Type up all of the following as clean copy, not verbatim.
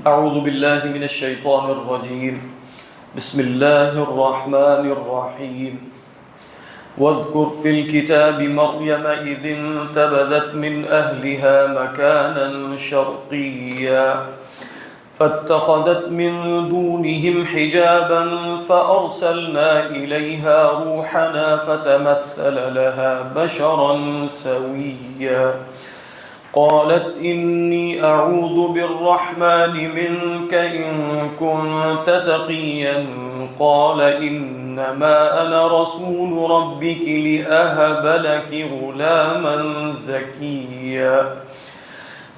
اعوذ باللہ من الشیطان الرجیم بسم اللہ الرحمن الرحیم واذکر فی الکتاب مریم اذ انتبذت من اہلها مکانا شرقیا فاتخذت من دونهم حجابا فأرسلنا إليها روحنا فتمثل لها بشرا سويا قالت إني أعوذ بالرحمن منك إن كنت تقيا قال إنما أنا رسول ربك لأهب لك غلاما زكيا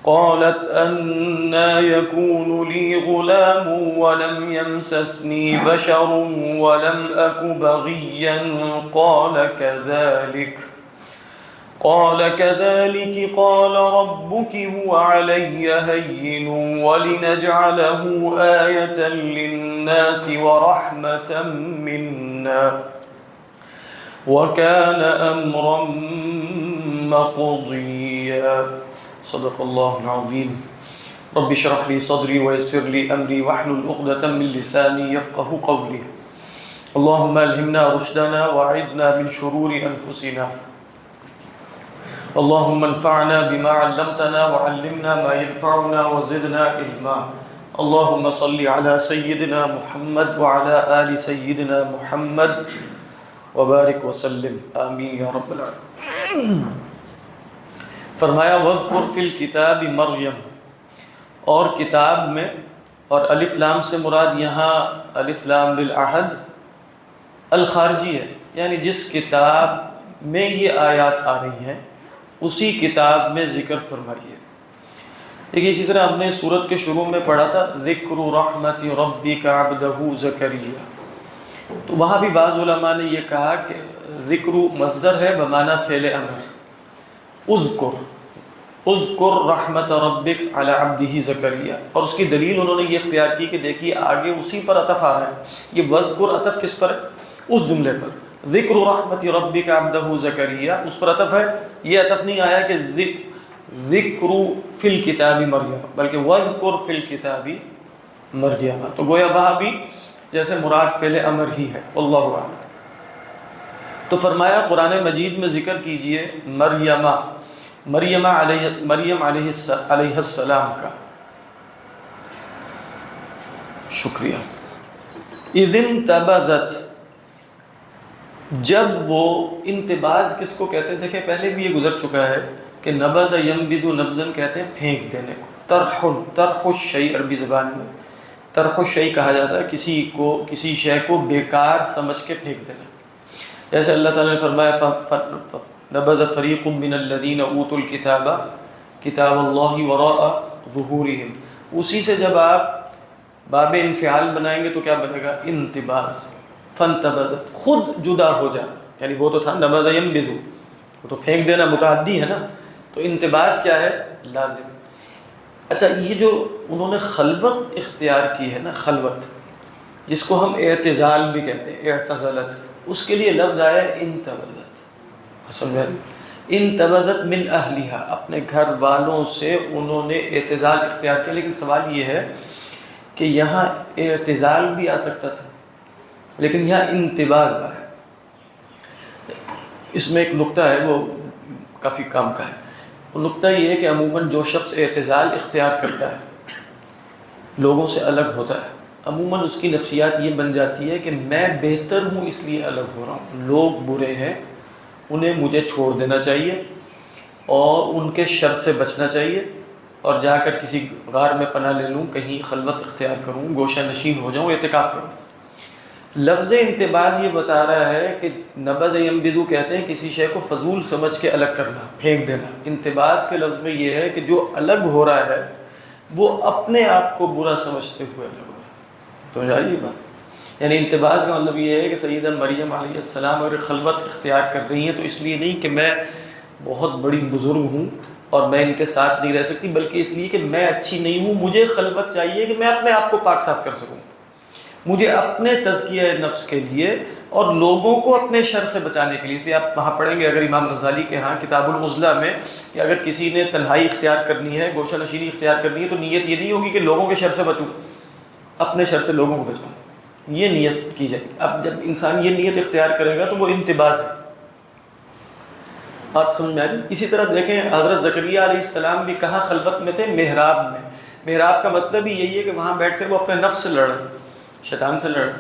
قالت أنى يكون لي غلام ولم يمسسني بشر ولم أك بغيا قال كذلك قال ربك هو علي هين ولنجعله آية للناس ورحمة منا وكان أمرا مقضيا صدق اللہ العظیم رب اشرح لي صدری ويسر لي امری واحلل عقدة من لسانی يفقهوا قولی اللهم الهمنا رشدنا واعذنا من شرور انفسنا اللهم انفعنا بما علمتنا وعلمنا ما ينفعنا وزدنا علما اللهم صل على سيدنا محمد وعلى آل سيدنا محمد وبارك وسلم آمین یا رب العالمین۔ فرمایا وَاذْكُرْ فِي الْكِتَابِ مریم، اور کتاب میں، اور الف لام سے مراد یہاں الف لام للعہد الخارجی ہے، یعنی جس کتاب میں یہ آیات آ رہی ہیں اسی کتاب میں ذکر فرمائیے۔ دیکھیے اسی طرح ہم نے سورت کے شروع میں پڑھا تھا ذکر رحمت ربک عبدہ زکریا، تو وہاں بھی بعض علماء نے یہ کہا کہ ذکر مصدر ہے بمعنی فعل امر، اذکر رحمت ربک علی عبدہ زکریا، اور اس کی دلیل انہوں نے یہ اختیار کی کہ دیکھیے آگے اسی پر عطف آ رہا ہے، یہ وذکر عطف کس پر ہے؟ اس جملے پر، ذکر رحمت ربک عبدہ زکریا اس پر عطف ہے، یہ عطف نہیں آیا کہ ذکر فی الکتاب مریم، بلکہ وذکر فی الکتاب مریم، تو گویا وہاں بھی جیسے مراد فعل امر ہی ہے، اللہ اعلم۔ تو فرمایا قرآن مجید میں ذکر کیجئے مریم علیہ السلام کا، شکریہ۔ اذ انتبذت، جب وہ، انتباز کس کو کہتے ہیں؟ دیکھیں پہلے بھی یہ گزر چکا ہے کہ نبذ ینبذ نبذن کہتے ہیں پھینک دینے کو، طرح الشیء عربی زبان میں طرح الشیء کہا جاتا ہے کسی شے کو بیکار سمجھ کے پھینک دینا، جیسے اللہ تعالیٰ نے فرمایا نبذ فریق من الذین اوتوا الکتاب کتاب اللہ وراء ظہورہم، اسی سے جب آپ باب انفعال بنائیں گے تو کیا بنے گا؟ انتباز، فانتبذت، خود جدا ہو جانا، یعنی وہ تو تھا نبذ ینبذ، وہ تو پھینک دینا متعدی ہے نا، تو انتباز کیا ہے؟ لازم۔ اچھا یہ جو انہوں نے خلوت اختیار کی ہے نا، خلوت جس کو ہم اعتزال بھی کہتے ہیں، اعتزلت، اس کے لیے لفظ آیا انتبذت، سمجھا؟ انتبذت من اہلہا، اپنے گھر والوں سے انہوں نے اعتزال اختیار کیا، لیکن سوال یہ ہے کہ یہاں اعتزال بھی آ سکتا تھا لیکن یہاں انتباز آیا۔ اس میں ایک نقطہ ہے وہ کافی کام کا ہے، وہ نقطہ یہ ہے کہ عموماً جو شخص اعتزال اختیار کرتا ہے لوگوں سے الگ ہوتا ہے، عموماً اس کی نفسیات یہ بن جاتی ہے کہ میں بہتر ہوں اس لیے الگ ہو رہا ہوں، لوگ برے ہیں انہیں مجھے چھوڑ دینا چاہیے اور ان کے شر سے بچنا چاہیے، اور جا کر کسی غار میں پناہ لے لوں، کہیں خلوت اختیار کروں، گوشہ نشین ہو جاؤں، اعتکاف کروں۔ لفظ انتباز یہ بتا رہا ہے کہ نبذ ینبذ کہتے ہیں کسی شے کو فضول سمجھ کے الگ کرنا، پھینک دینا۔ انتباز کے لفظ میں یہ ہے کہ جو الگ ہو رہا ہے وہ اپنے آپ کو برا سمجھتے ہوئے الگ ہو رہا ہے، تو جائیے بات، یعنی انتباز کا مطلب یہ ہے کہ سیدہ مریم علیہ السلام اگر خلوت اختیار کر رہی ہیں تو اس لیے نہیں کہ میں بہت بڑی بزرگ ہوں اور میں ان کے ساتھ نہیں رہ سکتی، بلکہ اس لیے کہ میں اچھی نہیں ہوں، مجھے خلوت چاہیے کہ میں اپنے آپ کو پاک صاف کر سکوں، مجھے اپنے تزکیہ نفس کے لیے اور لوگوں کو اپنے شر سے بچانے کے لیے. اس لیے آپ وہاں پڑھیں گے اگر امام غزالی کے ہاں کتاب العزلہ میں کہ اگر کسی نے تنہائی اختیار کرنی ہے, گوشہ نشینی اختیار کرنی ہے, تو نیت یہ نہیں ہوگی کہ لوگوں کے شر سے بچوں, اپنے شر سے لوگوں کو بچاؤں, یہ نیت کی جائے گی. اب جب انسان یہ نیت اختیار کرے گا تو وہ انتباز ہے. بات سمجھ میں آ رہی؟ اسی طرح دیکھیں حضرت زکریہ علیہ السلام بھی کہاں خلوت میں تھے؟ محراب میں. محراب کا مطلب ہی یہی ہے کہ وہاں بیٹھ کر وہ اپنے نفس سے لڑیں, شیطان سے لڑیں.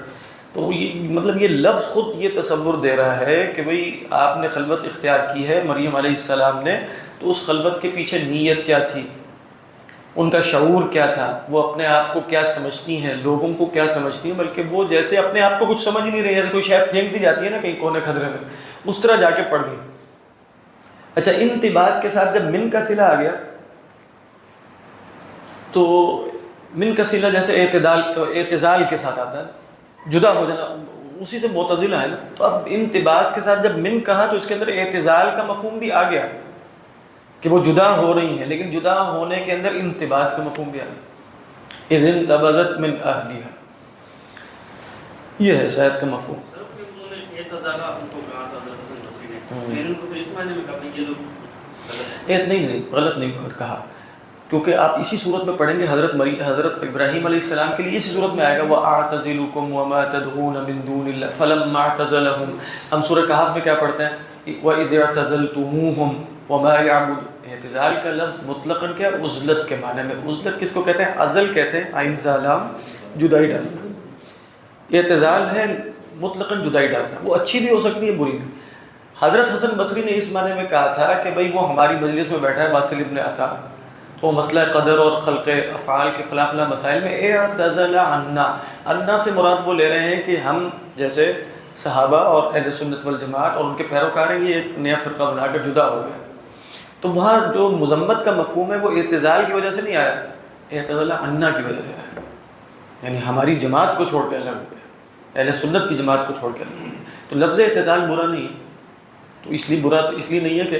تو یہ مطلب یہ لفظ خود یہ تصور دے رہا ہے کہ بھئی آپ نے خلوت اختیار کی ہے مریم علیہ السلام نے, تو اس خلوت کے پیچھے نیت کیا تھی, ان کا شعور کیا تھا, وہ اپنے آپ کو کیا سمجھتی ہیں, لوگوں کو کیا سمجھتی ہیں, بلکہ وہ جیسے اپنے آپ کو کچھ سمجھ نہیں رہی, جیسے کوئی شاید پھینک دی جاتی ہے نا کہیں کونے کھدرے میں, اس طرح جا کے پڑھ گئی. اچھا, انتباس کے ساتھ جب من کا صلہ آ گیا تو من کا صلہ جیسے اعتزال کے ساتھ آتا ہے, جدا ہو جانا, اسی سے معتزلہ ہے نا. تو اب انتباس کے ساتھ جب من کہا تو اس کے اندر اعتزال کا مفہوم بھی آ گیا کہ وہ جدا ہو رہی ہیں, لیکن جدا ہونے کے اندر انتباس کا مفہوم بھی آ گیا. اذ انتبذت من اہلھا, یہ ہے شاید کا مفہوم. نہیں غلط نہیں کہا, کیونکہ آپ اسی صورت میں پڑھیں گے حضرت ابراہیم علیہ السلام کے لیے اسی صورت میں آئے گا وَأَعْتَزِلُكُمْ وَمَا تَدْعُونَ مِن دُونِ اللَّهِ فَلَمَّا اعْتَزَلَهُمْ. ہم سورہ کہف میں کیا پڑھتے ہیں؟ وَإِذِ اعْتَزَلْتُمُوهُمْ وَمَا يَعْبُدُونَ. اعتزال کا لفظ مطلقاً کیا؟ عزلت کے معنی میں. عزلت کس کو کہتے ہیں؟ عزل کہتے ہیں, عین زالام جدائی ڈالنا. اعتزال ہے مطلقاً جدائی ڈالنا, وہ اچھی بھی ہو سکتی ہے بری بھی. حضرت حسن بصری نے اس معنی میں کہا تھا کہ بھئی وہ ہماری مجلس میں بیٹھا ہے واصل ابن عطا, تو مسئلہ قدر اور خلق افعال کے فلاں فلاں مسائل میں اعتزل عنا سے مراد وہ لے رہے ہیں کہ ہم جیسے صحابہ اور اہل سنت والجماعت اور ان کے پیروکار ہیں, یہ ایک نیا فرقہ بنا کر جدا ہو گیا. تو وہاں جو مذمت کا مفہوم ہے وہ اعتزال کی وجہ سے نہیں آیا, اعتزل عنا کی وجہ سے آیا, یعنی ہماری جماعت کو چھوڑ کے الگ ہو گیا, اہل سنت کی جماعت کو چھوڑ کے الگ ہو گیا. تو لفظ اعتزال برا نہیں ہے, تو اس لیے برا تو اس لیے نہیں ہے کہ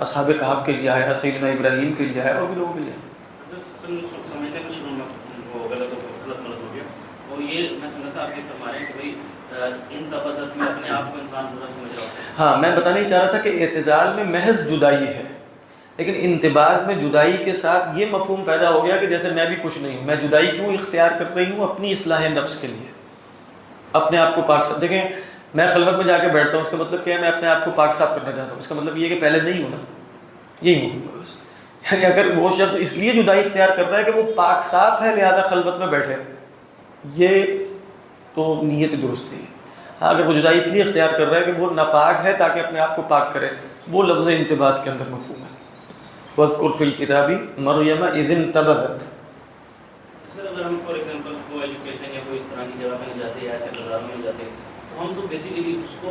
اصحاب کہف کے لیے آیا, سیدنا ابراہیم کے لیے آیا, اور بھی لوگوں کے لیے آیا. ہاں, میں بتانا ہی چاہ رہا تھا کہ اعتزال میں محض جدائی ہے, لیکن انتباز میں جدائی کے ساتھ یہ مفہوم پیدا ہو گیا کہ جیسے میں بھی کچھ نہیں ہوں, میں جدائی کیوں اختیار کر رہی ہوں؟ اپنی اصلاح نفس کے لیے, اپنے آپ کو پاک صاف. دیکھیں میں خلوت میں جا کے بیٹھتا ہوں, اس کا مطلب کیا ہے؟ میں اپنے آپ کو پاک صاف کرنا چاہتا ہوں. اس کا مطلب یہ ہے کہ پہلے نہیں ہونا, یہی مفہوم ہے بس. یعنی اگر وہ شخص اس لیے جدائی اختیار کر رہا ہے کہ وہ پاک صاف ہے لہذا خلوت میں بیٹھے, یہ تو نیت درست نہیں ہے. ہاں, اگر وہ جدائی اس لیے اختیار کر رہا ہے کہ وہ ناپاک ہے تاکہ اپنے آپ کو پاک کرے, وہ لفظ انتباس کے اندر مفہوم ہے. وَاذْكُرْ فِي الْكِتَابِ مَرْيَمَ إِذِ انتَبَذَتْ. اگر ہم فار ایگزامپل کو ایجوکیشن یا کوئی اس طرح کی جگہ میں جاتے ہیں, ایسے بازار میں جاتے ہیں, ہم تو بیسیکلی اس کو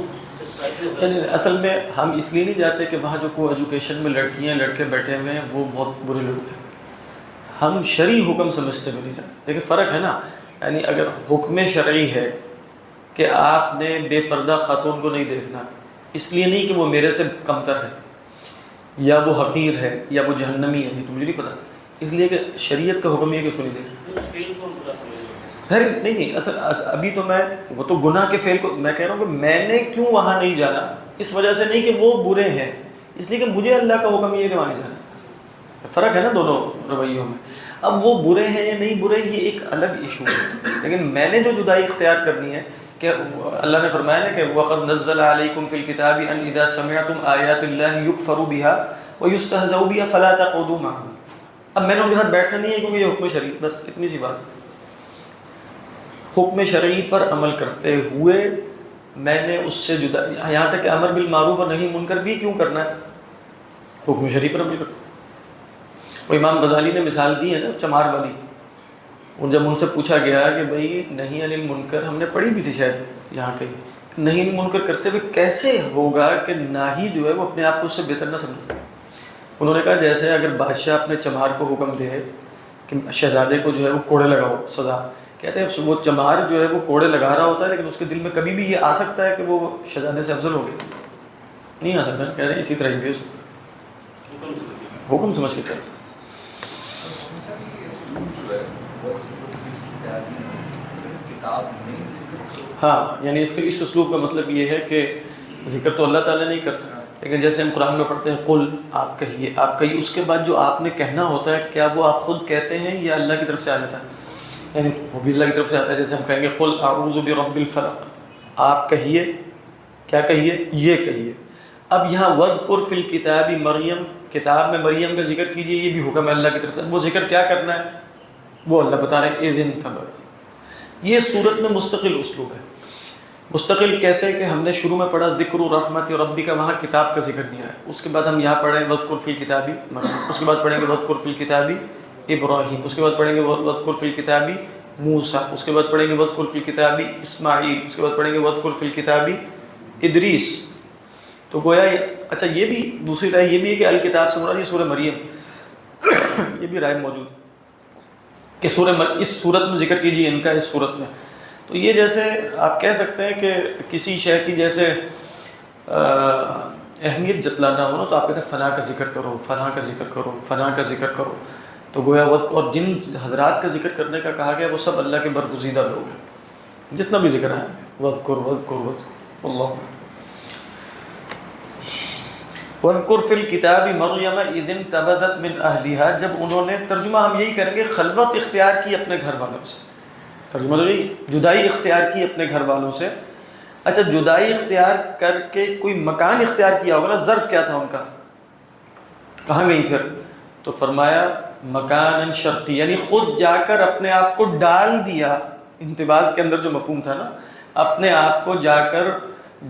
اصل میں ہم اس لیے نہیں جاتے کہ وہاں جو کو ایجوکیشن میں لڑکیاں لڑکے بیٹھے ہوئے ہیں وہ بہت برے لوگ ہیں, ہم شرعی حکم سمجھتے ہوئے نہیں جاتے. لیکن فرق ہے نا, یعنی اگر حکم شرعی ہے کہ آپ نے بے پردہ خاتون کو نہیں دیکھنا, اس لیے نہیں کہ وہ میرے سے کمتر ہے یا وہ حقیر ہے یا وہ جہنمی ہے, تو مجھے نہیں پتہ, اس لیے کہ شریعت کا حکم یہ ہے کہ اس کو نہیں دیکھنا. خیر نہیں, اصل ابھی تو میں وہ تو گناہ کے فعل کو میں کہہ رہا ہوں کہ میں نے کیوں وہاں نہیں جانا, اس وجہ سے نہیں کہ وہ برے ہیں, اس لیے کہ مجھے اللہ کا حکم یہ ہے کہ وہاں نہیں جانا. فرق ہے نا دونوں رویوں میں. اب وہ برے ہیں یا نہیں برے یہ ایک الگ ایشو ہے, لیکن میں نے جو جدائی اختیار کرنی ہے کہ اللہ نے فرمایا نا کہ وَقَدْ نَزَّلَ عَلَيْكُمْ فِي الْكِتَابِ أَنْ إِذَا سَمِعْتُمْ آيَاتِ اللَّهِ يُكْفَرُ بِهَا وَيُسْتَهْزَأُ بِهَا فَلَا تَقْعُدُوا مَعَهُمْ. اب میں نے ان کے ساتھ بیٹھنا نہیں ہے کیونکہ یہ حکم شرعی, بس اتنی سی بات. حکم شرعی پر عمل کرتے ہوئے میں نے اس سے جدا, یہاں تک کہ امر بالمعروف اور نہی منکر بھی کیوں کرنا ہے؟ حکم شرعی پر عمل کرتے. وہ امام غزالی نے مثال دی ہے نا چمار والی, اور جب ان سے پوچھا گیا کہ بھئی نہی عن المنکر, ہم نے پڑھی بھی تھی شاید یہاں کہیں, نہی عن المنکر کرتے ہوئے کیسے ہوگا کہ ناہی جو ہے وہ اپنے آپ کو اس سے بہتر نہ سمجھے. انہوں نے کہا جیسے اگر بادشاہ اپنے چمار کو حکم دے کہ شہزادے کو جو ہے وہ کوڑے لگاؤ سزا, کہتے ہیں وہ چمار جو ہے وہ کوڑے لگا رہا ہوتا ہے لیکن اس کے دل میں کبھی بھی یہ آ سکتا ہے کہ وہ شہزادے سے افضل ہو گیا, نہیں آ سکتا. کہہ رہے ہیں اسی طرح ہی حکم سمجھ کے کرتے. کتاب میں ذکر کرو. ہاں یعنی اس اسلوب کا مطلب یہ ہے کہ ذکر تو اللہ تعالیٰ نہیں کرتا، لیکن جیسے ہم قرآن میں پڑھتے ہیں قل، آپ کہیے، اس کے بعد جو آپ نے کہنا ہوتا ہے کیا وہ آپ خود کہتے ہیں یا اللہ کی طرف سے آ جاتا ہے؟ یعنی وہ بھی اللہ کی طرف سے آتا ہے. جیسے ہم کہیں گے قل اعوذ برب الفلق، آپ کہیے، کیا کہیے؟ یہ کہیے. اب یہاں وذکر فی الکتاب مریم، کتاب میں مریم کا ذکر کیجیے، یہ بھی حکم ہے اللہ کی طرف سے. وہ ذکر کیا کرنا ہے وہ اللہ بتا رہے ہیں. اذن تبت، یہ صورت میں مستقل اسلوب ہے. مستقل کیسے کہ ہم نے شروع میں پڑھا ذکر رحمت ربی کا، وہاں کتاب کا ذکر نہیں آیا. اس کے بعد ہم یہاں پڑھیں وذکر فی الکتاب مریم، اس کے بعد پڑھیں گے وذکر فی الکتاب ابراہیم، اس کے بعد پڑھیں گے وذکر فی الکتاب موسیٰ، اس کے بعد پڑھیں گے وذکر فی الکتاب اسماعیل، اس کے بعد پڑھیں گے وذکر فی الکتاب ادریس. تو گویا اچھا یہ بھی دوسری رائے یہ بھی ہے کہ الکتاب سے مراد یہ سورہ مریم، یہ بھی رائے موجود کہ اس صورت میں ذکر کیجیے ان کا اس صورت میں. تو یہ جیسے آپ کہہ سکتے ہیں کہ کسی شے کی جیسے اہمیت جتلانا ہو نا، تو آپ کہتے ہیں فلاں کا ذکر کرو، فلاں کا ذکر کرو، فلاں کا ذکر کرو. تو گویا اور جن حضرات کا ذکر کرنے کا کہا گیا وہ سب اللہ کے برگزیدہ لوگ ہیں، جتنا بھی ذکر ہے وذکر وذکر وذکر اللہ. وَاذْكُرْ فِي الْكِتَابِ مَرْيَمَ إِذِ انْتَبَذَتْ مِنْ أَهْلِهَا، جب انہوں نے، ترجمہ ہم یہی کریں گے، خلوت اختیار کی اپنے گھر والوں سے. ترجمہ تو یہی، جدائی اختیار کی اپنے گھر والوں سے. اچھا جدائی اختیار کر کے کوئی مکان اختیار کیا ہوگا نا، ظرف کیا تھا ان کا، کہاں گئی پھر؟ تو فرمایا مکان شرقی، یعنی خود جا کر اپنے آپ کو ڈال دیا. انتباز کے اندر جو مفہوم تھا نا، اپنے آپ کو جا کر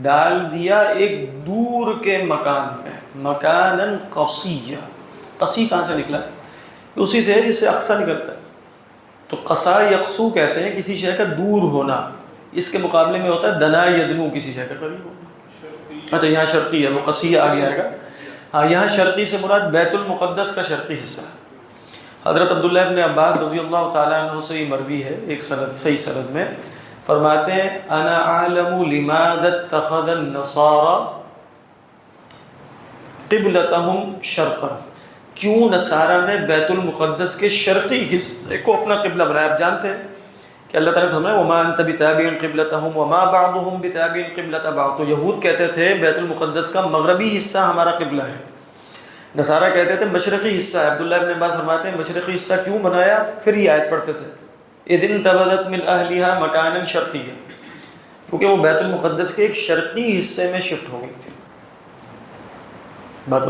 ڈال دیا ایک دور کے مکان میں. مکاناً قصیہ، قصی کہاں سے نکلا؟ اسی سے ہے جس سے اقصا نکلتا ہے. تو قصا یقصو کہتے ہیں کسی شے کا دور ہونا. اس کے مقابلے میں ہوتا ہے دنا یدنو، کسی شے کا قریب ہونا. اچھا یہاں شرقی ہے، وہ قصیہ آگے آئے گا. ہاں یہاں شرقی سے مراد بیت المقدس کا شرقی حصہ. حضرت عبداللہ ابن عباس رضی اللہ تعالیٰ عنہ سے یہ مروی ہے ایک سند، صحیح سند میں، فرماتے ہیں انا اعلم لماذا اتخذ النصارى قبلتهم شرقا، کیوں نصارہ نے بیت المقدس کے شرقی حصے کو اپنا قبلہ بنایا. آپ جانتے ہیں کہ اللہ تعالیٰ نے فرمایا وما انت بتابع قبلتهم وما بعضهم بتابع قبلة بعض. تو یہود کہتے تھے بیت المقدس کا مغربی حصہ ہمارا قبلہ ہے، نصارہ کہتے تھے مشرقی حصہ ہے. عبداللہ ابن عباس فرماتے ہیں مشرقی حصہ کیوں بنایا؟ پھر یہ آیت پڑھتے تھے اذ انتبذت من اہلها مکانا شرقیا، کیونکہ وہ بیت المقدس کے ایک شرقی حصے میں شفٹ ہو گئی تھی. بات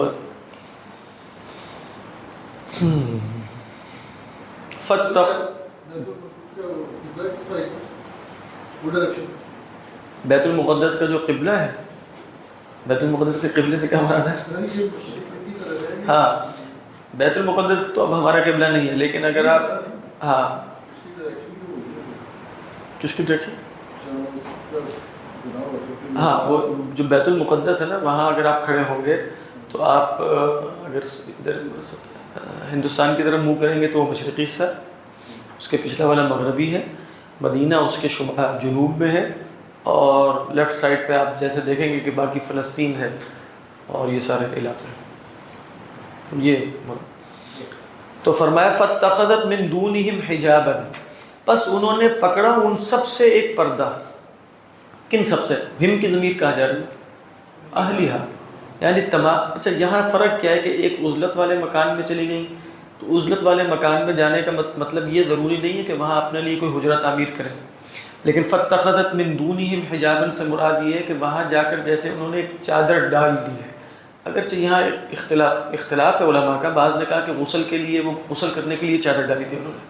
فتق بیت المقدس کا جو قبلہ ہے، بیت المقدس کے قبلے سے کیا مراد ہے؟ ہاں بیت المقدس تو اب ہمارا قبلہ نہیں ہے، لیکن اگر آپ ہاں کس کی ڈائریکشن؟ ہاں وہ جو بیت المقدس ہے نا، وہاں اگر آپ کھڑے ہوں گے تو آپ اگر ادھر ہندوستان کی طرف منہ کریں گے تو وہ مشرقی حصہ، اس کے پچھلا والا مغربی ہے، مدینہ اس کے جنوب میں ہے، اور لیفٹ سائڈ پہ آپ جیسے دیکھیں گے کہ باقی فلسطین ہے اور یہ سارے علاقے. یہ تو فرمایا فاتخذت من دونہم حجابا، پس انہوں نے پکڑا ان سب سے ایک پردہ. کن سب سے؟ ہم کی ضمیر کہا جا رہی ہے اہلیہ، یعنی تمام. اچھا یہاں فرق کیا ہے کہ ایک عزلت والے مکان میں چلی گئی، تو عزلت والے مکان میں جانے کا مطلب یہ ضروری نہیں ہے کہ وہاں اپنے لیے کوئی حجرہ تعمیر کریں، لیکن فاتخذت من دونہم حجابا سے مراد یہ ہے کہ وہاں جا کر جیسے انہوں نے ایک چادر ڈال دی ہے. اگرچہ یہاں اختلاف ہے علماء کا، بعض نے کہا کہ غسل کے لیے، وہ غسل کرنے کے لیے چادر ڈالی تھی انہوں نے،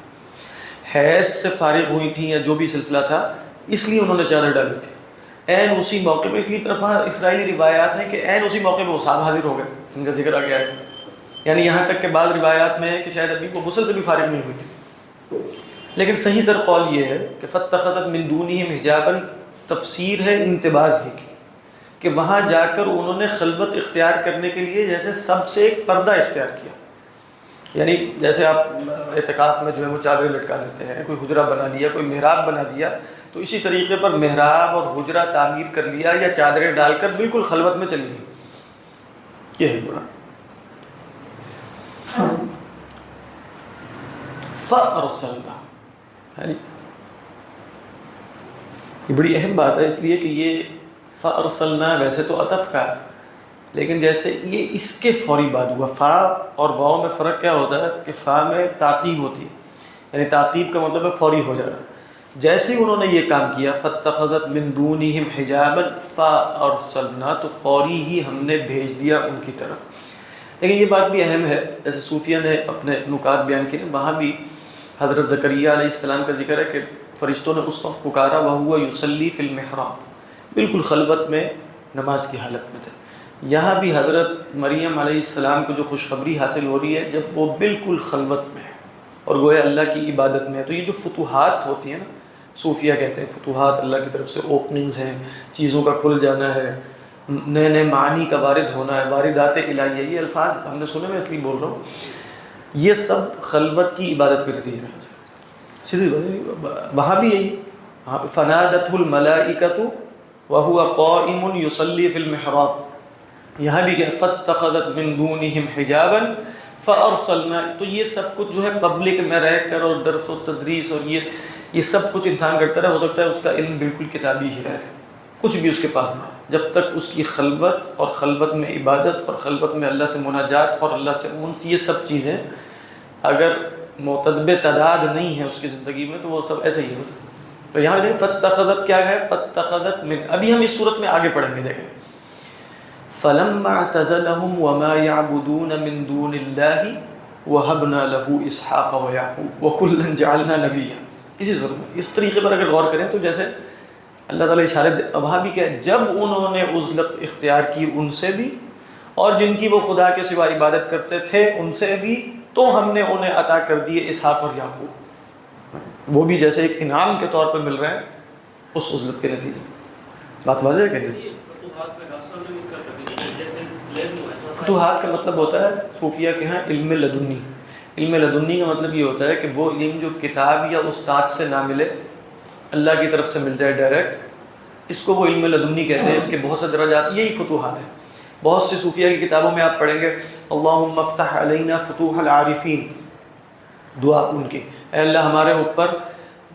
حیض سے فارغ ہوئی تھیں یا جو بھی سلسلہ تھا اس لیے انہوں نے چادر ڈالی تھی عین اسی موقع پہ. اس لیے وہاں اسرائیلی روایات ہیں کہ عین اسی موقع پہ وہ صاحب حاضر ہو گئے، ان کا ذکر آ گیا ہے. یعنی یہاں تک کہ بعض روایات میں ہے کہ شاید ابھی وہ غسل سے بھی فارغ نہیں ہوئی تھی، لیکن صحیح تر قول یہ ہے کہ فاتخذت من دونہم حجابا تفسیر ہے انتباز ہی کی، کہ وہاں جا کر انہوں نے خلوت اختیار کرنے کے لیے جیسے سب سے ایک پردہ اختیار کیا. یعنی جیسے آپ اعتکاف میں جو ہے وہ چادریں لٹکا لیتے ہیں، کوئی حجرہ بنا لیا، کوئی محراب بنا دیا، تو اسی طریقے پر محراب اور حجرہ تعمیر کر لیا یا چادریں ڈال کر بالکل خلوت میں چلی گئی. یہ ہے برا. فَأَرْسَلْنَا، یعنی یہ بڑی اہم بات ہے، اس لیے کہ یہ فَأَرْسَلْنَا ویسے تو عطف کا ہے، لیکن جیسے یہ اس کے فوری بعد ہوا۔ فا اور واو میں فرق کیا ہوتا ہے کہ فا میں تعقیب ہوتی ہے، یعنی تعقیب کا مطلب ہے فوری ہو جانا۔ جیسے ہی انہوں نے یہ کام کیا فَاتَّخَذَتْ مِن دُونِهِمْ حِجَابًا فَأَرْسَلْنَا، تو فوری ہی ہم نے بھیج دیا ان کی طرف۔ لیکن یہ بات بھی اہم ہے، جیسے صوفیہ نے اپنے نکات بیان کیے، وہاں بھی حضرت زکریا علیہ السلام کا ذکر ہے کہ فرشتوں نے اس وقت پکارا وَهُوَ يُصَلِّي فِي الْمِحْرَابِ، بالکل خلوت میں نماز کی حالت میں تھے۔ یہاں بھی حضرت مریم علیہ السلام کو جو خوشخبری حاصل ہو رہی ہے جب وہ بالکل خلوت میں ہے اور گویا اللہ کی عبادت میں ہے۔ تو یہ جو فتوحات ہوتی ہیں نا، صوفیہ کہتے ہیں فتوحات اللہ کی طرف سے اوپننگز ہیں، چیزوں کا کھل جانا ہے، نئے نئے معانی کا وارد ہونا ہے، واردات الہیہ، یہ الفاظ ہم نے سنے، میں اس لیے بول رہا ہوں، یہ سب خلوت کی عبادت کے نتیجے میں ہے۔ سیدھی بات، وہاں بھی یہی، وہاں پہ فنادتہ الملائکۃ وہو قائم یصلی فی المحراب، یہاں بھی کہ فاتخذت من دونہم حجابا فارسلنا۔ تو یہ سب کچھ جو ہے پبلک میں رہ کر اور درس و تدریس اور یہ سب کچھ انسان کرتا رہے، ہو سکتا ہے اس کا علم بالکل کتابی ہی رہے، کچھ بھی اس کے پاس نہ ہو، جب تک اس کی خلوت اور خلوت میں عبادت اور خلوت میں اللہ سے مناجات اور اللہ سے انس، یہ سب چیزیں اگر معتدب تعداد نہیں ہے اس کی زندگی میں تو وہ سب ایسے ہی ہے بس۔ تو یہاں دیکھیں فاتخذت کیا ہے، فاتخذت من، ابھی ہم اس صورت میں آگے پڑھیں گے، دیکھیں فلما اعتزلهم وما يعبدون من دون الله وهبنا له اسحاق ويعقوب وكلا جعلنا نبيا۔ اسی صورت میں اس طریقے پر اگر غور کریں تو جیسے اللہ تعالیٰ اشارے وہاں بھی کہ جب انہوں نے عزلت اختیار کی ان سے بھی، اور جن کی وہ خدا کے سوا عبادت کرتے تھے ان سے بھی، تو ہم نے انہیں عطا کر دیے اسحاق اور یعقوب، وہ بھی جیسے ایک انعام کے طور پر مل رہے ہیں اس عزلت کے نتیجے۔ بات واضح ہے کہ نہیں؟ فتوحات کا مطلب ہوتا ہے صوفیہ کے ہاں علم لدنی۔ علم لدنی کا مطلب یہ ہوتا ہے کہ وہ علم جو کتاب یا استاد سے نہ ملے، اللہ کی طرف سے مل جائے ڈائریکٹ، اس کو وہ علم لدنی کہتے ہیں۔ اس کے بہت سے درجات، یہی فتوحات ہیں۔ بہت سی صوفیہ کی کتابوں میں آپ پڑھیں گے اللہم افتح علینا فتوح العارفین، دعا ان کی، اے اللہ ہمارے اوپر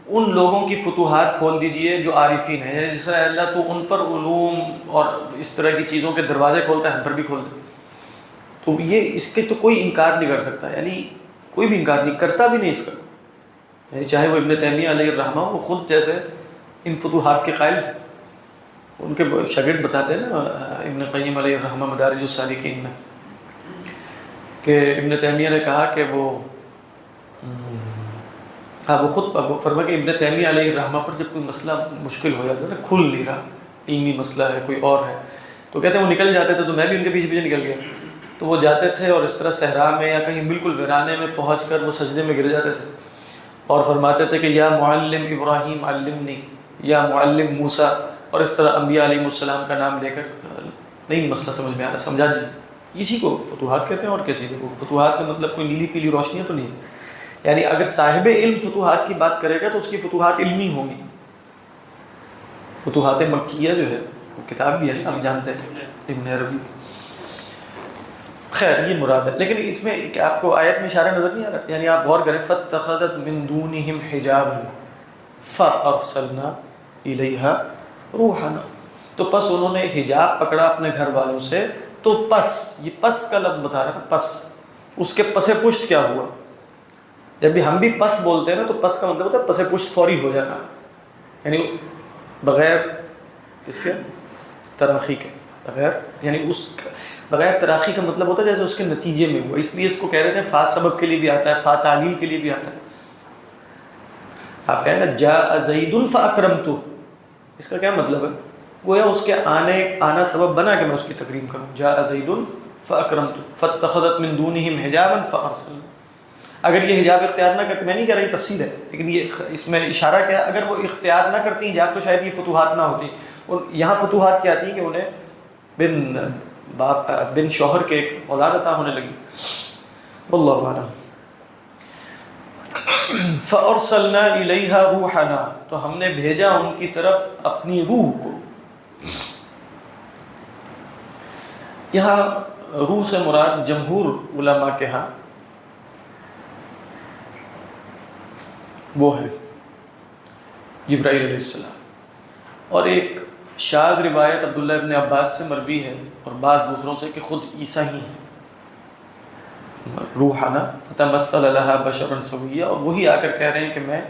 ان لوگوں کی فتوحات کھول دیجئے جو عارفین ہیں، یعنی جس طرح اللہ تو ان پر علوم اور اس طرح کی چیزوں کے دروازے کھولتا ہے، ہم پر بھی کھول دے۔ تو یہ اس کے تو کوئی انکار نہیں کر سکتا، یعنی کوئی بھی انکار نہیں کرتا بھی نہیں اس کا، یعنی چاہے وہ ابن تیمیہ علیہ الرحمہ، وہ خود جیسے ان فتوحات کے قائل تھے، ان کے شاگرد بتاتے ہیں نا ابن قیم علیہ الرحمہ مدارج السالکین میں، کہ ابن تیمیہ نے کہا کہ وہ خود فرما کہ ابن تیمیہ علیہ الرحمہ پر جب کوئی مسئلہ مشکل ہو جاتا ہے نا، کھل نہیں رہا، علمی مسئلہ ہے کوئی اور ہے، تو کہتے ہیں وہ نکل جاتے تھے، تو میں بھی ان کے پیچھے پیچھے نکل گیا، تو وہ جاتے تھے اور اس طرح صحرا میں یا کہیں بالکل ویرانے میں پہنچ کر وہ سجدے میں گر جاتے تھے اور فرماتے تھے کہ یا معلم ابراہیم علمنی، یا معلم موسیٰ، اور اس طرح انبیاء علیہ السلام کا نام لے کر نہیں مسئلہ سمجھ میں آ رہا، سمجھا دیجیے۔ اسی کو فتوحات کہتے ہیں، اور کیا چیزیں کو فتوحات کا مطلب کوئی نیلی پیلی روشنیاں تو نہیں ہے، یعنی اگر صاحب علم فتوحات کی بات کرے گا تو اس کی فتوحات علمی ہوں گی۔ فتوحات مکیہ جو ہے وہ کتاب بھی ہے، ہم جانتے ہیں ابن عربی، خیر یہ مراد ہے۔ لیکن اس میں کہ آپ کو آیت میں اشارہ نظر نہیں آ رہا، یعنی آپ غور کریں فاتخذت من دونہم حجابا فارسلنا الیہا روحنا، تو پس انہوں نے حجاب پکڑا اپنے گھر والوں سے، تو پس، یہ پس کا لفظ بتا رہا ہے، پس اس کے پس پشت کیا ہوا؟ جب بھی ہم بھی پس بولتے ہیں نا تو پس کا مطلب ہوتا ہے پس پشت فوری ہو جانا، یعنی بغیر کس کے، تراخی کے، بغیر، یعنی اس بغیر تراخی کا مطلب ہوتا ہے جیسے اس کے نتیجے میں ہوا، اس لیے اس کو کہہ دیتے ہیں فا سبب کے لیے بھی آتا ہے، فا تعلیل کے لیے بھی آتا ہے۔ آپ کہیں نا جاء زید فاکرمتہ، اس کا کیا مطلب ہے؟ گویا اس کے آنا سبب بنا کہ میں اس کی تکریم کروں، جاء زید فاکرمتہ فاتخذت من دونہم حجابا فارسلنا۔ اگر یہ حجاب اختیار نہ کرتی، میں نہیں کہہ رہا یہ تفسیر ہے، لیکن یہ اس میں اشارہ کیا ہے، اگر وہ اختیار نہ کرتی حجاب تو شاید یہ فتوحات نہ ہوتی، اور یہاں فتوحات کیا تھی کہ انہیں بن شوہر کے ایک اولاد عطا ہونے لگی، واللہ اعلم۔ فَأَرْسَلْنَا إِلَيْهَا رُوحَنَا، تو ہم نے بھیجا ان کی طرف اپنی روح کو۔ یہاں روح سے مراد جمہور علماء کے ہاں وہ ہے جبرائیل علیہ السلام، اور ایک شاذ روایت عبداللہ ابن عباس سے مروی ہے اور بعض دوسروں سے کہ خود عیسیٰ ہی ہیں، روحنا فتمثل لها بشرا سویا، اور وہی آ کر کہہ رہے ہیں کہ میں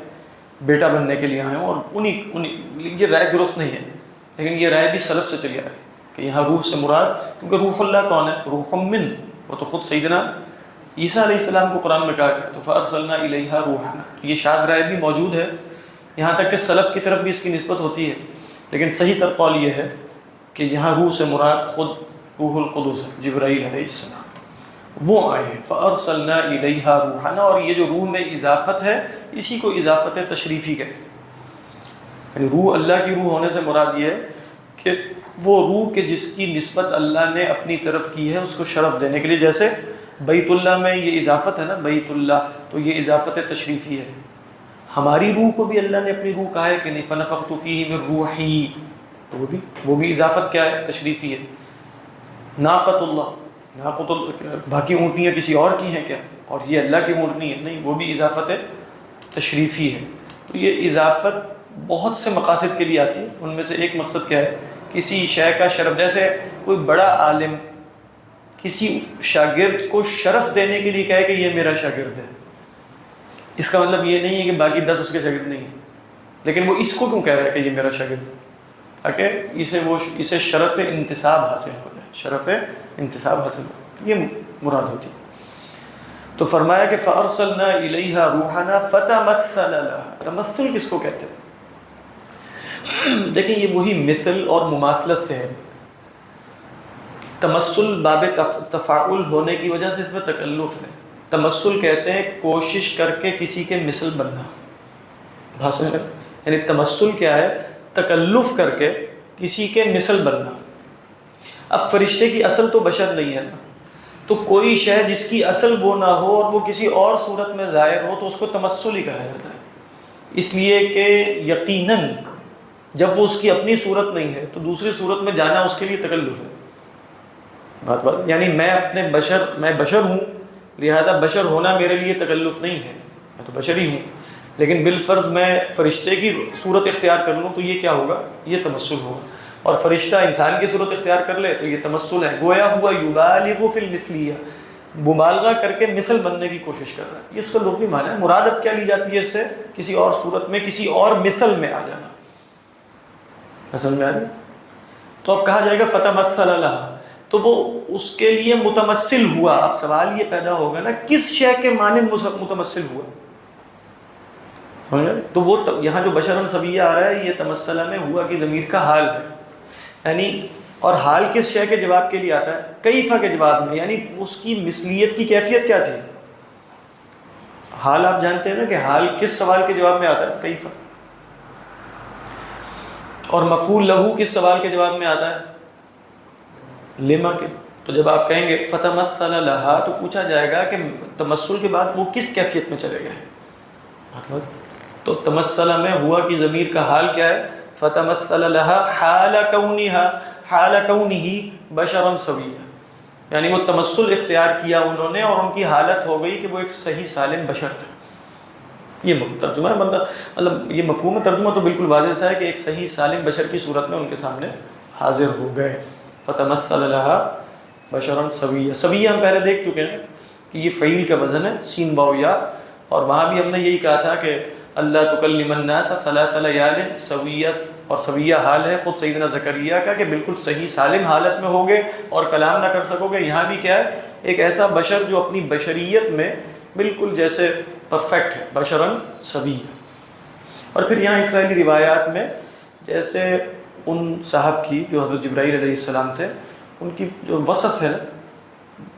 بیٹا بننے کے لیے آیا ہوں۔ اور انہی یہ رائے درست نہیں ہے، لیکن یہ رائے بھی سلف سے چلی آ رہی ہے کہ یہاں روح سے مراد، کیونکہ روح اللہ کون ہے؟ روح من، وہ تو خود سیدنا عیسیٰ علیہ السلام کو قرآن میں کہا گیا، تو فارسلنا الیہا روحنا، یہ شاذ رائے بھی موجود ہے، یہاں تک کہ سلف کی طرف بھی اس کی نسبت ہوتی ہے، لیکن صحیح تر قول یہ ہے کہ یہاں روح سے مراد خود روح القدس ہے، جبرائیل علیہ السلام، وہ آئے ہیں فارسلنا الیہا روحنا۔ اور یہ جو روح میں اضافت ہے اسی کو اضافت تشریفی کہتے ہیں، یعنی روح اللہ کی روح ہونے سے مراد یہ ہے کہ وہ روح کے جس کی نسبت اللہ نے اپنی طرف کی ہے اس کو شرف دینے کے لیے، جیسے بیت اللہ میں یہ اضافت ہے نا، بیت اللہ، تو یہ اضافت تشریفی ہے۔ ہماری روح کو بھی اللہ نے اپنی روح کہا ہے کہ نہیں، فنفخت فیہ من روحی، تو وہ بھی اضافت کیا ہے؟ تشریفی ہے۔ ناقۃ اللہ، باقی اونٹنیاں کسی اور کی ہیں کیا؟ اور یہ اللہ کی اونٹنی ہے؟ نہیں، وہ بھی اضافت تشریفی ہے۔ تو یہ اضافت بہت سے مقاصد کے لیے آتی ہے، ان میں سے ایک مقصد کیا ہے؟ کسی شے کا شرف، جیسے کوئی بڑا عالم کسی شاگرد کو شرف دینے کے لیے کہے کہ یہ میرا شاگرد ہے، اس کا مطلب یہ نہیں ہے کہ باقی 10 اس کے شاگرد نہیں ہیں، لیکن وہ اس کو کیوں کہہ رہا ہے کہ یہ میرا شاگرد ہے؟ تاکہ اسے شرف انتساب حاصل ہو جائے، شرف انتساب حاصل ہو، یہ مراد ہوتی ہے۔ تو فرمایا کہ فَأَرْسَلْنَا إِلَيْهَا رُوحَنَا فَتَمَثَّلَ لَهَا، تمثل کس کو کہتے ہیں؟ دیکھیں یہ وہی مثل اور مماثلت سے ہے، تمثل باب تفاعل ہونے کی وجہ سے اس میں تکلف ہے۔ تمثل کہتے ہیں کوشش کر کے کسی کے مثل بننا، بھاشن میں، یعنی تمثل کیا ہے؟ تکلف کر کے کسی کے مثل بننا۔ اب فرشتے کی اصل تو بشر نہیں ہے نا، تو کوئی شے جس کی اصل وہ نہ ہو اور وہ کسی اور صورت میں ظاہر ہو تو اس کو تمثل ہی کہا جاتا ہے، اس لیے کہ یقیناً جب وہ اس کی اپنی صورت نہیں ہے تو دوسری صورت میں جانا اس کے لیے تکلف ہے۔ بات یعنی میں بشر ہوں، لہذا بشر ہونا میرے لیے تکلف نہیں ہے، میں تو بشر ہی ہوں، لیکن بالفرض میں فرشتے کی صورت اختیار کر لوں تو یہ کیا ہوگا؟ یہ تمثل ہوگا، اور فرشتہ انسان کی صورت اختیار کر لے تو یہ تمثل ہے، گویا ہوا یبالغ فی المثلیہ، مبالغہ کر کے مثل بننے کی کوشش کر رہا ہے، یہ اس کا لغوی معنی ہے۔ مراد اب کیا لی جاتی ہے اس سے؟ کسی اور صورت میں، کسی اور مثل میں آ جانا، اصل میں آ جائے تو اب کہا جائے گا فتمثل لہا، تو وہ اس کے لیے متمثل ہوا۔ اب سوال یہ پیدا ہوگا نا، کس شے کے مانند متمثل ہوا؟ تو وہ یہاں جو بشرن سویہ آ رہا ہے یہ تمثلہ میں ہوا کی ضمیر کا حال ہے، یعنی اور حال کس شے کے جواب کے لیے آتا ہے؟ کیفہ کے جواب میں، یعنی اس کی مثلیت کی کیفیت کیا تھی؟ حال آپ جانتے ہیں نا کہ حال کس سوال کے جواب میں آتا ہے؟ کیفہ۔ اور مفعول لہو کس سوال کے جواب میں آتا ہے؟ لما کے۔ تو جب آپ کہیں گے فتمثل لہا تو پوچھا جائے گا کہ تمثل کے بعد وہ کس کیفیت میں چلے گئے؟ تو تمثل میں ہوا کی ضمیر کا حال کیا ہے؟ فتمثل لہا حال کونہ بشرا سویا، یعنی وہ تمثل اختیار کیا انہوں نے اور ان کی حالت ہو گئی کہ وہ ایک صحیح سالم بشر تھے۔ یہ ترجمہ ہے، مطلب یہ مفہوم ترجمہ تو بالکل واضح سا ہے کہ ایک صحیح سالم بشر کی صورت میں ان کے سامنے حاضر ہو گئے۔ فتمثل لہا بشرا سویا، سویا ہم پہلے دیکھ چکے ہیں کہ یہ فعیل کا وزن ہے، سین واو یا، اور وہاں بھی ہم نے یہی کہا تھا کہ اللہ تکلم الناس ثلاث لیال سویہ، اور سویہ حال ہے خود سیدنا زکریا کا کہ بالکل صحیح سالم حالت میں ہوگے اور کلام نہ کر سکو گے۔ یہاں بھی کیا ہے؟ ایک ایسا بشر جو اپنی بشریت میں بالکل جیسے پرفیکٹ ہے، بشرن سویہ۔ اور پھر یہاں اسرائیلی روایات میں جیسے ان صاحب کی جو حضرت جبرائیل علیہ السلام تھے، ان کی جو وصف ہے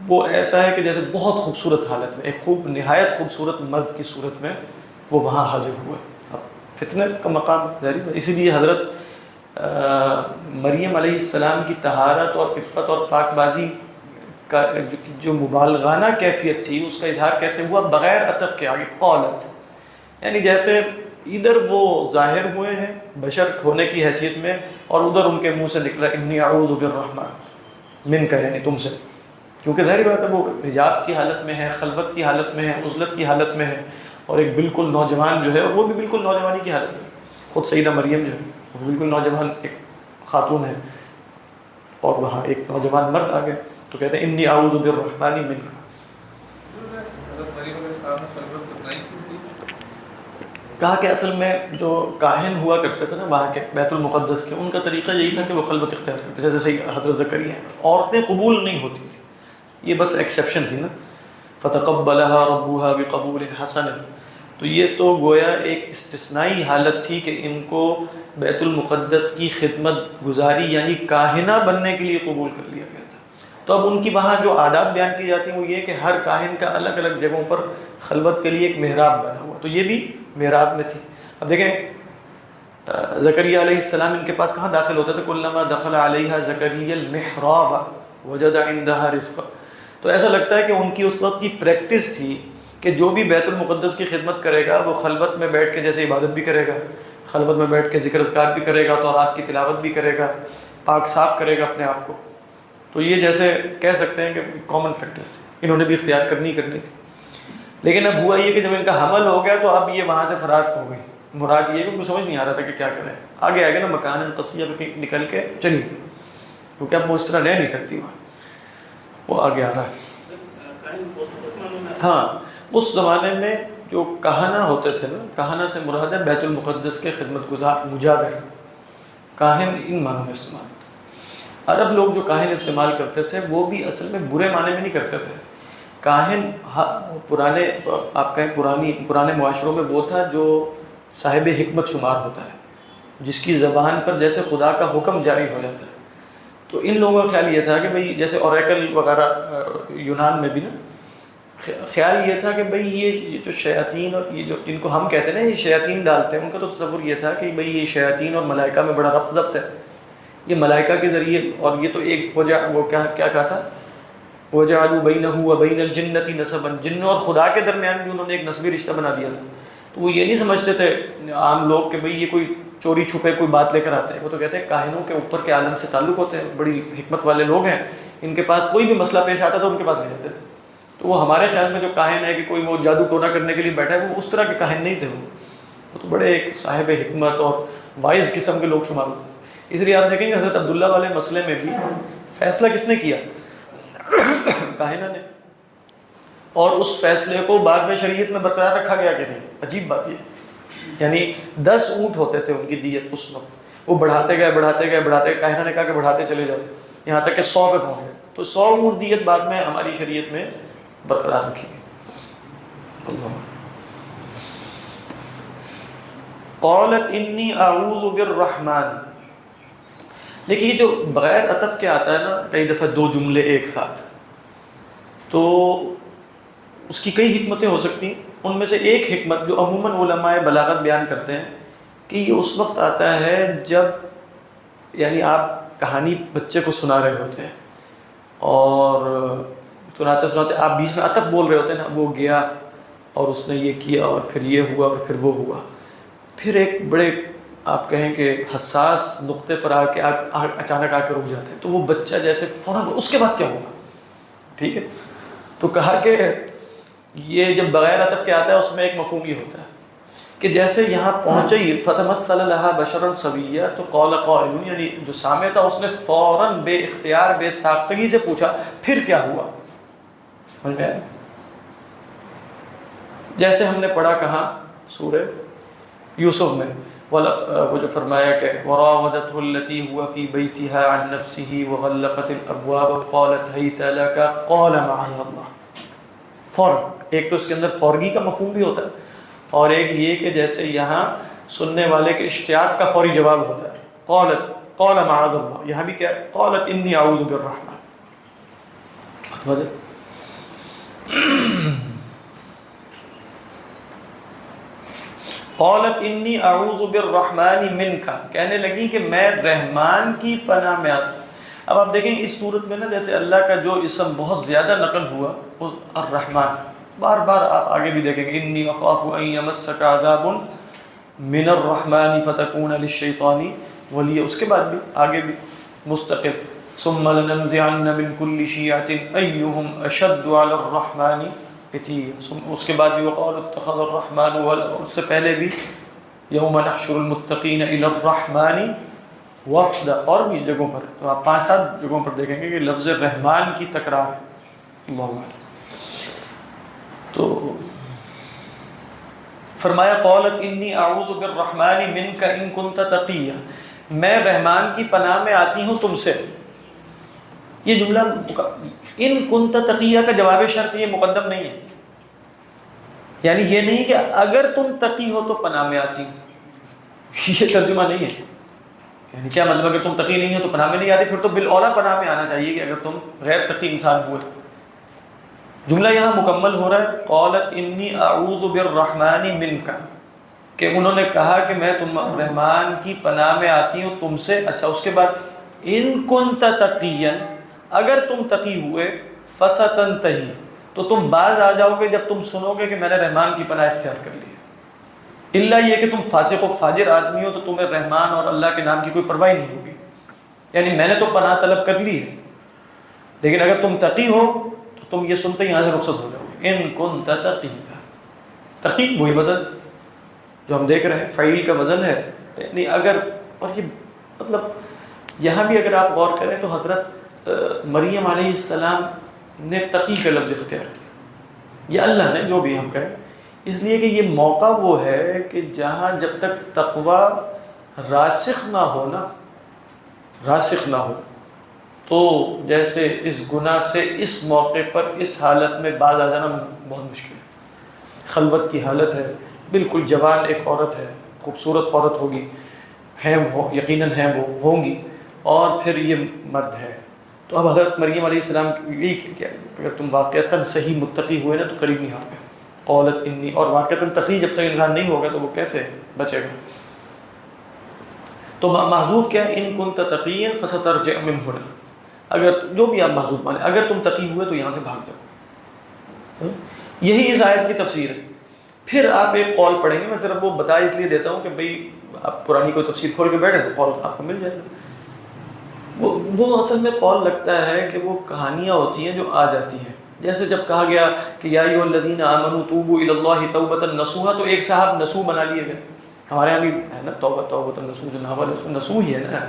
وہ ایسا ہے کہ جیسے بہت خوبصورت حالت میں، ایک نہایت خوبصورت مرد کی صورت میں وہ وہاں حاضر ہوئے۔ اب فتنہ کا مقام ظاہر ہے، اسی لیے حضرت مریم علیہ السلام کی طہارت اور عفت اور پاک بازی کا جو مبالغانہ کیفیت تھی اس کا اظہار کیسے ہوا؟ بغیر عطف کے، آگے قالت، یعنی جیسے ادھر وہ ظاہر ہوئے ہیں بشر ہونے کی حیثیت میں اور ادھر ان کے منہ سے نکلا انی اعوذ بالرحمن منک، یعنی تم سے، کیونکہ ظاہری بات ہے وہ حجاب کی حالت میں ہے، خلوت کی حالت میں ہے، عزلت کی حالت میں ہے، اور ایک بالکل نوجوان جو ہے، اور وہ بھی بالکل نوجوانی کی حالت میں، خود سیدہ مریم جو ہے وہ بالکل نوجوان ایک خاتون ہے اور وہاں ایک نوجوان مرد آ گئے تو کہتے ہیں انی اعوذ بالرحمن منک. کہا کہ اصل میں جو کاہن ہوا کرتے تھے نا وہاں کے بیت المقدس کے، ان کا طریقہ یہی تھا کہ وہ خلوت اختیار کرتے، جیسے صحیح حضرت زکریا ہیں. عورتیں قبول نہیں ہوتی تھیں، یہ بس ایکسیپشن تھی نا. فتقبلها ربها بقبول حسن. تو یہ تو گویا ایک استثنائی حالت تھی کہ ان کو بیت المقدس کی خدمت گزاری یعنی کاہنہ بننے کے لیے قبول کر لیا گیا تھا. تو اب ان کی وہاں جو عادات بیان کی جاتی ہیں وہ یہ کہ ہر کاہن کا الگ الگ جگہوں پر خلوت کے لیے ایک محراب بنا ہوا، تو یہ بھی محراب میں تھی. اب دیکھیں زکریا علیہ السلام ان کے پاس کہاں داخل ہوتا تھا؟ کلما دخل علیہا زکریا المحراب وجد عندها رزقا. تو ایسا لگتا ہے کہ ان کی اس وقت کی پریکٹس تھی کہ جو بھی بیت المقدس کی خدمت کرے گا وہ خلوت میں بیٹھ کے جیسے عبادت بھی کرے گا، خلوت میں بیٹھ کے ذکر اذکار بھی کرے گا، تورات کی تلاوت بھی کرے گا، پاک صاف کرے گا اپنے آپ کو. تو یہ جیسے کہہ سکتے ہیں کہ کامن پریکٹس تھی، انہوں نے بھی اختیار کرنی تھی. لیکن اب ہوا یہ کہ جب ان کا حمل ہو گیا تو اب یہ وہاں سے فرار ہو گئی. مراد یہ کہ ان کو سمجھ نہیں آ رہا تھا کہ کیا کریں. آگے آگے نا مکان قصیہ پہ نکل کے چلی، کیونکہ اب وہ اس طرح رہ نہیں سکتی وہاں. وہ آگے آ رہا ہے. ہاں اس زمانے میں جو کہنہ ہوتے تھے نا، کہنہ سے مراد ہے بیت المقدس کے خدمت گزار مجاور. کاہن ان معنوں میں استعمال ہوتا ہے. عرب لوگ جو کاہن استعمال کرتے تھے وہ بھی اصل میں برے معنی میں نہیں کرتے تھے. کاہن پرانے آپ کہیں پرانے معاشروں میں وہ تھا جو صاحب حکمت شمار ہوتا ہے، جس کی زبان پر جیسے خدا کا حکم جاری ہو جاتا ہے. تو ان لوگوں کا خیال یہ تھا کہ بھئی جیسے اوریکل وغیرہ یونان میں بھی نا، خیال یہ تھا کہ بھئی یہ جو شیاطین اور یہ جو جن کو ہم کہتے ہیں نا یہ شیاطین ڈالتے ہیں، ان کا تو تصور یہ تھا کہ بھئی یہ شیاطین اور ملائکہ میں بڑا ربط ضبط ہے. یہ ملائکہ کے ذریعے، اور یہ تو ایک وہ کیا کہا تھا، وَجَعَلُوا بَيْنَهُ وَبَيْنَ الْجِنَّةِ نَسَبًا. جنوں اور خدا کے درمیان بھی انہوں نے ایک نسبی رشتہ بنا دیا تھا. تو وہ یہ نہیں سمجھتے تھے عام لوگ کہ بھئی یہ کوئی چوری چھپے کوئی بات لے کر آتے ہیں. وہ تو کہتے ہیں کاہنوں کے اوپر کے عالم سے تعلق ہوتے ہیں، بڑی حکمت والے لوگ ہیں، ان کے پاس کوئی بھی مسئلہ پیش آتا تھا ان کے پاس لے جاتے تھے. تو وہ ہمارے خیال میں جو کاہن ہے کہ کوئی وہ جادو ٹونا کرنے کے لیے بیٹھا ہے، وہ اس طرح کے کاہن نہیں تھے. وہ تو بڑے ایک صاحب حکمت اور وائز قسم کے لوگ شمار ہوتے ہیں. اس لیے آپ دیکھیں گے حضرت عبداللہ والے مسئلے میں بھی فیصلہ کس نے کیا؟ کاہنہ نے. اور اس فیصلے کو بعد میں شریعت میں برقرار رکھا گیا کہ نہیں. عجیب بات یہ، یعنی 10 اونٹ ہوتے تھے ان کی دیت اس وقت، وہ بڑھاتے گئے. کاہنہ نے کہا کہ بڑھاتے چلے جاؤ یہاں تک کہ 100 پہ پہنچ گئے. تو 100 اونٹ دیت بعد میں ہماری شریعت میں برقرار رکھی گئی. قالت انی اعوذ بالرحمن. دیکھیے جو بغیر عطف کے آتا ہے نا کئی دفعہ دو جملے ایک ساتھ، تو اس کی کئی حکمتیں ہو سکتی ہیں. ان میں سے ایک حکمت جو عموماً علماء بلاغت بیان کرتے ہیں کہ یہ اس وقت آتا ہے جب یعنی آپ کہانی بچے کو سنا رہے ہوتے ہیں اور سناتے آپ بیچ میں عطف بول رہے ہوتے ہیں نا، وہ گیا اور اس نے یہ کیا اور پھر یہ ہوا اور پھر وہ ہوا، پھر ایک بڑے آپ کہیں کہ حساس نقطے پر آ کے اچانک آ کے رک جاتے ہیں. تو وہ بچہ جیسے فوراً اس کے بعد کیا ہوگا، ٹھیک ہے. تو کہا کہ یہ جب بغیر عطف کے آتا ہے اس میں ایک مفہوم یہ ہوتا ہے کہ جیسے یہاں پہنچے ہی فتمثل لها بشرا سویا، تو قال قائل یعنی جو سامع تھا اس نے فوراً بے اختیار بے ساختگی سے پوچھا پھر کیا ہوا. سمجھ میں آیا؟ جیسے ہم نے پڑھا کہاں سورہ یوسف میں وہ جو فرمایا کہ وراودته التي هو في بيتها عن نفسه وغلقت الابواب قالت هيت لك قال معي الله. فوراً ایک تو اس کے اندر فورگی کا مفہوم بھی ہوتا ہے اور ایک یہ کہ جیسے یہاں سننے والے کے اشتیاق کا فوری جواب ہوتا ہے. قال معاذ اللہ، یہاں بھی کیا قالت انی اعوذ بالرحمن. قالت انی اعوذ بالرحمن منک، کہنے لگی کہ میں رحمان کی پناہ میں آتا ہوں. اب آپ دیکھیں اس صورت میں نا جیسے اللہ کا جو اسم بہت زیادہ نقل ہوا وہ الرحمن، بار بار آپ آگے بھی دیکھیں گے انی اخاف ان یمسک عذاب من الرحمن فتکون للشیطان ولی. اس کے بعد بھی آگے بھی مستقل ثم لننزعن من كل شیعۃ ایہم اشد علی الرحمن عتیا. اس کے بعد بھی وقال اتخذ الرحمن ولدا. اس سے پہلے بھی یوم نحشر المتقین الی الرحمن وفد، اور بھی جگہوں پر تو آپ 5-7 جگہوں پر دیکھیں گے کہ لفظ رحمان کی تکرار ہے. اللہ اکبر. تو فرمایا قالت انی اعوذ بالرحمن منک ان کنت تقیا، میں رحمان کی پناہ میں آتی ہوں تم سے. یہ جملہ ان کنت تقیا کا جواب شرط یہ مقدم نہیں ہے، یعنی یہ نہیں کہ اگر تم تقی ہو تو پناہ میں آتی ہوں، یہ ترجمہ نہیں ہے. یعنی کیا مطلب اگر تم تقی نہیں ہو تو پناہ میں نہیں آتی، پھر تو بالاولیٰ پناہ میں آنا چاہیے کہ اگر تم غیر تقی انسان ہوئے. جملہ یہاں مکمل ہو رہا ہے قالت انی اعوذ بالرحمن منک، کہ انہوں نے کہا کہ میں تم رحمان کی پناہ میں آتی ہوں تم سے. اچھا اس کے بعد ان کنت تقیا، اگر تم تقی ہوئے فستنتہی، تو تم باز آ جاؤ گے جب تم سنو گے کہ میں نے رحمان کی پناہ اختیار کر لی. الا یہ کہ تم فاسق و فاجر آدمی ہو تو تمہیں رحمان اور اللہ کے نام کی کوئی پرواہ نہیں ہوگی، یعنی میں نے تو پناہ طلب کر لی ہے، لیکن اگر تم تقی ہو تو تم یہ سنتے یہاں سے رخصت ہو جاؤ گے. ان کنت تقیا، تقی وہی وزن جو ہم دیکھ رہے ہیں فعیل کا وزن ہے، یعنی اگر، اور یہ مطلب یہاں بھی اگر آپ غور کریں تو حضرت مریم علیہ السلام نے تقی کا لفظ اختیار کیا، یہ اللہ نے جو بھی ہم کہیں، اس لیے کہ یہ موقع وہ ہے کہ جہاں جب تک تقوی راسخ نہ ہو نا، راسخ نہ ہو، تو جیسے اس گناہ سے اس موقع پر اس حالت میں باز آ جانا بہت مشکل ہے. خلوت کی حالت ہے، بالکل جوان ایک عورت ہے، خوبصورت عورت ہوگی، ہیں وہ یقیناً ہیں وہ ہوں گی، اور پھر یہ مرد ہے. تو اب حضرت مریم علیہ السلام یہی کہ اگر تم واقعتاً صحیح متقی ہوئے نا تو قریب نہیں آ گئے. قولت انی، اور واقعتاً تقی جب تک انسان نہیں ہوگا تو وہ کیسے بچے گا. تو محذوف کیا ہے ان کنت تقیا فسترجع من هنا، اگر جو بھی آپ محذوف مانیں، اگر تم تقی ہوئے تو یہاں سے بھاگ جاؤ. یہی اس آیت کی تفسیر ہے. پھر آپ ایک قول پڑھیں گے، میں صرف وہ بتا اس لیے دیتا ہوں کہ بھئی آپ قرآن کوئی تفسیر کھول کے بیٹھے تو قول آپ کو مل جائے گا. وہ اصل میں قول لگتا ہے کہ وہ کہانیاں ہوتی ہیں جو آ جاتی ہیں. جیسے جب کہا گیا کہ یا ایھا الذین آمنوا توبوا الی اللہ توبۃ نصوحا، تو ایک صاحب نصوح بنا لیے گئے. ہمارے یہاں بھی ہے نا توبہ توبۃ نصوح، جو ناول ہے اس میں نصوح ہی ہے نا،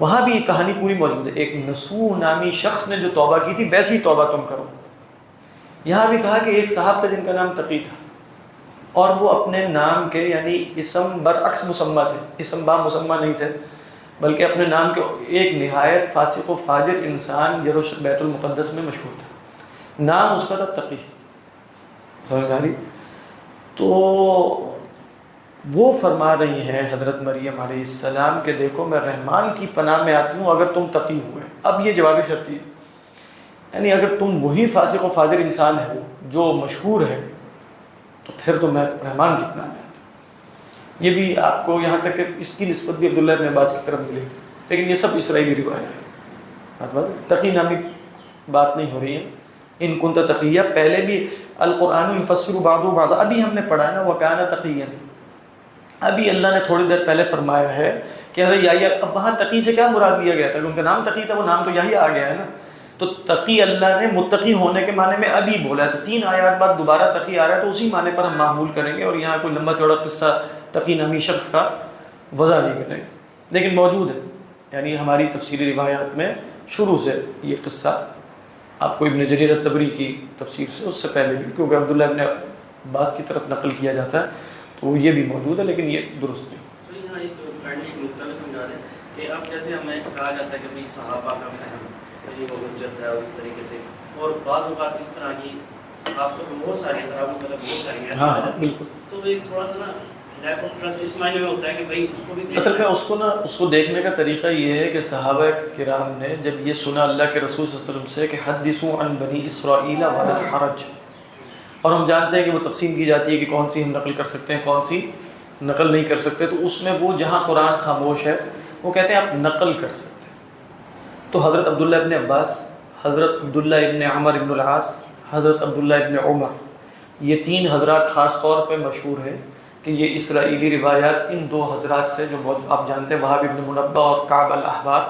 وہاں بھی یہ کہانی پوری موجود ہے. ایک نصوح نامی شخص نے جو توبہ کی تھی ویسی توبہ تم کرو. یہاں بھی کہا کہ ایک صاحب تھا جن کا نام تقی تھا، اور وہ اپنے نام کے یعنی اسم برعکس مسمى تھے، اسم با مسمى نہیں تھے، بلکہ اپنے نام کے ایک نہایت فاسق و فاجر انسان بیت المقدس میں مشہور تھا، نام اس کا تھا تقی. سمجھ آ رہی؟ تو وہ فرما رہی ہیں حضرت مریم علیہ السلام کہ دیکھو میں رحمان کی پناہ میں آتی ہوں اگر تم تقی ہوئے. اب یہ جواب شرطی ہے، یعنی اگر تم وہی فاسق و فاجر انسان ہے جو مشہور ہے تو پھر تو میں رحمان کی پناہ میں آتا ہوں. یہ بھی آپ کو یہاں تک کہ اس کی نسبت بھی عبداللہ ابن عباس کی طرف ملے گی، لیکن یہ سب اسرائیلی روایت ہے. تقی نامی بات نہیں ہو رہی ہے. ان کنت تقیہ پہلے بھی القرآن یفسر بعضہ بعضا، ابھی ہم نے پڑھا ہے نا وکان تقیا، ابھی اللہ نے تھوڑی دیر پہلے فرمایا ہے کہ حضرت یحییٰ، اب وہاں تقی سے کیا مراد لیا گیا تھا کہ ان کا نام تقی تھا، وہ نام تو یحییٰ آ گیا ہے نا. تو تقی اللہ نے متقی ہونے کے معنی میں ابھی بولا ہے، تو 3 آیات بعد دوبارہ تقی آ رہا ہے، تو اسی معنی پر ہم معمول کریں گے، اور یہاں کوئی لمبا چوڑا قصہ تقی نامی شخص کا وضع نہیں کریں گے، لیکن موجود ہے. یعنی ہماری تفسیری روایات میں شروع سے یہ قصہ آپ کو ابن جریر الطبری کی تفسیر سے، اس سے پہلے بھی، کیونکہ عبداللہ ابن عباس کی طرف نقل کیا جاتا ہے تو یہ بھی موجود ہے، لیکن یہ درست نہیں. یہاں ایک نقطہ میں سمجھا دیں کہ اب جیسے ہمیں کہا جاتا ہے کہ بھائی صحابہ کا فہم یہ وہ حجت ہے، اور اس طریقے سے، اور بعض اوقات اس طرح کی خاص طور پر بہت ساری خرابوں مطلب بہت ساری ایسی ہاں بالکل، تو ایک تھوڑا سا نا لیک آف ٹرسٹ اس معنی میں ہوتا ہے کہ بھائی اس کو بھی اصل میں اس کو دیکھنے کا طریقہ یہ ہے کہ صحابہ کرام نے جب یہ سنا اللہ کے رسول صلی اللہ علیہ وسلم سے کہ حدثوا عن بنی اسرائیل ولا حرج، اور ہم جانتے ہیں کہ وہ تقسیم کی جاتی ہے کہ کون سی ہم نقل کر سکتے ہیں کون سی نقل نہیں کر سکتے، تو اس میں وہ جہاں قرآن خاموش ہے وہ کہتے ہیں آپ نقل کر سکتے ہیں. تو حضرت عبداللہ ابن عباس، حضرت عبداللہ ابن عمر ابن العاص، حضرت عبداللہ ابن عمر، یہ 3 حضرات خاص طور پہ مشہور ہیں کہ یہ اسرائیلی روایات ان 2 حضرات سے، جو بہت آپ جانتے ہیں وہاب ابن منبہ اور کعب الاحبار،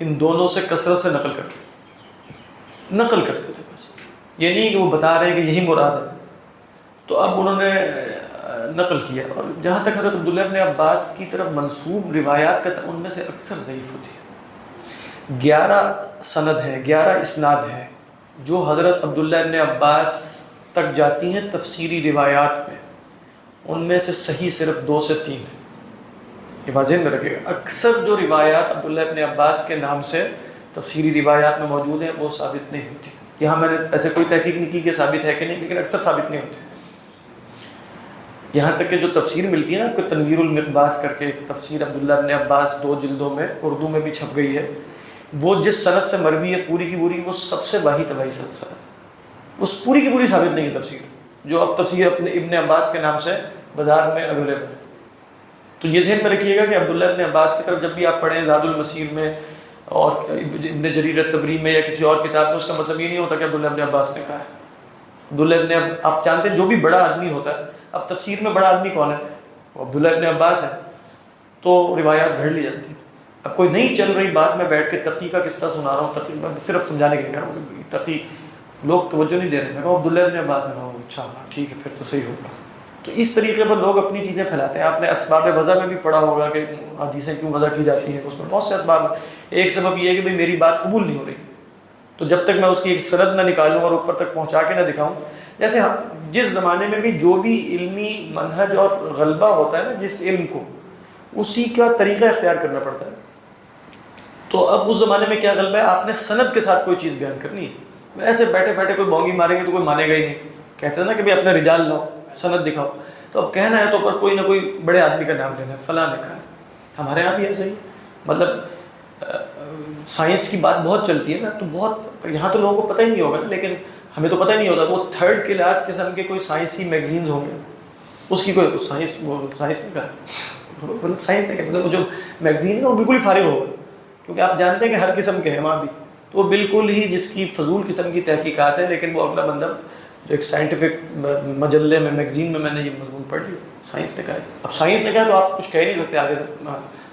ان دونوں سے کثرت سے نقل کرتے تھے. بس یہ نہیں کہ وہ بتا رہے ہیں کہ یہی مراد ہے. تو اب انہوں نے نقل کیا. اور جہاں تک حضرت عبداللہ ابن عباس کی طرف منسوب روایات کا ان میں سے اکثر ضعیف ہوتی ہے. 11 سند ہیں، 11 اسناد ہیں جو حضرت عبداللہ ابن عباس تک جاتی ہیں تفسیری روایات میں، ان میں سے صحیح صرف 2 سے 3 ہیں. یہ بات ذہن میں رکھے گا. اکثر جو روایات عبداللہ ابن عباس کے نام سے تفسیری روایات میں موجود ہیں وہ ثابت نہیں ہوتی. یہاں میں نے ایسے کوئی تحقیق نہیں کی کہ ثابت ہے کہ نہیں، لیکن اکثر ثابت نہیں ہوتی. یہاں تک کہ جو تفسیر ملتی ہے نا، کوئی تنویر المقباس کر کے ایک تفسیر عبداللہ ابن عباس 2 جلدوں میں اردو میں بھی چھپ گئی ہے، وہ جس سند سے مروی ہے پوری کی پوری، وہ سب سے واہی طبعی سند ہے. اس پوری کی پوری ثابت نہیں ہے تفسیر جو اب تفسیر اپنے ابن عباس کے نام سے بازار میں اویلیبل ہے. تو یہ ذہن میں رکھیے گا کہ عبداللہ ابن عباس کی طرف جب بھی آپ پڑھیں زاد المسیر میں اور ابن جریر الطبری میں یا کسی اور کتاب میں، اس کا مطلب یہ نہیں ہوتا کہ عبداللہ ابن عباس نے کہا ہے. عبداللہ ابن آپ جانتے ہیں جو بھی بڑا آدمی ہوتا ہے، اب تفسیر میں بڑا آدمی کون ہے؟ وہ عبداللہ ابن عباس ہے. تو روایات گھڑ لی جاتی ہے. اب کوئی نہیں چل رہی بات، میں بیٹھ کے تقی کا قصہ سنا رہا ہوں، تقی میں صرف سمجھانے کے لیے کہہ رہا ہوں، تقی لوگ توجہ نہیں دے رہے. میں کہا عبداللہ ابن عباس، میں کہا اچھا ٹھیک ہے پھر تو صحیح ہوگا. تو اس طریقے پر لوگ اپنی چیزیں پھیلاتے ہیں. آپ نے اسباب وضع میں بھی پڑھا ہوگا کہ حدیثیں کیوں وضع کی جاتی ہیں، اس میں بہت سے اسباب ہیں. ایک سبب یہ ہے کہ بھئی میری بات قبول نہیں ہو رہی، تو جب تک میں اس کی ایک سند نہ نکالوں اور اوپر تک پہنچا کے نہ دکھاؤں. جیسے جس زمانے میں بھی جو بھی علمی منہج اور غلبہ ہوتا ہے نا جس علم کو، اسی کا طریقہ اختیار کرنا پڑتا ہے. تو اب اس زمانے میں کیا غلبہ ہے، آپ نے سند کے ساتھ کوئی چیز بیان کرنی ہے. ایسے بیٹھے بیٹھے کوئی بونگی ماریں گے تو کوئی مانے گا ہی نہیں. کہتے ہیں نا کہ بھئی اپنے رجال لاؤ، سند دکھاؤ. تو اب کہنا ہے تو پر کوئی نہ کوئی بڑے آدمی کا نام لینا ہے، فلاں نے کہا ہے. ہمارے یہاں بھی ایسا ہی، مطلب سائنس کی بات بہت چلتی ہے نا، تو بہت یہاں تو لوگوں کو پتہ ہی نہیں ہوگا نا، لیکن ہمیں تو پتہ ہی نہیں ہوتا. وہ 3rd کلاس قسم کے کوئی سائنسی میگزینز ہوں گے، اس کی کوئی سائنس میں کہا مطلب سائنس نے مطلب جو میگزین ہے وہ بالکل ہی فارغ ہوگا، کیونکہ آپ جانتے ہیں کہ ہر قسم کے ہیں وہاں بھی. تو وہ بالکل ہی جس کی فضول قسم کی تحقیقات ہیں، لیکن وہ اگلا بندہ جو ایک سائنٹیفک مجلے میں میگزین میں نے یہ مضمون پڑھ لیا، سائنس نے کہا ہے. اب سائنس نے کہا تو آپ کچھ کہہ نہیں سکتے آگے سے،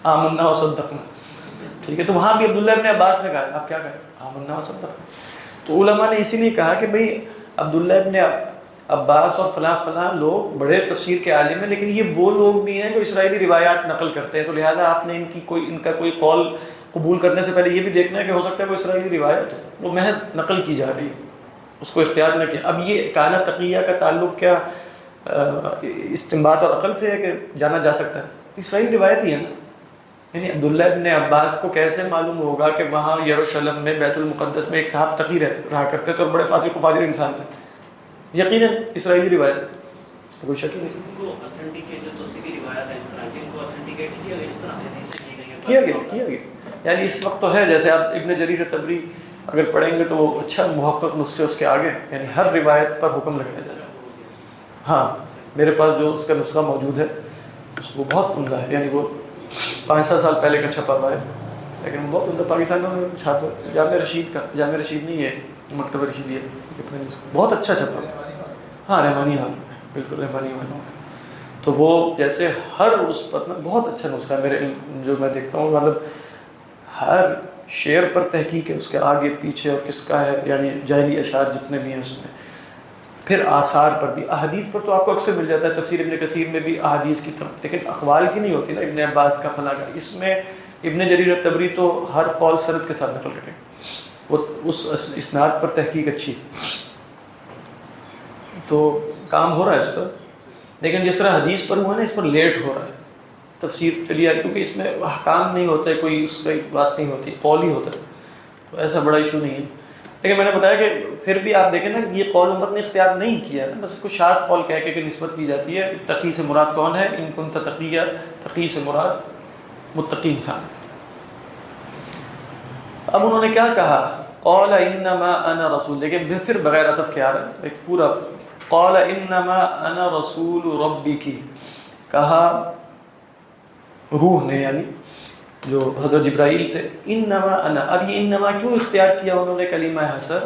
آمنا و صدقنا. ٹھیک ہے، تو وہاں بھی عبداللہ ابن عباس نے کہا آپ کیا کہیں، آمنا و صدقنا. تو علماء نے اسی لیے کہا کہ بھئی عبداللہ ابن عباس اور فلاں فلاں لوگ بڑے تفسیر کے عالم ہیں، لیکن یہ وہ لوگ بھی ہیں جو اسرائیلی روایات نقل کرتے ہیں. تو لہٰذا آپ نے ان کا کوئی قول قبول کرنے سے پہلے یہ بھی دیکھنا ہے کہ ہو سکتا ہے کوئی اسرائیلی روایت ہو، وہ محض نقل کی جا رہی ہے، اس کو اختیار نہ کیا. اب یہ کانا تقیہ کا تعلق کیا استنباط اور عقل سے ہے کہ جانا جا سکتا ہے؟ اسرائیلی روایت ہی ہے نا. یعنی عبداللہ ابن عباس کو کیسے معلوم ہوگا کہ وہاں یروشلم میں بیت المقدس میں ایک صاحب تقی رہا کرتے تھے اور بڑے فاسق و فاجر انسان تھے؟ یقیناً اسرائیلی روایت ہے، اس میں کوئی شک نہیں. کیا گیا یعنی اس وقت تو ہے. جیسے آپ ابن جریر طبری اگر پڑھیں گے تو وہ اچھا محقق نسخے اس کے آگے، یعنی ہر روایت پر حکم لگایا جاتا ہے. ہاں میرے پاس جو اس کا نسخہ موجود ہے وہ بہت عمدہ ہے، یعنی وہ 5-7 سال پہلے کا چھپا ہوا ہے، لیکن وہ بہت عمدہ پاکستان میں چھاپا. جامع رشید کا، جامع رشید نہیں ہے، مکتبہ رشیدیہ، بہت اچھا چھپا ہے. ہاں رحمانی حال ہے، بالکل رحمانی حال. تو وہ جیسے ہر اس پر بہت اچھا نسخہ ہے میرے جو میں دیکھتا ہوں، مطلب ہر شعر پر تحقیق ہے، اس کے آگے پیچھے اور کس کا ہے، یعنی جاہلی اشعار جتنے بھی ہیں اس میں. پھر آثار پر بھی، احادیث پر تو آپ کو اکثر مل جاتا ہے، تفسیر ابن کثیر میں بھی احادیث کی طرف، لیکن اقوال کی نہیں ہوتی نا، ابن عباس کا فلاں کا. اس میں ابن جریر طبری تو ہر قول سند کے ساتھ نقل کریں، وہ اس اسناد پر تحقیق اچھی. تو کام ہو رہا ہے اس پر، لیکن جس طرح حدیث پر ہوا نا اس پر لیٹ ہو رہا ہے. تفسیر چلی آ رہی کیونکہ اس میں احکام نہیں ہوتا ہے، کوئی اس پہ بات نہیں ہوتی، قول ہی ہوتا ہے، تو ایسا بڑا ایشو نہیں ہے. لیکن میں نے بتایا کہ پھر بھی آپ دیکھیں نا یہ قول امت نے اختیار نہیں کیا ہے، بس اس کو شاذ قول کہہ کے نسبت کی جاتی ہے. تقی سے مراد کون ہے؟ ان کنت تقیہ، تقی سے مراد متقی انسان. اب انہوں نے کیا کہا؟ قال انما انا رسول، لیکن پھر بغیر عطف کے آ رہا ہے ایک پورا. قال انما انا رسول ربی کی، کہا روح نے، یعنی جو حضرت جبرائیل تھے، انما انا. اب یہ انما کیوں اختیار کیا انہوں نے کلمہ حسر؟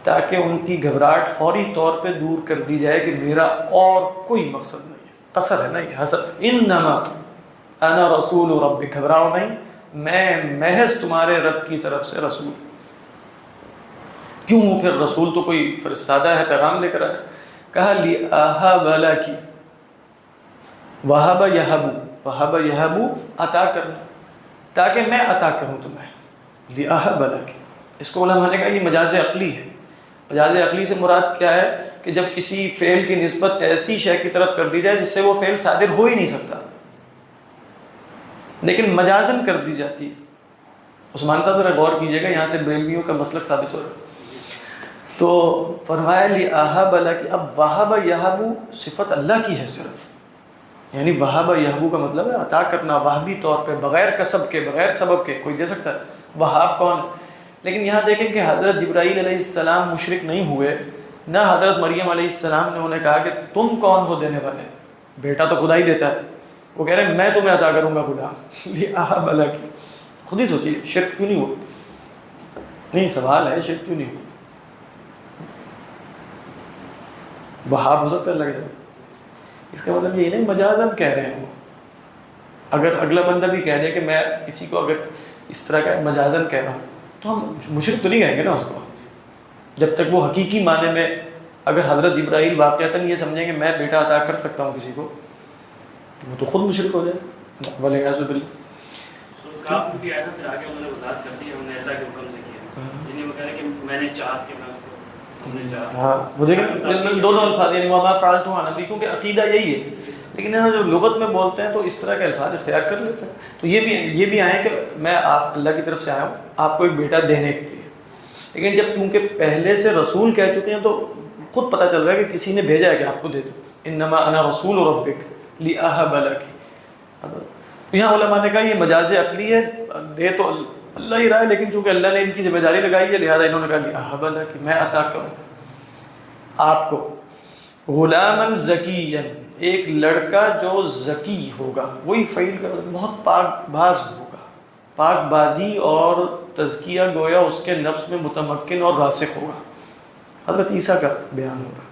تاکہ ان کی گھبراہٹ فوری طور پہ دور کر دی جائے کہ میرا اور کوئی مقصد نہیں ہے. قصر ہے نا یہ، حسر. انما انا رسول ربک، گھبراؤ نہیں، میں محض تمہارے رب کی طرف سے رسول. کیوں؟ پھر رسول تو کوئی فرستادہ ہے، پیغام لے کر آیا. کہا لِأَهَبَ لَكِ، وہب یہبو، وہب یہبو عطا کرنا، تاکہ میں عطا کروں تمہیں، لأہب لک، اس کو علماء نے کہا یہ مجاز عقلی ہے۔ مجاز عقلی سے مراد کیا ہے کہ جب کسی فعل کی نسبت ایسی شے کی طرف کر دی جائے جس سے وہ فعل صادر ہو ہی نہیں سکتا، لیکن مجازن کر دی جاتی ہے۔ عثمان صاحب ذرا غور کیجیے گا، یہاں سے بریلویوں کا مسلک ثابت ہو رہا ہے۔ تو فرمایا لأہب لک، اب وہب یہب صفت اللہ کی ہے صرف، یعنی وہب یہب کا مطلب ہے عطا کرنا وہبی طور پہ، بغیر کسب کے، بغیر سبب کے، کوئی دے سکتا ہے؟ وہاب کون؟ لیکن یہاں دیکھیں کہ حضرت جبرائیل علیہ السلام مشرک نہیں ہوئے، نہ حضرت مریم علیہ السلام نے انہیں کہا کہ تم کون ہو دینے والے، بیٹا تو خدا ہی دیتا ہے، وہ کہہ رہے ہیں میں تمہیں عطا کروں گا غلام، لأہب لک۔ خود ہی سوچیے شرک کیوں نہیں ہوا؟ نہیں، سوال ہے شرک کیوں نہیں ہوا؟ وہاب ہو سکتا ہے لگ جائے، اس کا مطلب یہ نہیں مجازن کہہ رہے ہیں وہ۔ اگر اگلا بندہ بھی کہہ دے کہ میں کسی کو اگر اس طرح کا مجازن کہہ رہا ہوں تو ہم مشرک تو نہیں کہیں گے نا اس کو، جب تک وہ حقیقی معنی میں، اگر حضرت جبرائیل واقعتاً یہ سمجھیں کہ میں بیٹا عطا کر سکتا ہوں کسی کو، وہ تو خود مشرک ہو جائے، والعیاذ باللہ۔ کاف بھی آیا نا، پھر آگے انہوں نے وضاحت کر دی ہم نے اللہ کے حکم سے کیا، یعنی وہ کہہ رہے کہ میں نے چاہت کہ میں اس کو، ہم نے چاہت، ہاں وہ دیکھیں دونوں الفاظ، یعنی وما فعلت عن امری، کیونکہ عقیدہ یہی ہے، لیکن جو لغت میں بولتے ہیں تو اس طرح کے الفاظ اختیار کر لیتے ہیں۔ تو یہ بھی آئے کہ میں آپ اللہ کی طرف سے آیا ہوں آپ کو ایک بیٹا دینے کے لیے، لیکن جب چونکہ پہلے سے رسول کہہ چکے ہیں تو خود پتہ چل رہا ہے کہ کسی نے بھیجا ہے کہ آپ کو دے دو، انما انا رسول ربک لأہب لک۔ یہاں علماء نے کہا یہ مجاز عقلی ہے، دے تو اللہ ہی رہا ہے، لیکن چونکہ اللہ نے ان کی ذمہ داری لگائی ہے لہٰذا انہوں نے کہا لأہب لک، میں عطا کروں آپ کو غلامً ذکیًا، ایک لڑکا جو ذکی ہوگا، وہی فعیل کا بہت پاک باز ہوگا، پاک بازی اور تزکیہ گویا اس کے نفس میں متمکن اور راسخ ہوگا۔ حضرت عیسیٰ کا بیان ہوگا۔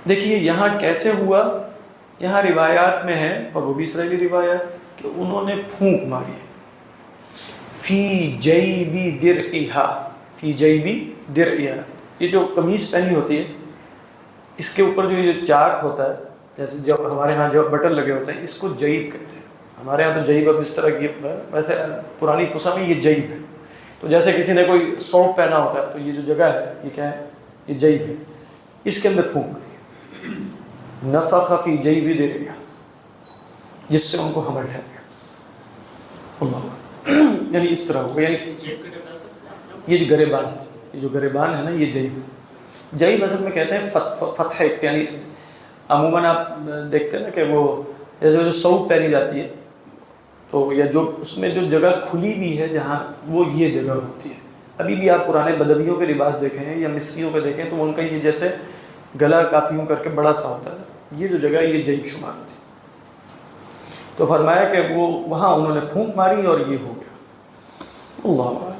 دیکھیے یہاں کیسے ہوا، یہاں روایات میں ہے، اور وہ بھی اسرائیلی روایات، کہ انہوں نے پھونک ماری فی جیبی درعہا، فی جیبی درعہا، یہ جو قمیص پہنی ہوتی ہے اس کے اوپر جو یہ چاک ہوتا ہے، جیسے جو ہمارے ہاں جو بٹن لگے ہوتے ہیں اس کو جیب کہتے ہیں، ہمارے ہاں تو جیب اب اس طرح کی، ویسے پرانی فصا میں یہ جیب ہے، تو جیسے کسی نے کوئی سوٹ پہنا ہوتا ہے تو یہ جو جگہ ہے یہ کیا ہے، یہ جیب ہے، اس کے اندر پھونک گئی، نفخ فی جیب درعہا، جس سے ان کو حمل ٹھہر گیا، اللہ، یعنی اس طرح ہوگا، یعنی یہ جو گریبان ہے، یہ جو گریبان ہے نا یہ جیب، جیب اصل میں کہتے ہیں فتح، یعنی عموماً آپ دیکھتے ہیں نا کہ وہ جیسے جو سوٹ پہنی جاتی ہے تو یا جو اس میں جو جگہ کھلی ہوئی ہے جہاں وہ یہ جگہ ہوتی ہے، ابھی بھی آپ پرانے بدویوں کے لباس دیکھیں ہیں یا مصریوں کے دیکھیں تو ان کا یہ جیسے گلا کافی یوں کر کے بڑا سا ہوتا ہے، یہ جو جگہ یہ جیب شمار ہوتی ہے۔ تو فرمایا کہ وہ وہاں انہوں نے پھونک ماری اور یہ ہو گیا، اللہ اعلم۔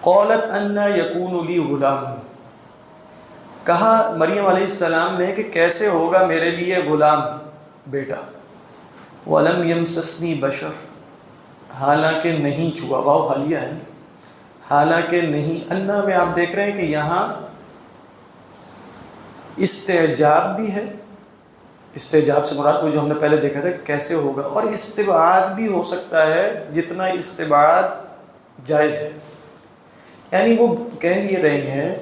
قالت انا یکون لی غلام، کہا مریم علیہ السلام نے کہ کیسے ہوگا میرے لیے غلام، بیٹا، ولم یمسسنی بشر، حالانکہ نہیں چھوا، واو حالیہ ہے، حالانکہ نہیں، انا میں آپ دیکھ رہے ہیں کہ یہاں استعجاب بھی ہے، استعجاب سے مراد وہ جو ہم نے پہلے دیکھا تھا کہ کیسے ہوگا، اور استبعاد بھی ہو سکتا ہے جتنا استبعاد جائز ہے، یعنی وہ کہہ یہ رہی ہیں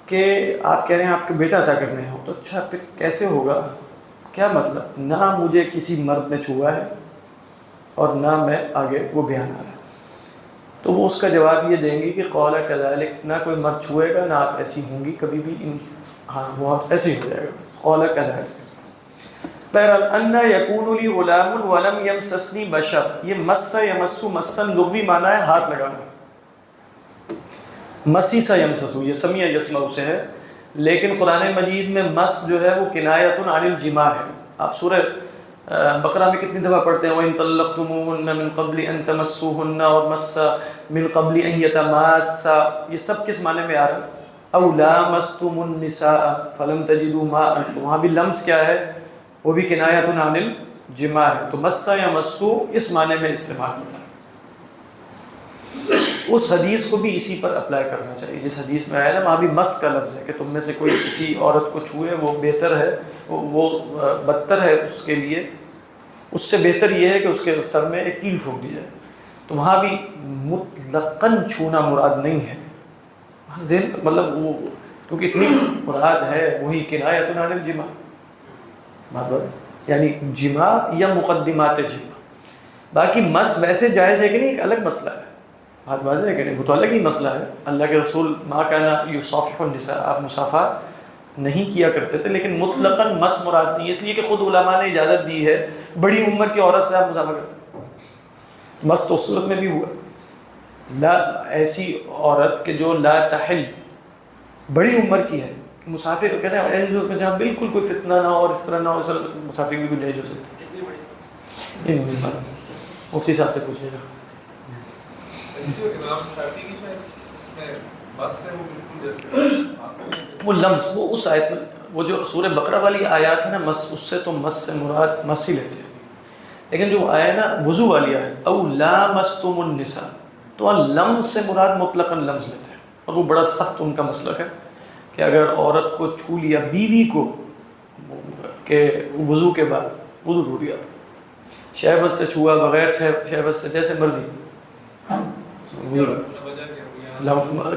کہ آپ کہہ رہے ہیں آپ کے بیٹا عطا کرنے ہیں، تو اچھا پھر کیسے ہوگا، کیا مطلب، نہ مجھے کسی مرد نے چھوا ہے اور نہ میں آگے وہ بیان آ رہا ہے، تو وہ اس کا جواب یہ دیں گی کہ قال کذالک، نہ کوئی مرد چھوئے گا، نہ آپ ایسی ہوں گی کبھی بھی، ہاں وہ ایسے ہی ہو جائے گا بس، قال کذالک۔ بہرحال انا یکون لی غلام ولم یمسسنی بشر، یہ مس یمس مسن لغوی معنی ہے ہاتھ لگانا، مسی سا یمسسو یہ سمیع یسمع سے ہے، لیکن قرآن مجید میں مس جو ہے وہ کنایۃ عن الجماع ہے۔ آپ سورہ بقرہ میں کتنی دفعہ پڑھتے ہیں وَإِن طَلَّقْتُمُوهُنَّ مِن قَبْلِ أَن تَمَسُّوهُنَّ اور مَسَّ مِن قَبْلِ أَن يَتَمَاسَّا، یہ سب کس معنی میں آ رہا ہے، أَوْ لَامَسْتُمُ النِّسَاءَ فَلَمْ تَجِدُوا مَاءً، تو وہاں بھی لمس کیا ہے، وہ بھی کنایۃ عن الجماع ہے، تو مس یا مسو اس معنی میں استعمال ہوتا ہے۔ اس حدیث کو بھی اسی پر اپلائی کرنا چاہیے جس حدیث میں آیا نا، وہاں بھی مس کا لفظ ہے کہ تم میں سے کوئی کسی عورت کو چھوئے وہ بہتر ہے، وہ بدتر ہے اس کے لیے، اس سے بہتر یہ ہے کہ اس کے سر میں ایک کیل ٹھوک دی جائے. تو وہاں بھی مطلقاً چھونا مراد نہیں ہے، ذہن مطلب وہ کیونکہ اتنی مراد ہے وہی کنایۃ عن الجماع، یعنی جماع یا مقدمات جماع. باقی مس ویسے جائز ہے کہ نہیں ایک الگ مسئلہ ہے، بات واضح ہے کہ نہیں، وہ تو الگ ہی مسئلہ ہے. اللہ کے رسول ما کان یصافح النساء، آپ مصافحہ نہیں کیا کرتے تھے، لیکن مطلقاً مس مراد نہیں ہے، اس لیے کہ خود علماء نے اجازت دی ہے بڑی عمر کی عورت سے آپ مصافحہ کر سکتے ہیں. مس تو اس صورت میں بھی ہوا لا، ایسی عورت کہ جو لا تحل بڑی عمر کی ہے، مسافر کہتے ہیں ایسی صورت میں جہاں بالکل کوئی فتنہ نہ ہو اور اس طرح نہ ہو، اس طرح مسافر بھی گنجائش ہو سکتی ہے. مفتی صاحب سے پوچھے گا. وہ لمس وہ اس آیت میں، وہ جو سورہ بقرہ والی آیات ہے نا مس، اس سے تو مس سے مراد مس ہی لیتے ہیں، لیکن جو آیا نا وضو والی آیت او لامستم النساء، تو لمس سے مراد مطلقاً لمس لیتے ہیں. اور وہ بڑا سخت ان کا مسلک ہے کہ اگر عورت کو چھو لیا بیوی کو کہ وضو کے بعد، وضو ٹوٹ گیا، شہوت سے چھوا بغیر شہوت سے جیسے مرضی،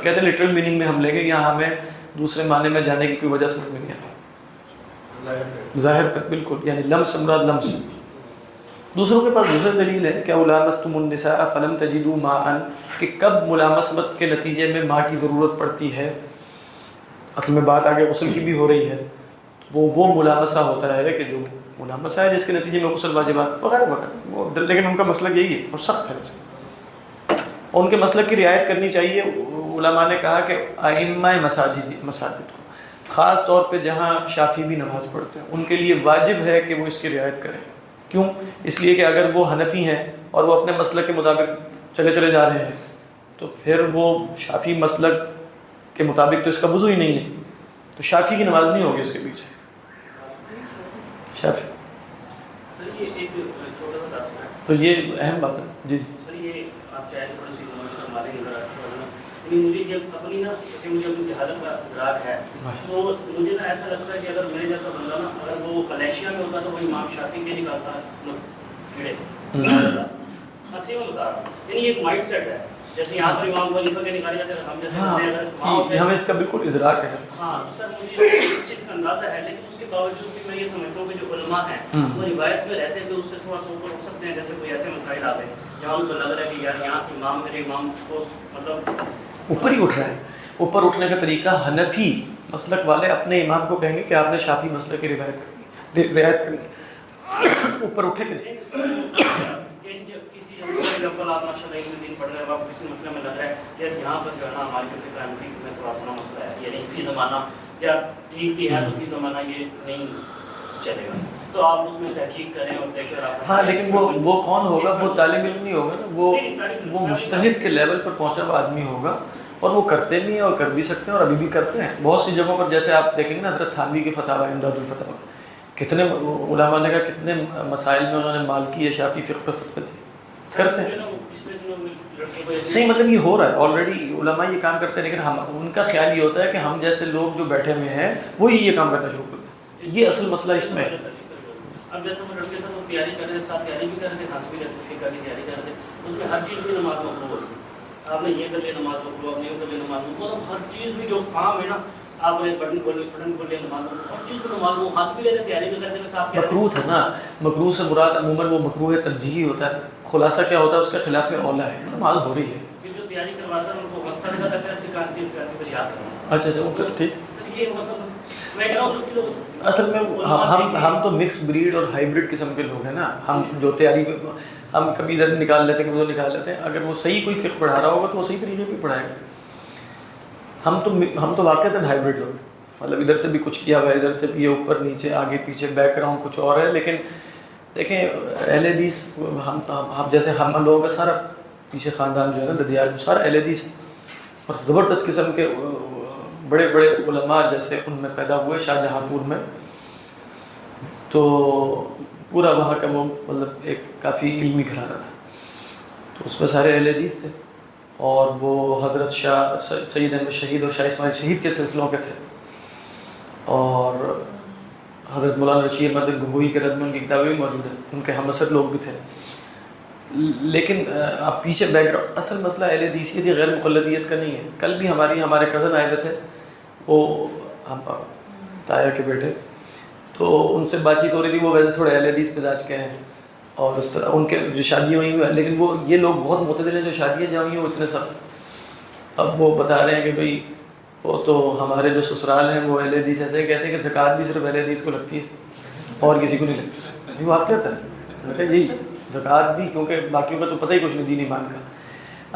کہتے ہیں لٹرل میننگ میں ہم لیں گے، یہاں ہمیں دوسرے معنی میں جانے کی کوئی وجہ سمجھ میں نہیں آتی ظاہر پہ بالکل، یعنی لمس مراد لمس. دوسروں کے پاس دوسری دلیل ہے کہ لامستم النساء فلم تجدوا ماء، کہ کب ملامست کے نتیجے میں ماء کی ضرورت پڑتی ہے. اصل میں بات آگے غسل کی بھی ہو رہی ہے، وہ ملامسہ ہوتا ہے کہ جو ملامسہ ہے جس کے نتیجے میں غسل واجبات وغیرہ وغیرہ، لیکن ان کا مسلک یہی ہے اور سخت ہے ویسے، اور ان کے مسلک کی رعایت کرنی چاہیے. علماء نے کہا کہ ائمہ مساجد کو خاص طور پہ جہاں شافعی بھی نماز پڑھتے ہیں ان کے لیے واجب ہے کہ وہ اس کی رعایت کریں. کیوں؟ اس لیے کہ اگر وہ حنفی ہیں اور وہ اپنے مسلک کے مطابق چلے جا رہے ہیں تو پھر وہ شافعی مسلک کے مطابق تو اس کا وضو ہی نہیں ہے، تو شافعی کی نماز نہیں ہوگی اس کے پیچھے. شافعی سر یہ ایک چھوٹا سا دس ہے تو یہ اہم بات ہے. جی سر، یہ آپ چاہے تو تھوڑی سی ہمارے ذرا مجھے یہ اپنی نا کہ مجھے اپنی جہالت کا ادراک ہے، تو مجھے نا ایسا لگتا ہے کہ اگر میرے جیسا بندہ نا اگر وہ ملیشیا میں ہوتا تو وہ امام شافعی کے نکالتا کیڑے ہنسی میں بتا رہا ہوں، یعنی ایک مائنڈ سیٹ ہے. جیسے یہاں پر امام ابو حنیفہ کے نکالے جاتے ہیں، ہم جیسے ہمیں اس کا بالکل ادراک ہے. ہاں سر مجھے اس چیز کا اندازہ ہے، لیکن اس کے باوجود بھی میں یہ سمجھتا ہوں کہ جو علماء ہیں وہ روایت میں رہتے ہوئے اس سے تھوڑا سا اوپر اٹھ سکتے ہیں. جیسے کوئی ایسے مسائل آتے ہیں جہاں ان کو لگ رہا ہے کہ یار یہاں امام میرے امام کو مطلب اوپر ہی اٹھ رہا ہے. اوپر اٹھنے کا طریقہ حنفی مسلک والے اپنے امام کو کہیں گے کہ آپ نے شافعی مسلک کی رعایت کرنی. اوپر اٹھے کہ نہیں؟ آپ ماشاء اللہ ایک دن پڑھ رہے ہیں، آپ کسی مسئلے میں لگ رہا ہے کہ یہاں پر جو ہے نا ہماری فقہ حنفی میں تھوڑا سا مسئلہ ہے، یعنی فی زمانہ یا ٹھیک بھی ہے تو فی زمانہ یہ نہیں چلے گا، تو آپ اس میں تحقیق کریں اور دیکھیں. ہاں لیکن وہ کون ہوگا؟ وہ طالب علم نہیں ہوگا نا، وہ مجتہد کے لیول پر پہنچا ہوا آدمی ہوگا، اور وہ کرتے بھی ہیں اور کر بھی سکتے ہیں اور ابھی بھی کرتے ہیں بہت سی جگہوں پر. جیسے آپ دیکھیں گے نا حضرت تھانوی کے فتاوی امداد الفتاوی، کتنے علماء نے کہا کتنے مسائل میں انہوں نے مالکی یا شافعی فقہ پر فتوی دی، کرتے ہیں. نہیں مطلب یہ ہو رہا ہے آلریڈی، علماء یہ کام کرتے ہیں، لیکن ہم ان کا خیال یہ ہوتا ہے کہ ہم جیسے لوگ جو بیٹھے ہوئے ہیں وہی یہ کام کرنا شروع کرتے ہیں. یہ اصل مسئلہ اس میں ہے. اب جیسے وہ لڑکے تھے وہ تیاری کر رہے تھے، ساتھ تیاری بھی کر رہے تھے، خاص بھی فقہ کی تیاری کر رہے تھے، اس میں ہر چیز بھی نماز مقروء ہوتی ہے. آپ نے یہ کر لیا نماز مقروء، آپ نے یہ کر لیا نماز مقروء، مطلب ہر چیز بھی جو عام ہے نا، آپ نے بٹن کھول لیا نماز مقروء، ہر چیز کو نماز مقروء، خاص بھی لیتے تیاری بھی کرتے ہیں. ساتھ مکروہ ہے نا، مکروہ سے مراد عموماً وہ مکروہ تنزیہی ہوتا ہے. خلاصہ کیا ہوتا ہے اس کا خلاف اولا ہے، نماز ہو رہی ہے. جو تیاری کرواتا ہے ان کو مسئلہ دکھاتا ہے پھر کانتی پر یاد کرنا. اچھا اچھا ٹھیک. سر یہ مطلب میں کہہ رہا ہوں اصل میں ہم تو مکس بریڈ اور ہائیبرڈ قسم کے لوگ ہیں نا. ہم جو تیاری ہم کبھی ادھر نکال لیتے ہیں کبھی ادھر نکال لیتے ہیں. اگر وہ صحیح کوئی فقہ پڑھا رہا ہوگا تو وہ صحیح طریقے بھی پڑھائے گا. ہم تو واقعتاً ہائیبرڈ لوگ، مطلب ادھر سے بھی کچھ کیا ہوا ہے، ادھر سے بھی اوپر نیچے آگے پیچھے بیک گراؤنڈ کچھ اور ہے. لیکن دیکھیں اہل حدیث ہم جیسے ہم لوگوں کا سارا پیچھے خاندان جو ہے نا ددیال میں سارا اہل حدیث ہے، اور زبردست قسم کے بڑے بڑے علماء جیسے ان میں پیدا ہوئے شاہجہاں پور میں. تو پورا وہاں کا وہ مطلب ایک کافی علمی گھرانہ تھا، تو اس میں سارے اہل حدیث تھے. اور وہ حضرت شاہ سید احمد شہید اور شاہ اسماعیل شہید کے سلسلوں کے تھے، اور حضرت مولانا رشید احمد گنگوئی کے رد میں ان کی کتابیں بھی موجود ہیں، ان کے ہم عصر لوگ بھی تھے۔ لیکن اب پیچھے بیک گراؤنڈ، اصل مسئلہ اہل حدیثیت یا غیر مقلدیت کا نہیں ہے۔ کل بھی ہمارے کزن آئے ہوئے تھے، وہ تایا کے بیٹے، تو ان سے بات چیت ہو رہی تھی، وہ ویسے تھوڑے اہل حدیث مزاج کے ہیں، اور اس طرح ان کے جو شادی ہوئی ہوئی ہیں، لیکن وہ یہ لوگ بہت معتدل ہیں، جو شادیاں جہاں ہوئی ہیں وہ اتنے سخت۔ اب وہ بتا رہے ہیں کہ بھئی وہ تو ہمارے جو سسرال ہیں وہ اہل حدیث ایسے کہتے ہیں کہ زکوٰۃ بھی صرف اہل حدیث کو لگتی ہے اور کسی کو نہیں لگتی۔ یہ واقعہ تھا، میں کہا یہی زکوٰۃ بھی، کیونکہ باقیوں کا تو پتہ ہی کچھ نہیں دین ایمان کا۔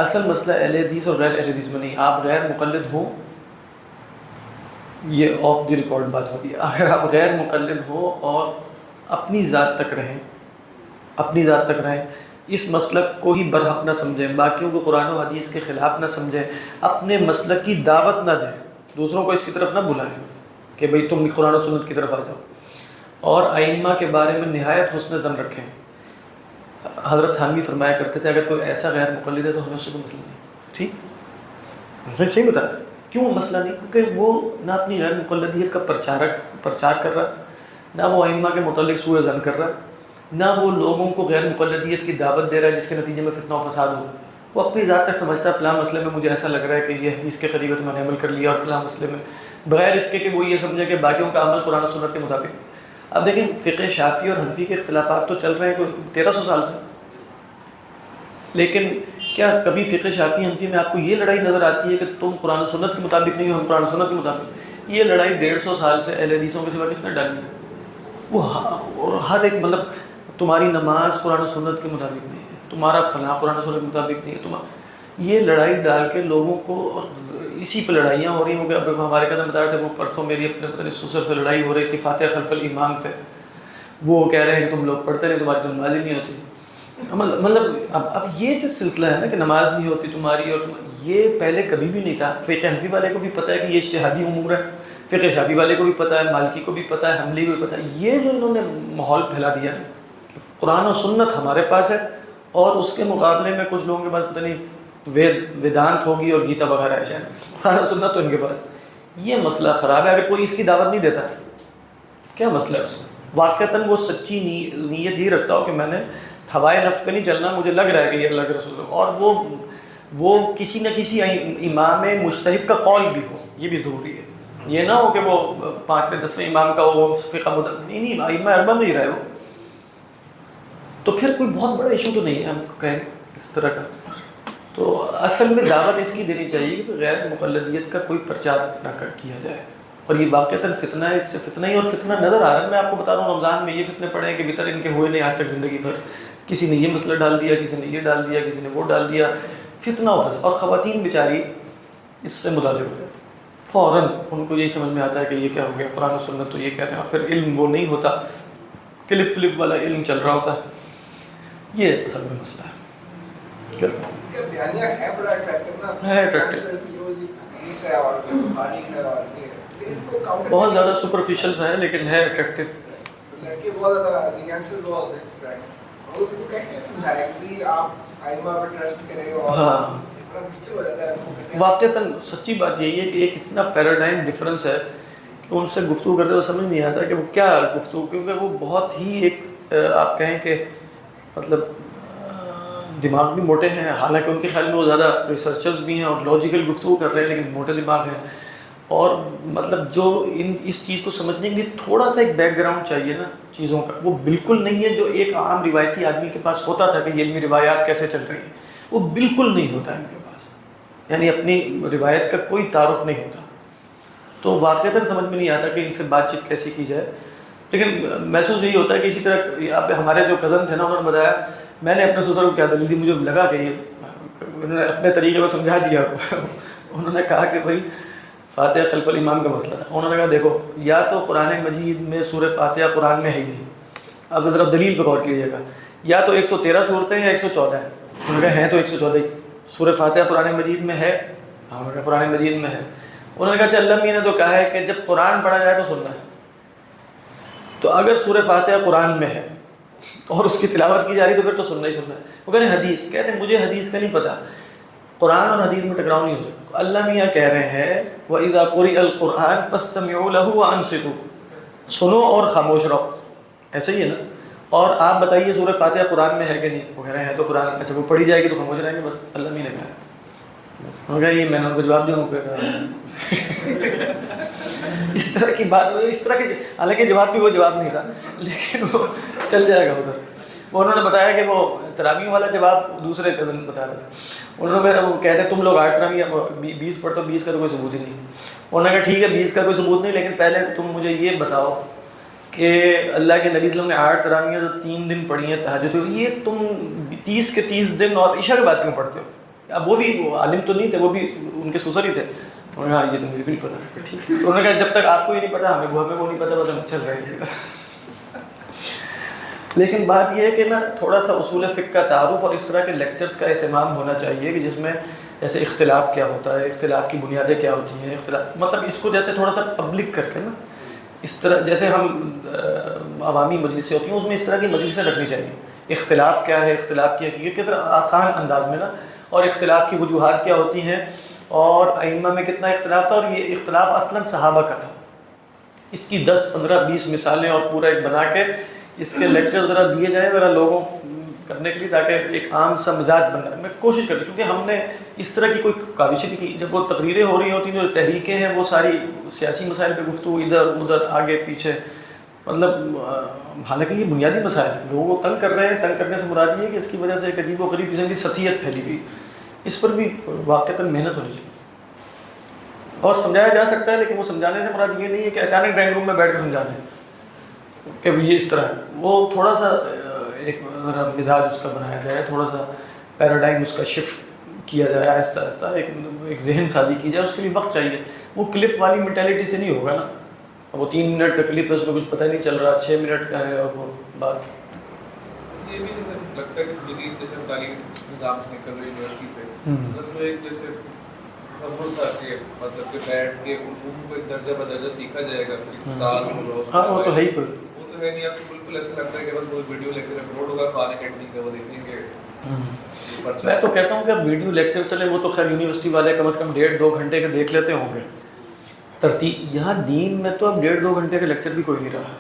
اصل مسئلہ اہل حدیث اور غیر اہل حدیث میں نہیں، آپ غیر مقلد ہوں، یہ آف دی ریکارڈ بات ہوتی ہے۔ اگر آپ غیر مقلد ہو اور اپنی ذات تک رہیں، اس مسلک کو ہی برحق نہ سمجھیں، باقیوں کو قرآن و حدیث کے خلاف نہ سمجھیں، اپنے مسلک کی دعوت نہ دیں، دوسروں کو اس کی طرف نہ بلائیں کہ بھئی تم قرآن و سنت کی طرف آ جاؤ، اور ائمہ کے بارے میں نہایت حسن ظن رکھیں۔ حضرت تھانوی فرمایا کرتے تھے اگر کوئی ایسا غیر مقلد ہے تو ہمیں اس سے کوئی مسئلہ نہیں، ٹھیک، صحیح بتا رہا۔ کیوں مسئلہ نہیں؟ کیونکہ وہ نہ اپنی غیر مقلدیت کا پرچار کر رہا، نہ وہ ائمہ کے متعلق سوء ظن کر رہا، نہ وہ لوگوں کو غیر مقلدیت کی دعوت دے رہا ہے جس کے نتیجے میں فتنہ و فساد ہو۔ وہ اپنی ذات تک سمجھتا ہے فلاں مسئلے میں مجھے ایسا لگ رہا ہے کہ یہ حدیث کے قریب ہے تو میں نے عمل کر لیا، اور فلاں مسئلے میں بغیر اس کے کہ وہ یہ سمجھے کہ باقیوں کا عمل قرآن و سنت کے مطابق۔ اب دیکھیں فقہ شافعی اور حنفی کے اختلافات تو چل رہے ہیں کوئی 1300 سال سے، لیکن کیا کبھی فقہ شافعی حنفی میں آپ کو یہ لڑائی نظر آتی ہے کہ تم قرآن و سنت کے مطابق نہیں ہو، ہم قرآن و سنت کے مطابق؟ یہ لڑائی 150 سال سے اہل حدیثوں کے سوا کس نے ڈالی ہے؟ وہ ہر ایک مطلب تمہاری نماز قرآن و سنت کے مطابق نہیں ہے، تمہارا فلاں قرآن و سنت کے مطابق نہیں ہے، یہ لڑائی ڈال کے لوگوں کو اسی پہ لڑائیاں ہو رہی ہیں۔ اب ہمارے قدم بتا رہے تھے، وہ پرسوں میری اپنے پتہ نہیں سسر سے لڑائی ہو رہی تھی فاتحہ خلف الامام پہ، وہ کہہ رہے ہیں کہ تم لوگ پڑھتے نہیں، تمہاری تو نماز ہی نہیں ہوتی۔ مطلب اب یہ جو سلسلہ ہے نا کہ نماز نہیں ہوتی تمہاری، اور یہ پہلے کبھی بھی نہیں تھا۔ فقہ حنفی والے کو بھی پتہ ہے کہ یہ اجتہادی امور ہے، فقہ شافعی والے کو بھی پتہ ہے، مالکی کو بھی پتہ ہے، حنبلی کو بھی پتہ ہے۔ یہ جو انہوں نے ماحول پھیلا دیا ہے کہ قرآن و سنت ہمارے پاس ہے، اور اس کے مقابلے میں کچھ لوگوں کے پاس پتہ نہیں ویدانت ہوگی اور گیتا وغیرہ ہے، شاید قرآن و سنت تو ان کے پاس۔ یہ مسئلہ خراب ہے۔ اگر کوئی اس کی دعوت نہیں دیتا کیا مسئلہ ہے اس میں؟ واقعتاً وہ سچی نیت ہی رکھتا ہو کہ میں نے ہوائے نفس پہ نہیں چلنا، مجھے لگ رہا ہے کہ یہ اللہ کے رسول، اور وہ کسی نہ کسی امام مجتہد کا قول بھی ہو، یہ بھی ضروری ہے۔ یہ نہ ہو کہ وہ 5ویں 10ویں امام کا وہ فقہ نہیں، ائمہ اربعہ میں ہی رہے ہو، تو پھر کوئی بہت بڑا ایشو تو نہیں ہے ہم کہیں اس طرح کا۔ تو اصل میں دعوت اس کی دینی چاہیے کہ غیر مقلدیت کا کوئی پرچار نہ کیا جائے، اور یہ واقعتاً فتنہ ہے، اس سے فتنہ ہی، اور فتنہ نظر آ رہا ہے۔ میں آپ کو بتا رہا ہوں رمضان میں یہ فتنے پڑے ہیں کہ بہتر ان کے ہوئے نہیں آج تک زندگی بھر، کسی نے یہ مسئلہ ڈال دیا، کسی نے یہ ڈال دیا، کسی نے وہ ڈال دیا، فتنہ و فساد، اور خواتین بیچاری اس سے متاثر ہو جاتی، فوراً ان کو یہی سمجھ میں آتا ہے کہ یہ کیا ہو گیا، قرآن و سنت تو یہ کہتے ہیں، اور پھر علم وہ نہیں ہوتا، کلپ والا علم چل رہا ہوتا ہے۔ یہ اصل میں مسئلہ ہے۔ بہت زیادہ سپرفیشل سا ہے لیکن ہے اٹریکٹیو۔ لڑکے بہت زیادہ ینگسٹر بہت ہوتے ہیں، ان کو کیسے سمجھائے کہ آپ ائمہ پہ ٹرسٹ کریں، اور بڑا مشکل ہو جاتا ہے۔ واقعتاً سچی بات یہی ہے کہ ایک اتنا پیراڈائم ڈفرینس ہے کہ ان سے گفتگو کرتے ہوئے سمجھ نہیں آتا کہ وہ کیا گفتگو، کیونکہ وہ بہت ہی ایک آپ کہیں کہ مطلب دماغ بھی موٹے ہیں، حالانکہ ان کے خیال میں وہ زیادہ ریسرچرز بھی ہیں اور لاجیکل گفتگو کر رہے ہیں، لیکن موٹے دماغ ہیں، اور مطلب جو اس چیز کو سمجھنے کے لیے تھوڑا سا ایک بیک گراؤنڈ چاہیے نا چیزوں کا، وہ بالکل نہیں ہے جو ایک عام روایتی آدمی کے پاس ہوتا تھا کہ یہ علمی روایات کیسے چل رہی ہیں، وہ بالکل نہیں ہوتا ان کے پاس، یعنی اپنی روایت کا کوئی تعارف نہیں ہوتا، تو واقعتاً سمجھ میں نہیں آتا کہ ان سے بات چیت کیسی کی جائے۔ لیکن محسوس یہی ہوتا ہے کہ اسی طرح اب ہمارے جو کزن تھے نا، انہوں نے بتایا، میں نے اپنے سسر کو کیا دلیل دی، مجھے لگا کہ یہ انہوں نے اپنے طریقے میں سمجھا دیا۔ انہوں نے کہا کہ بھائی فاتحہ خلف الامام کا مسئلہ تھا، انہوں نے کہا دیکھو یا تو قرآن مجید میں سورہ فاتحہ قرآن میں ہے ہی نہیں، اب ذرا دلیل پہ غور کیجیے گا، یا تو 113 صورتیں یا 114 ہیں، انہوں نے کہا ہیں تو 114 ہی، سورہ فاتحہ قرآن مجید میں ہے، انہوں نے کہا قرآن مجید میں ہے، انہوں نے کہا اچھا اللہ میاں نے تو کہا ہے کہ جب قرآن پڑھا جائے تو سننا ہے، تو اگر سورہ فاتحہ قرآن میں ہے اور اس کی تلاوت کی جا رہی تو پھر تو سننا ہی سننا ہے۔ وہ کہہ رہے ہیں حدیث، کہتے ہیں مجھے حدیث کا نہیں پتہ، قرآن اور حدیث میں ٹکراؤ نہیں ہو سکتا. اللہ میاں کہہ رہے ہیں وَإِذَا قُرِئَ الْقُرْآنُ فَاسْتَمِعُوا لَهُ وَأَنصِتُوا، سنو اور خاموش رہو. ایسا ہی ہے نا. اور آپ بتائیے سورہ فاتحہ قرآن میں ہے کہ نہیں؟ وہ کہہ رہے ہیں تو قرآن. اچھا وہ پڑھی جائے گی تو خاموش رہیں گے بس؟ اللہ میاں نے کہا. ہو گیا یہ میں نے ان کو جواب دیا. اس طرح کی بات ہوئی، اس طرح کی، حالانکہ جواب بھی وہ جواب نہیں تھا لیکن وہ چل جائے گا ادھر. وہ انہوں نے بتایا کہ وہ تراویح والا جواب دوسرے کزن بتا رہے تھے. انہوں نے وہ کہتے ہیں تم لوگ 8 تراویح 20 پڑھتے ہو، 20 کا تو کوئی ثبوت ہی نہیں. انہوں نے کہا ٹھیک ہے 20 کا کوئی ثبوت نہیں، لیکن پہلے تم مجھے یہ بتاؤ کہ اللہ کے نبی صلی اللہ علیہ وسلم نے 8 تراویح جو 3 دن پڑھی ہیں تہجد، یہ تم 30 کے 30 دن اور عشاء کے بعد کیوں پڑھتے ہو؟ اب وہ بھی عالم تو نہیں تھے، وہ بھی ان کے سسر ہی تھے. انہوں نے کہا یہ تو مجھے بھی نہیں پتا. ٹھیک ہے. انہوں نے کہا جب تک آپ کو یہ نہیں پتا ہمیں وہ نہیں پتا، بس ہم چل رہے ہیں. لیکن بات یہ ہے کہ نا تھوڑا سا اصول فقہ کا تعارف اور اس طرح کے لیکچرز کا اہتمام ہونا چاہیے کہ جس میں جیسے اختلاف کیا ہوتا ہے، اختلاف کی بنیادیں کیا ہوتی ہیں، اختلاف مطلب اس کو جیسے تھوڑا سا پبلک کر کے نا اس طرح جیسے ہم عوامی مجلسیں ہوتی ہیں اس میں اس طرح کی مجلسیں رکھنی چاہیے. اختلاف کیا ہے، اختلاف کی حقیقت کس طرح آسان انداز میں نا، اور اختلاف کی وجوہات کیا ہوتی ہیں، اور ائمہ میں کتنا اختلاف تھا، اور یہ اختلاف اصلاً صحابہ کا تھا. اس کی 10 15 20 مثالیں اور پورا ایک بنا کے اس کے لیکچر ذرا دیے جائیں ذرا لوگوں کرنے کے لیے، تاکہ ایک عام سا مزاج بن جائے. میں کوشش کرتی ہوں کیونکہ ہم نے اس طرح کی کوئی کاوش نہیں کی. جب وہ تقریریں ہو رہی ہوتی ہیں جو تحریکیں ہیں وہ ساری سیاسی مسائل پہ گفتگو، ادھر ادھر آگے پیچھے، مطلب حالانکہ یہ بنیادی مسائل ہیں، لوگوں کو تنگ کر رہے ہیں. تنگ کرنے سے مراد یہ ہے کہ اس کی وجہ سے ایک عجیب و غریب قسم کی سطحیت پھیلی ہوئی. اس پر بھی واقعتاً محنت ہونی چاہیے اور سمجھایا جا سکتا ہے، لیکن وہ سمجھانے سے مراد یہ نہیں ہے کہ اچانک ڈرائنگ روم میں بیٹھ کے سمجھا دیں کہ یہ اس طرح ہے. وہ تھوڑا سا ایک مزاج اس کا بنایا جائے، تھوڑا سا پیراڈائم اس کا شفٹ کیا جائے، آہستہ آہستہ ایک ذہن سازی کی جائے. اس کے لیے وقت چاہیے. وہ کلپ والی مینٹیلٹی سے نہیں ہوگا نا. وہ 3 منٹ کا کلپ ہے، اس میں کچھ پتہ نہیں چل رہا، 6 منٹ کا ہے. اور وہ بات یہ بھی لگتا ہے کہ جدید جیسے تعلیم نظام سے نکل رہی یونیورسٹی سے مطلب ایک جیسے تصور تھا کہ مطلب کہ بیٹھ کے علوم کو ایک درجہ بدرجہ سیکھا جائے گا. ہاں وہ تو ہے ہی. کوئی وہ تو ہے نہیں. آپ کو بالکل ایسا لگتا ہے کہ بس وہ ویڈیو لیکچر اپلوڈ ہوگا، فلاں اکیڈمی کا وہ دیکھیں گے. میں تو کہتا ہوں کہ اب ویڈیو لیکچر چلے، وہ تو خیر یونیورسٹی والے کم از کم 1.5-2 گھنٹے کے دیکھ لیتے ہوں گے ترتیب. یہاں دین میں تو اب 1.5-2 گھنٹے کا لیکچر بھی کوئی نہیں رہا.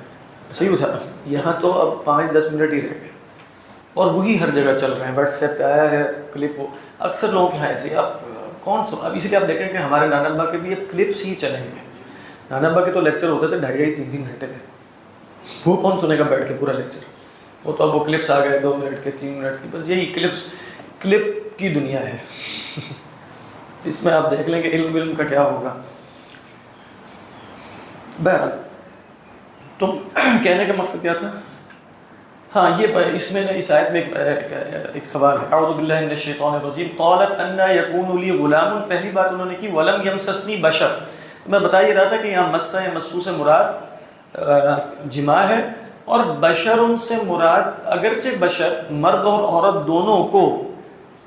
صحیح بتا رہا ہوں. یہاں تو اب 5-10 منٹ ہی رہ گئے اور وہی ہر جگہ چل رہے ہیں. واٹس ایپ پہ آیا ہے کلپ، اکثر لوگوں کے یہاں ایسے. اب کون سو اب اسی لیے آپ دیکھیں کہ ہمارے نانا ابا کے بھی اب کلپس ہی چلیں گے. نانا ابا کے تو لیکچر ہوتے تھے 2.5-3 گھنٹے کے. وہ کون سنے گا بیٹھ کے پورا لیکچر؟ وہ تو اب وہ کلپس آ گئے 2 منٹ کے 3 منٹ کی. بس یہی کلپ کی دنیا ہے. اس میں آپ دیکھ لیں کہ علم کا کیا ہوگا. بہرحال تو کہنے کا مقصد کیا تھا؟ ہاں یہ اس میں اس آیت میں ایک سوال ہے. اعوذ باللہ من الشیطان الرجیم. قالت انا یکون لی غلام. پہلی بات انہوں نے کی ولم یمسسنی بشر. میں بتا یہ رہا تھا کہ یہاں مسّ ہے، مسّو سے مراد جماع ہے، اور بشر سے مراد اگرچہ بشر مرد اور عورت دونوں کو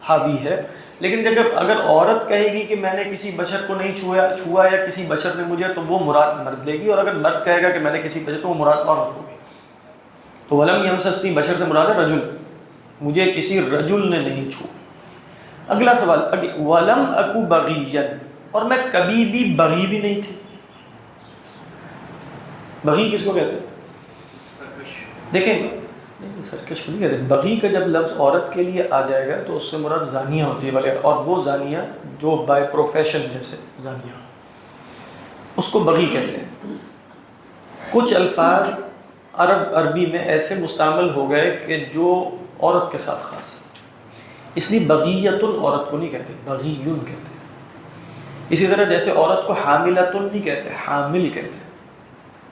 حاوی ہے، لیکن اگر عورت کہے گی کہ میں نے کسی بشر کو نہیں چھوا یا کسی بشر نے مجھے، تو وہ مراد مرد لے گی. اور اگر مرد کہے گا کہ میں نے کسی بشر، تو وہ مراد عورت ہوگی. تو ولم یمسسنی بشر سے مراد ہے رجل، مجھے کسی رجل نے نہیں چھوا. اگلا سوال ولم اکو بغیا، اور میں کبھی بھی بغی بھی نہیں تھی. بغی کس کو کہتے ہیں؟ دیکھیں نہیں سرکش نہیں کہتے. بغی کا جب لفظ عورت کے لیے آ جائے گا تو اس سے مراد زانیہ ہوتی ہے بلکہ، اور وہ زانیہ جو بائی پروفیشن جیسے زانیہ، اس کو بغی کہتے ہیں. کچھ الفاظ عربی میں ایسے مستعمل ہو گئے کہ جو عورت کے ساتھ خاص ہے، اس لیے بغیتن عورت کو نہیں کہتے، بغیون کہتے ہیں. اسی طرح جیسے عورت کو حاملتن نہیں کہتے، حامل کہتے ہیں.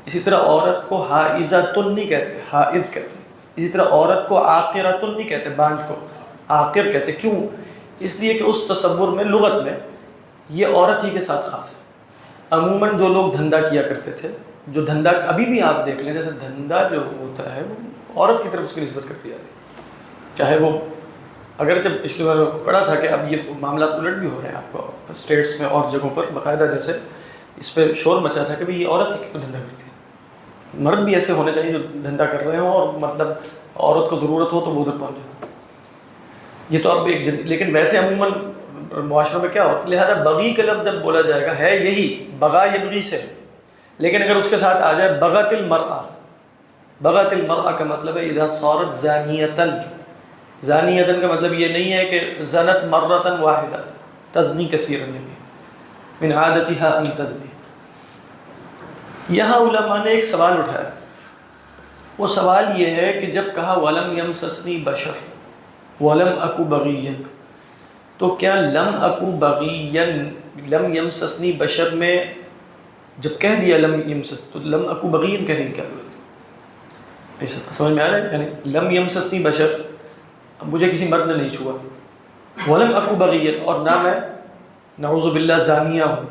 اسی طرح عورت کو حائزتن نہیں کہتے، حائز کہتے ہیں. اسی طرح عورت کو عاقرتن نہیں کہتے، بانجھ کو عاقر کہتے. کیوں؟ اس لیے کہ اس تصور میں لغت میں یہ عورت ہی کے ساتھ خاص ہے. عموماً جو لوگ دھندا کیا کرتے تھے، جو دھندا ابھی بھی آپ دیکھ لیں، جیسے دھندا جو ہوتا ہے وہ عورت کی طرف اس کی نسبت کرتی جاتی ہے. چاہے وہ اگرچہ پچھلی بار پڑھا تھا کہ اب یہ معاملات الٹ بھی ہو رہے ہیں آپ کو اسٹیٹس میں اور جگہوں پر باقاعدہ، جیسے اس پہ شور مچا تھا کہ بھئی یہ عورت ہی دھندا کرتی ہے. مرد بھی ایسے ہونے چاہیے جو دھندا کر رہے ہوں، اور مطلب عورت کو ضرورت ہو تو وہ ادھر پہنچ جائے. یہ تو اب ایک لیکن ویسے عموماً معاشروں میں کیا ہو. لہذا بغی کا لفظ جب بولا جائے گا ہے یہی بغا یبغی سے, لیکن اگر اس کے ساتھ آ جائے بغت المرأة, بغت المرأة کا مطلب ہے اذا صارت زانیتن. زانیتن کا مطلب یہ نہیں ہے کہ زنت مرتن واحدہ, تزنی کثیرا, من عادتها ان تزنی. یہاں علماء نے ایک سوال اٹھایا. وہ سوال یہ ہے کہ جب کہا ولم یمسسنی بشر ولم اکو بغیا, تو کیا لم اکو بغیا لم یمسسنی بشر میں جب کہہ دیا لم یمسس تو لم اکو بغیا کہنے کی کیا ضرورت ہے؟ سمجھ میں آ رہا ہے؟ یعنی لم یمسسنی بشر, مجھے کسی مرد نے نہیں چھوا, ولم اکو بغیا اور نہ میں نعوذ باللہ زانیہ ہوں,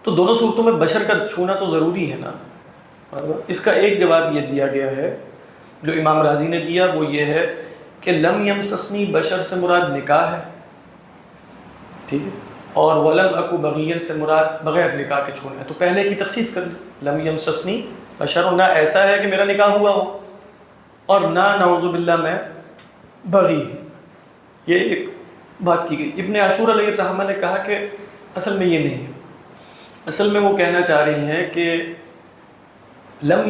تو دونوں صورتوں میں بشر کا چھونا تو ضروری ہے نا. اس کا ایک جواب یہ دیا گیا ہے جو امام رازی نے دیا, وہ یہ ہے کہ لم یمسسنی بشر سے مراد نکاح ہے, ٹھیک ہے, اور ولم اکو بغین سے مراد بغیر نکاح کے چھونا ہے. تو پہلے کی تخصیص کر لی, لم یمسسنی بشر, نہ ایسا ہے کہ میرا نکاح ہوا ہو اور نہ نعوذ باللہ میں بغی. یہ ایک بات کی گئی. ابن عاشور علیہ الرحمہ نے کہا کہ اصل میں یہ نہیں ہے, اصل میں وہ کہنا چاہ رہی ہیں کہ لم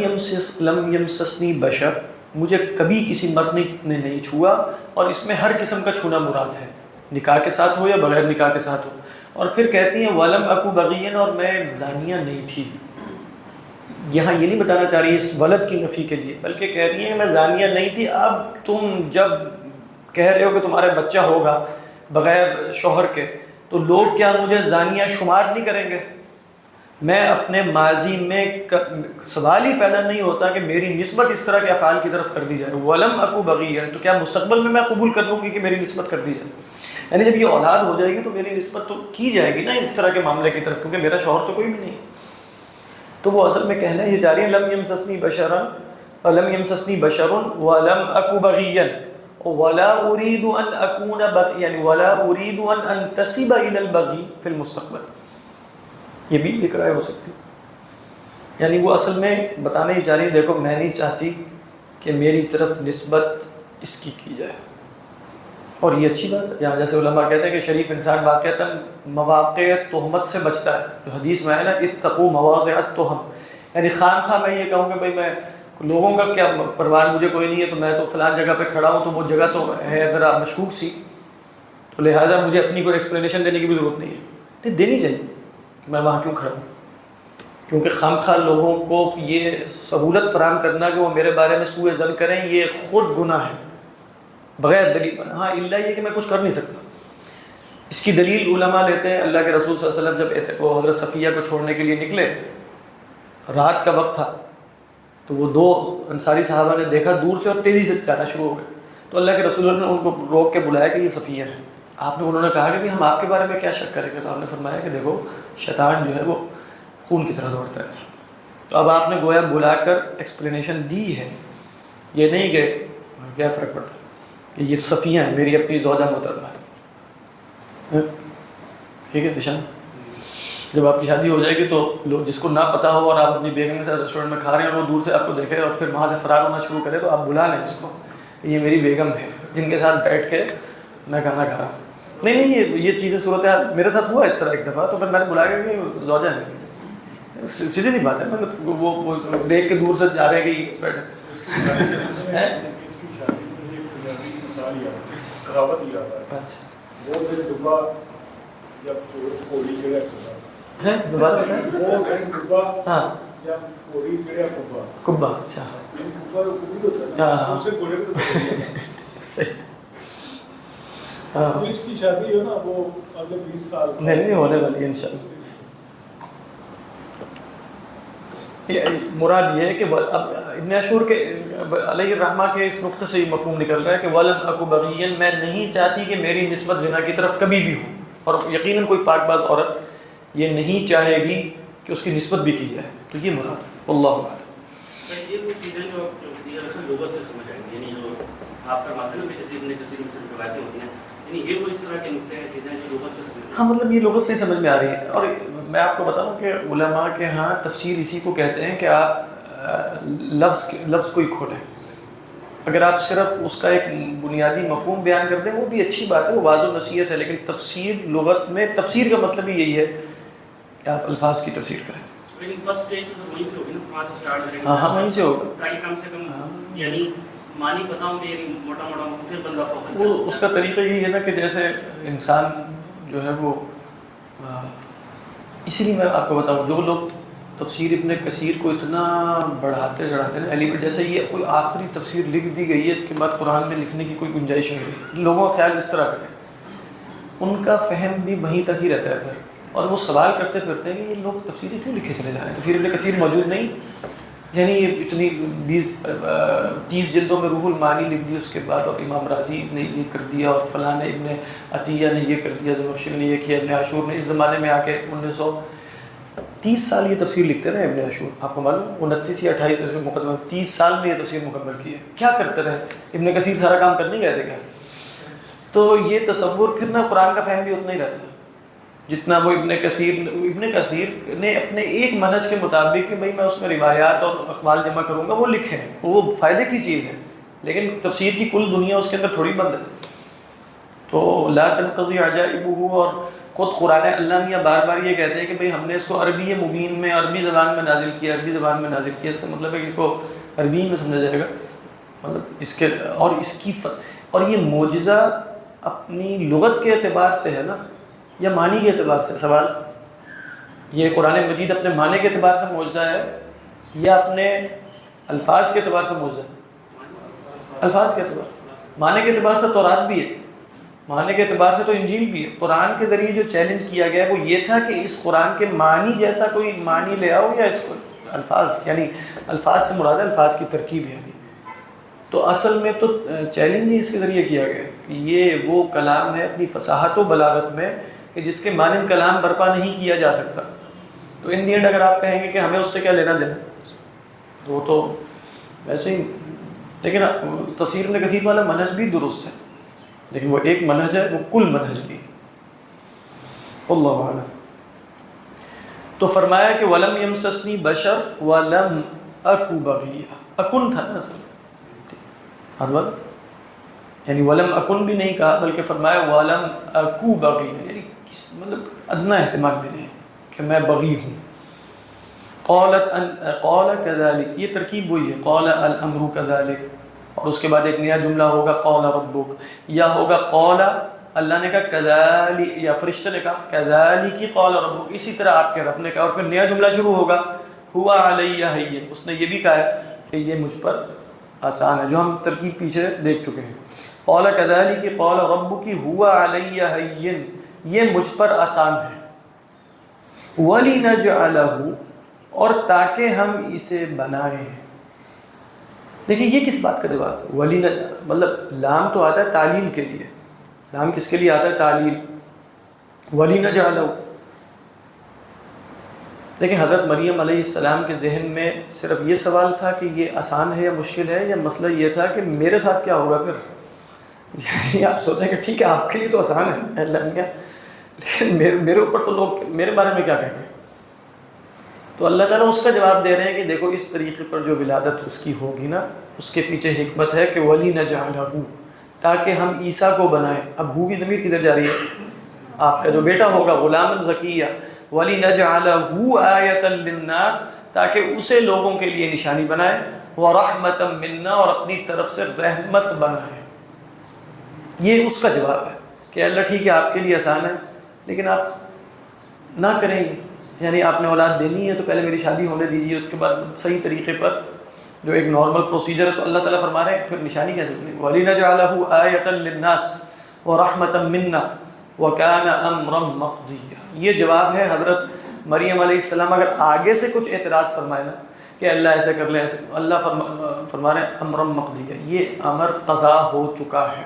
یمسسنی بشر, مجھے کبھی کسی مرد نے نہیں چھوا, اور اس میں ہر قسم کا چھونا مراد ہے, نکاح کے ساتھ ہو یا بغیر نکاح کے ساتھ ہو. اور پھر کہتی ہیں ولم اکو بغین, اور میں زانیہ نہیں تھی. یہاں یہ نہیں بتانا چاہ رہی اس ولد کی نفی کے لیے, بلکہ کہہ رہی ہیں میں زانیہ نہیں تھی. اب تم جب کہہ رہے ہو کہ تمہارا بچہ ہوگا بغیر شوہر کے, تو لوگ کیا مجھے زانیہ شمار نہیں کریں گے؟ میں اپنے ماضی میں سوال ہی پیدا نہیں ہوتا کہ میری نسبت اس طرح کے افعال کی طرف کر دی جائے. ولم اکو بغیا, تو کیا مستقبل میں قبول کر لوں گی کہ میری نسبت کر دی جائے؟ یعنی جب یہ اولاد ہو جائے گی تو میری نسبت تو کی جائے گی نا اس طرح کے معاملے کی طرف, کیونکہ میرا شوہر تو کوئی بھی نہیں. تو وہ اصل میں کہنا یہ چاہ رہی ہیں لم یمسسنی بشرا ولم یمسسنی بشر ولم اکو بغیا ولا اريد ان اكون يعني ولا اريد ان انتسب الى البغي في المستقبل. یہ بھی ایک رائے ہو سکتی. یعنی وہ اصل میں بتانا ہی چاہ رہی ہے دیکھو میں نہیں چاہتی کہ میری طرف نسبت اس کی جائے. اور یہ اچھی بات ہے. یہاں جیسے علماء کہتے ہیں کہ شریف انسان واقعتاً مواقع تہمت سے بچتا ہے, جو حدیث میں ہے نا اتقوا مواقع التہم, یعنی خام خواہ میں یہ کہوں کہ بھائی میں لوگوں کا کیا پرواہ, مجھے کوئی نہیں ہے, تو میں تو فلان جگہ پہ کھڑا ہوں, تو وہ جگہ تو ہے ذرا مشکوک سی, تو لہٰذا مجھے اپنی کوئی ایکسپلینیشن دینے کی بھی ضرورت نہیں ہے. نہیں دینی چاہیے کہ میں وہاں کیوں کھڑا ہوں, کیونکہ خام خواہ لوگوں کو یہ سہولت فراہم کرنا کہ وہ میرے بارے میں سوء ظن کریں, یہ خود گناہ ہے بغیر دلیل. ہاں اللہ یہ کہ میں کچھ کر نہیں سکتا. اس کی دلیل علماء لیتے ہیں اللہ کے رسول صلی اللہ علیہ وسلم جب وہ حضرت صفیہ کو چھوڑنے کے لیے نکلے, رات کا وقت تھا, تو وہ دو انصاری صحابہ نے دیکھا دور سے اور تیزی سے جانا شروع ہو گئے. تو اللہ کے رسول نے ان کو روک کے بلایا کہ یہ صفیہ ہے. انہوں نے کہا کہ ہم آپ کے بارے میں کیا شک کریں گے؟ تو آپ نے فرمایا کہ دیکھو شیطان جو ہے وہ خون کی طرح دوڑتا ہے. تو اب آپ نے گویا بلا کر ایکسپلینیشن دی ہے, یہ نہیں کہ کیا فرق پڑتا کہ یہ صفیہ ہیں, میری اپنی زوجہ محترمہ ہے. ٹھیک ہے نشان, جب آپ کی شادی ہو جائے گی تو لوگ جس کو نہ پتہ ہو اور آپ اپنی بیگم کے ساتھ ریسٹورینٹ میں کھا رہے ہیں اور وہ دور سے آپ کو دیکھے اور پھر وہاں سے فرار ہونا شروع کرے, تو آپ بلا لیں اس کو, یہ میری بیگم ہے جن کے ساتھ بیٹھ کے میں کھانا کھا رہا ہوں. نہیں یہ چیزیں صورتحال میرے ساتھ ہوا اس طرح ایک دفعہ, تو پھر میں نے بلایا کہ زوجہ ہے. سیدھی سی بات ہے, مطلب وہ دیکھ کے دور سے جا رہے ہیں کہ بیٹھے. دوبارہ بتائیں. ہاں کبا, اچھا اس کی شادی ہے نا وہ اگلے 20 سال نہیں ہونے والی ہے انشاءاللہ. مراد یہ ہے کہ اب ابن عاشور کے علیہ الرحمہ کے اس نقطے سے یہ مفہوم نکل رہا ہے کہ ولم اکو بغیا, میں نہیں چاہتی کہ میری نسبت زنا کی طرف کبھی بھی ہو, اور یقیناً کوئی پاک باز عورت یہ نہیں چاہے گی کہ اس کی نسبت بھی کی جائے. تو یہ مراد اللہ اعلم. سر یہ وہ چیزیں جو لغت سے سمجھ آئیں گی, یعنی جو آپ فرماتے ہیں نا کہ جیسے ابن کثیر میں سے روایتیں ہوتی ہیں, یعنی یہ وہ اس طرح کے نقطے ہیں چیزیں جو لغت سے سمجھ. ہاں مطلب یہ لغت سے سمجھ میں آ رہی ہے. اور میں آپ کو بتاؤں کہ علماء کے ہاں تفسیر اسی کو کہتے ہیں کہ آپ لفظ کو ہی کھولیں. اگر آپ صرف اس کا ایک بنیادی مفہوم بیان کر دیں وہ بھی اچھی بات ہے، وہ واضح و نصیحت ہے، لیکن تفسیر لغت میں تفسیر کا مطلب ہی یہی ہے کہ آپ الفاظ کی تفسیر کریں۔ لیکن فرسٹ اسٹیج سے وہیں سے ہوگی نا، وہاں سے اسٹارٹ کریں گے۔ ہاں وہیں سے ہوگا، تاکہ کم سے کم یعنی معنی پتہ ہوں گے، یعنی موٹا موٹا پھر بندہ فوکس وہ اس کا طریقہ یہی ہے نا کہ جیسے انسان جو ہے وہ اسی لیے میں آپ کو بتاؤں، جو لوگ تفسیر ابن کثیر کو اتنا بڑھاتے چڑھاتے ہیں علی جیسے یہ کوئی آخری تفسیر لکھ دی گئی ہے، اس کے بعد قرآن میں لکھنے کی کوئی گنجائش نہیں ہے، لوگوں کا خیال اس طرح سے ہے، ان کا فہم بھی وہیں تک ہی رہتا ہے پھر، اور وہ سوال کرتے پھرتے ہیں کہ یہ لوگ تفسیریں کیوں لکھے چلے جا رہے ہیں، تفسیر ابن کثیر موجود نہیں، یعنی یہ اتنی 20-30 جلدوں میں روح المعانی لکھ دی اس کے بعد، اور امام رازی نے یہ کر دیا، اور فلاں نے ابن عطیہ نے یہ کر دیا، زمخشری نے یہ کیا، ابن عاشور نے اس زمانے میں آ کے 1930 سال یہ تفسیر لکھتے رہے ابن عاشور، آپ کو معلوم 29 یا 28 مقدمہ 30 سال میں یہ تفسیر مکمل کی ہے، کیا کرتے رہے ابن کثیر، سارا کام کرنے گئے تھے کیا؟ تو یہ تصور پھر نہ قرآن کا فہم بھی اتنا ہی رہتا ہے جتنا وہ ابن کثیر نے اپنے ایک منہج کے مطابق کہ بھئی میں اس میں روایات اور اقوال جمع کروں گا، وہ لکھیں، وہ فائدے کی چیز ہے، لیکن تفسیر کی کل دنیا اس کے اندر تھوڑی بند ہے۔ تو لا تنقضی عجائبہ، اور خود قرآن اللہ میاں بار بار یہ کہتے ہیں کہ بھئی ہم نے اس کو عربی مبین میں، عربی زبان میں نازل کیا، عربی زبان میں نازل کیا، اس کا مطلب ہے کہ اس کو عربی میں سمجھا جائے گا، مطلب اس کے اور اس کی اور یہ معجزہ اپنی لغت کے اعتبار سے ہے نا یا معنی کے اعتبار سے؟ سوال، یہ قرآن مجید اپنے معنی کے اعتبار سے معجزہ ہے یا اپنے الفاظ کے اعتبار سے معجزہ ہے؟ الفاظ کے اعتبار، معنی کے اعتبار سے تورات بھی ہے، معنی کے اعتبار سے تو انجیل بھی ہے۔ قرآن کے ذریعے جو چیلنج کیا گیا ہے وہ یہ تھا کہ اس قرآن کے معنی جیسا کوئی معنی لے آؤ، یا اس کو الفاظ، یعنی الفاظ سے مراد ہے الفاظ کی ترکیب ہے، یعنی تو اصل میں تو چیلنج ہی اس کے ذریعے کیا گیا ہے کہ یہ وہ کلام ہے اپنی فصاحت و بلاغت میں کہ جس کے مانند کلام برپا نہیں کیا جا سکتا۔ تو ان دی اینڈ اگر آپ کہیں گے کہ ہمیں اس سے کیا لینا دینا، تو وہ تو ویسے ہی، لیکن تفسیر ابن کثیر والا منہج بھی درست ہے، لیکن وہ ایک منہج ہے، وہ کل منہج بھی ہے۔ اللہ اعلم۔ تو فرمایا کہ وَلَمْ يَمْسَسْنِي بَشَرٌ وَلَمْ أَكُ بَغِيًّا، اکن تھا نا اصل، یعنی ولم اکن بھی نہیں کہا بلکہ فرمایا ولم اکو بغی، یعنی مطلب ادنا اہتمام بھی نہیں کہ میں بغی ہوں۔ قال كذلك، یہ ترکیب وہی ہے، قال الامر كذلك، اور اس کے بعد ایک نیا جملہ ہوگا قال ربک، یا ہوگا قال اللہ نے کہا كذلك، یا فرشتے نے کہا كذلك قال ربک، اسی طرح آپ کے رب نے کہا، اور پھر نیا جملہ شروع ہوگا ہوا علی ہین، اس نے یہ بھی کہا ہے کہ یہ مجھ پر آسان ہے، جو ہم ترکیب پیچھے دیکھ چکے ہیں۔ قال كذلك قال ربك هو علي هين، یہ مجھ پر آسان ہے۔ وَلِنَجْعَلَهُ، اور تاکہ ہم اسے بنائیں۔ دیکھیں یہ کس بات کا جواب ہے؟ مطلب لام تو آتا ہے تعلیل کے لیے، لام کس کے لیے آتا ہے؟ تعلیل۔ وَلِنَجْعَلَهُ، لیکن حضرت مریم علیہ السلام کے ذہن میں صرف یہ سوال تھا کہ یہ آسان ہے یا مشکل ہے، یا مسئلہ یہ تھا کہ میرے ساتھ کیا ہوگا پھر؟ یعنی آپ سوچیں کہ ٹھیک ہے آپ کے لیے تو آسان ہے اللہ میاں، لیکن میرے اوپر تو لوگ میرے بارے میں کیا کہیں گے؟ تو اللہ تعالیٰ اس کا جواب دے رہے ہیں کہ دیکھو اس طریقے پر جو ولادت اس کی ہوگی نا، اس کے پیچھے حکمت ہے کہ وَلِنَجْعَلَهُ، تاکہ ہم عیسیٰ کو بنائیں۔ اب ہو کی ضمیر کدھر جا رہی ہے؟ آپ کا جو بیٹا ہوگا غلام زکیہ، وَلِنَجْعَلَهُ آیَةً لِلنَّاسِ، تاکہ اسے لوگوں کے لیے نشانی بنائے، وَرَحْمَةً مِنَّا، اور اپنی طرف سے رحمت بنائے۔ یہ اس کا جواب ہے کہ اللہ ٹھیک ہے آپ کے لیے آسان ہے، لیکن آپ نہ کریں، یعنی آپ نے اولاد دینی ہے تو پہلے میری شادی ہونے دیجیے، اس کے بعد صحیح طریقے پر جو ایک نارمل پروسیجر ہے۔ تو اللہ تعالیٰ فرما رہے ہیں پھر نشانی کیسے بنے؟ وَلِنَجْعَلَهُ آیَةً لِلنَّاسِ وَرَحْمَةً مِنَّا وَكَانَ أَمْرًا مَقْضِيًّا۔ یہ جواب ہے حضرت مریم علیہ السلام اگر آگے سے کچھ اعتراض فرمائے نا کہ اللہ ایسے کر لے ایسے، اللہ فرما رہے ہیں امرا مقضیہ، یہ امر قضا ہو چکا ہے،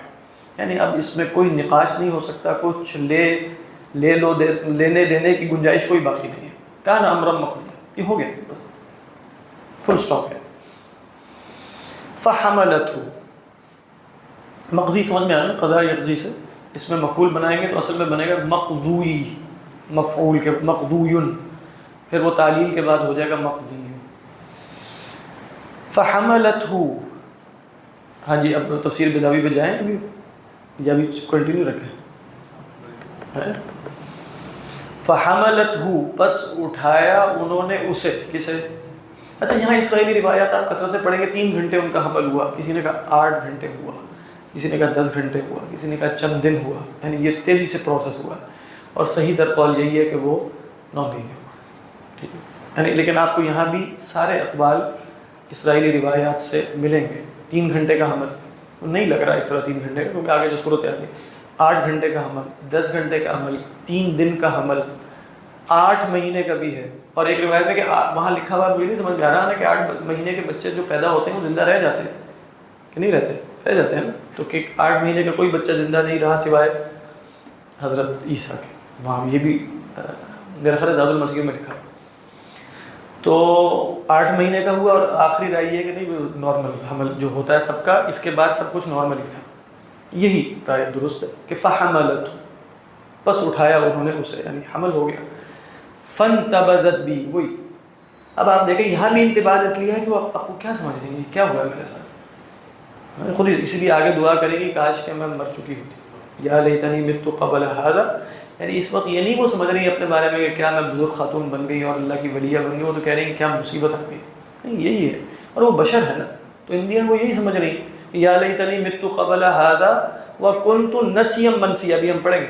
یعنی اب اس میں کوئی نقاش نہیں ہو سکتا، کچھ لے لو لینے دینے کی گنجائش کوئی باقی نہیں ہے۔ کان امرا مقضیہ، یہ ہو گیا، فل سٹاپ ہے۔ فحملتہ، مقضی سمجھ میں آیا نا، قضا یقضی سے، اس میں مفعول بنائیں گے تو اصل میں بنے گا مقضوی، مفعول کے مقضویٌ، پھر وہ تعلیل کے بعد ہو جائے گا مقضی۔ فحملتہ، ہاں جی اب تفسیر بیضاوی پہ جائیں ابھی یا ابھی کنٹینیو رکھیں. فحملتہ پس اٹھایا انہوں نے اسے. کسے؟ اچھا یہاں اسرائیلی روایات آپ کثرت سے پڑھیں گے 3 گھنٹے ان کا حمل ہوا, کسی نے کہا 8 گھنٹے ہوا, کسی نے کہا 10 گھنٹے ہوا, کسی نے کہا چند دن ہوا, یعنی یہ تیزی سے پروسیس ہوا. اور صحیح تر قول یہی ہے کہ وہ 9 مہینے ہوا. ٹھیک ہے, یعنی لیکن آپ کو یہاں بھی سارے اقوال اسرائیلی روایات سے ملیں گے. 3 گھنٹے کا حمل نہیں لگ رہا اس طرح 3 گھنٹے کا, کیونکہ آگے جو صورت آ گئی 8 گھنٹے کا حمل, 10 گھنٹے کا حمل, 3 دن کا حمل, 8 مہینے کا بھی ہے. اور ایک روایت میں کہ وہاں لکھا ہوا مجھے نہیں سمجھ میں آ رہا نا کہ 8 مہینے کے بچے جو پیدا ہوتے ہیں وہ زندہ رہ جاتے ہیں کہ نہیں رہتے؟ رہ جاتے ہیں نا. تو کہ 8 مہینے کا کوئی بچہ زندہ نہیں رہا سوائے حضرت عیسیٰ کے. وہاں یہ بھی میرا خیال زاد المسیح میں لکھا. تو 8 مہینے کا ہوا اور آخری رائے یہ ہے کہ نہیں نارمل حمل جو ہوتا ہے سب کا, اس کے بعد سب کچھ نارمل ہی تھا. یہی رائے درست ہے کہ فحملت پس اٹھایا انہوں نے اسے, یعنی حمل ہو گیا. فانتبذت بھی وہی. اب آپ دیکھیں یہاں بھی انتباہ اس لیے ہے کہ وہ آپ کو کیا سمجھ رہے ہیں کیا ہوا ہے میرے ساتھ. خود اس لیے آگے دعا کرے گی کاش کہ میں مر چکی ہوتی, یا لیتنی مت قبل ھذا. یعنی اس وقت یہ نہیں وہ سمجھ رہی ہے اپنے بارے میں کہ کیا میں بزرگ خاتون بن گئی اور اللہ کی ولیہ بن گئی, وہ تو کہہ رہی ہیں کیا مصیبت آ گئی. نہیں یہی ہے, اور وہ بشر ہے نا, تو ان دین وہ یہی سمجھ رہی ہیں یا لیتنی مت قبل ھذا وکنت نسیا منسیا. ابھی ہم پڑھیں گے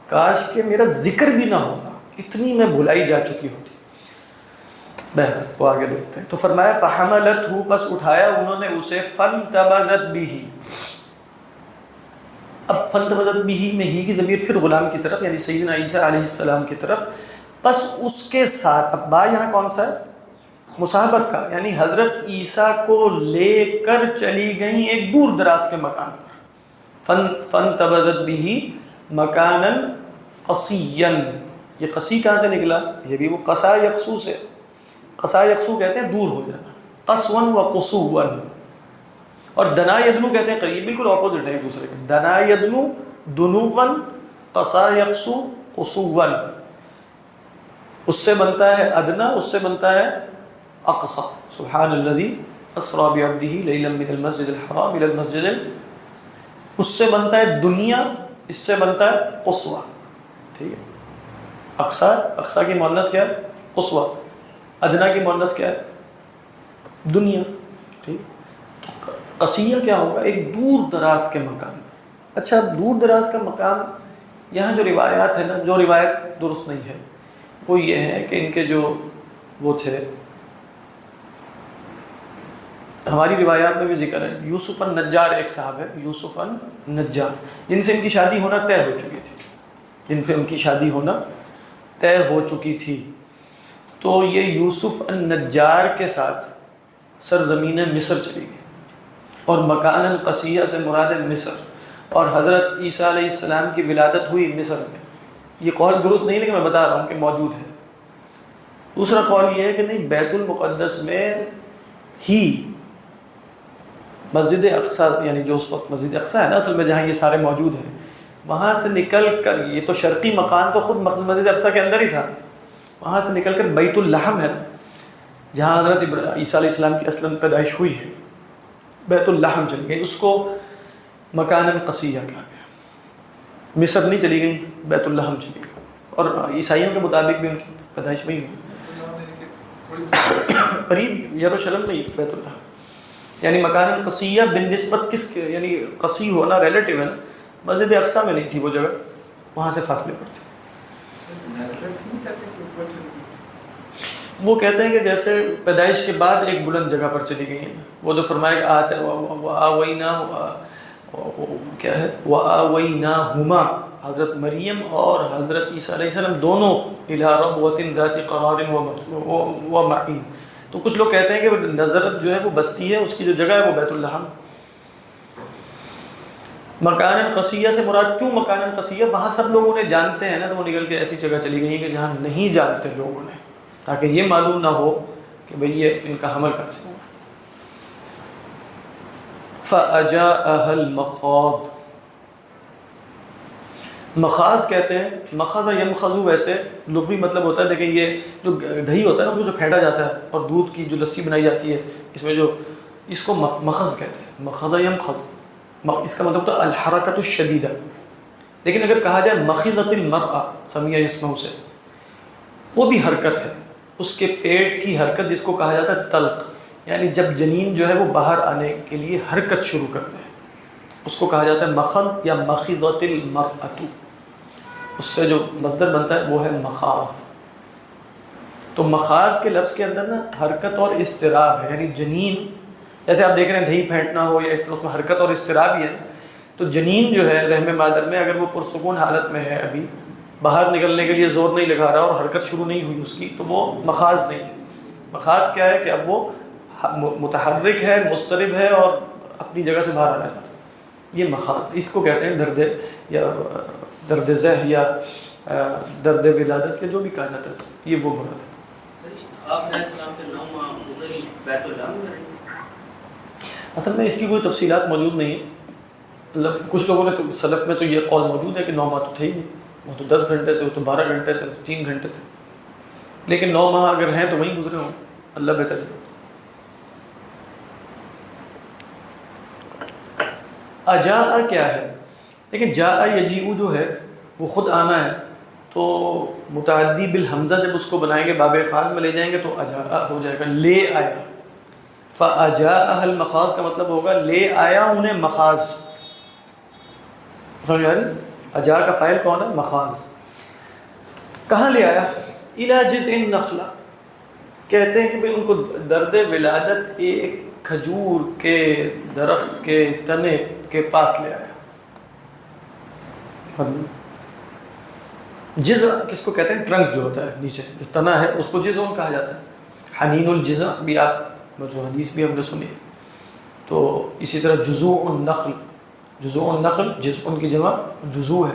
کاش کہ میرا ذکر بھی نہ ہوتا, اتنی میں بھلائی جا چکی ہوتی. بہرحال وہ آگے دیکھتے ہیں. تو فرمایا فحملتہ پس اٹھایا انہوں نے اسے فانتبذت بہ. اب فانتبذت بہ میں ہی کی ضمیر پھر غلام کی طرف یعنی سیدنا عیسیٰ علیہ السلام کی طرف. پس اس کے ساتھ, اب با یہاں کون سا ہے؟ مصاحبت کا, یعنی حضرت عیسیٰ کو لے کر چلی گئیں ایک دور دراز کے مکان پر. فانتبذت بہ مکانا قصیا. یہ قصی کہاں سے نکلا؟ یہ بھی وہ قصا یقصو سے. قصا یقصو کہتے ہیں دور ہو جانا, قصوا و قصوا. اور دنا یدنو کہتے ہیں قریب, بالکل اپوزٹ ہے ایک دوسرے کے. دنا یدنو دنوا, قصا یقصو قصوا. اس سے بنتا ہے ادنا, اس سے بنتا ہے اقصا. سبحان الذی اسری بعبدہ لیلا من المسجد الحرام الی المسجد. اس سے بنتا ہے دنیا, اس سے بنتا ہے قصوہ. ٹھیک ہے, اقصا, اقصا کی مؤنث کیا ہے؟ قصوہ. ادنا کی مؤنث کیا ہے؟ دنیا. ٹھیک, قصیہ کیا ہوگا؟ ایک دور دراز کے مکان. اچھا دور دراز کا مکان, یہاں جو روایات ہے نا, جو روایت درست نہیں ہے وہ یہ ہے کہ ان کے جو وہ تھے, ہماری روایات میں بھی ذکر ہے, یوسف النجار ایک صاحب ہے, یوسف النجار, جن سے ان کی شادی ہونا طے ہو چکی تھی, جن سے ان کی شادی ہونا طے ہو چکی تھی. تو یہ یوسف النجار کے ساتھ سرزمین مصر چلی گئی, اور مکان قصیہ سے مراد مصر, اور حضرت عیسیٰ علیہ السلام کی ولادت ہوئی مصر میں. یہ قول درست نہیں لیکن میں بتا رہا ہوں کہ موجود ہے. دوسرا قول یہ ہے کہ نہیں, بیت المقدس میں ہی مسجد اقصیٰ, یعنی جو اس وقت مسجد اقصیٰ ہے نا اصل میں جہاں یہ سارے موجود ہیں, وہاں سے نکل کر, یہ تو شرقی مکان تو خود مسجد اقصیٰ کے اندر ہی تھا, وہاں سے نکل کر بیت اللحم ہے نا جہاں حضرت عیسیٰ علیہ السلام کی اصلاً پیدائش ہوئی ہے, بیت اللحم چلی گئی, اس کو مکان قصیہ کہا گیا. مصر نہیں چلی گئی, بیت اللحم چلی گئی, اور عیسائیوں کے مطابق بھی ان کی پیدائش وہی ہوئی قریب یروشلم میں بیت اللحم. یعنی مکان قصیہ بالنسبت کس کے, یعنی قصی ہونا ریلیٹیو ہے نا, مسجد اقصیٰ میں نہیں تھی وہ جگہ, وہاں سے فاصلے پر تھی. وہ کہتے ہیں کہ جیسے پیدائش کے بعد ایک بلند جگہ پر چلی گئی ہیں, وہ جو فرمایا کہ آتے کیا ہے, وَآوَيْنَاهُمَا, حضرت مریم اور حضرت عیسیٰ علیہ السلام دونوں إِلَىٰ رَبْوَةٍ ذَاتِ قَرَارٍ وَمَعِينٍ. تو کچھ لوگ کہتے ہیں کہ نظرت جو ہے وہ بستی ہے, اس کی جو جگہ ہے وہ بیت اللحم. مکان قصیہ سے مراد کیوں مکان قصیہ؟ وہاں سب لوگ انہیں جانتے ہیں نا, تو وہ نکل کے ایسی جگہ چلی گئی ہیں کہ جہاں نہیں جانتے لوگوں نے, تاکہ یہ معلوم نہ ہو کہ بھئی یہ ان کا حمل کیسے ہوا. فَأَجَاءَهَا الْمَخَاضُ. مخاض کہتے ہیں, مخض یمخضو ویسے لغوی مطلب ہوتا ہے, دیکھیں یہ جو دہی ہوتا ہے نا اس کو جو پھینٹا جاتا ہے, اور دودھ کی جو لسی بنائی جاتی ہے اس میں جو اس کو مخذ کہتے ہیں، مخذ یمخذ، اس کا مطلب ہوتا ہے الحرکت الشدیدہ. لیکن اگر کہا جائے مخیضۃ المرأہ سمیع یسمع سے، وہ بھی حرکت ہے، اس کے پیٹ کی حرکت جس کو کہا جاتا ہے طلق، یعنی جب جنین جو ہے وہ باہر آنے کے لیے حرکت شروع کرتے ہیں اس کو کہا جاتا ہے مخض یا مخیضۃ المرأۃ. اس سے جو مصدر بنتا ہے وہ ہے مخاض. تو مخاض کے لفظ کے اندر نا حرکت اور اضطراب ہے، یعنی جنین جیسے آپ دیکھ رہے ہیں دہی پھینٹنا ہو یا اس طرح اس میں حرکت اور اضطراب ہی ہے. تو جنین جو ہے رحم مادر میں اگر وہ پرسکون حالت میں ہے، ابھی باہر نکلنے کے لیے زور نہیں لگا رہا اور حرکت شروع نہیں ہوئی اس کی، تو وہ مخاض نہیں ہے. مخاض کیا ہے کہ اب وہ متحرک ہے، مضطرب ہے اور اپنی جگہ سے باہر آ جاتا ہے. یہ مخاض، اس کو کہتے ہیں درد یا درد ذہ یا درد ولادت یا جو بھی کہا جاتا ہے، یہ وہ مراد ہے. صحیح. آپ علیہ السلام کے 9 ماہ ادھر ہی بیت اللہ میں رہیں؟ اصل میں اس کی کوئی تفصیلات موجود نہیں ہیں. مطلب کچھ لوگوں نے تو سلف میں تو یہ قول موجود ہے کہ 9 ماہ تو تھے ہی نہیں، وہ تو 10 گھنٹے تھے، وہ تو 12 گھنٹے تھے، 3 گھنٹے تھے. لیکن 9 ماہ اگر ہیں تو وہیں گزرے ہوں، اللہ بہتر ہے. اجاء کیا ہے؟ لیکن جاء یجیء جو ہے وہ خود آنا ہے، تو متعدی بالحمزہ جب اس کو بنائیں گے باب افعال میں لے جائیں گے تو اجاء ہو جائے گا، لے آیا. فاجاء المخاض کا مطلب ہوگا لے آیا انہیں مخاض. سمجھ آ رہی؟ اجاء کا فاعل کون ہے؟ مخاض. کہاں لے آیا؟ الی جذع النخلہ، کہتے ہیں کہ بھئی ان کو درد ولادت ایک کھجور کے درخت کے تنے کے پاس لے آیا. جذع کس کو کہتے ہیں؟ ٹرنک جو ہوتا ہے نیچے جو تنا ہے اس کو جذع کہا جاتا ہے. حنین الجذع بھی آپ جو حدیث بھی ہم نے سنی ہے. تو اسی طرح جذوع النخل، جذوع النخل جذع کی جمع جذوع ہے.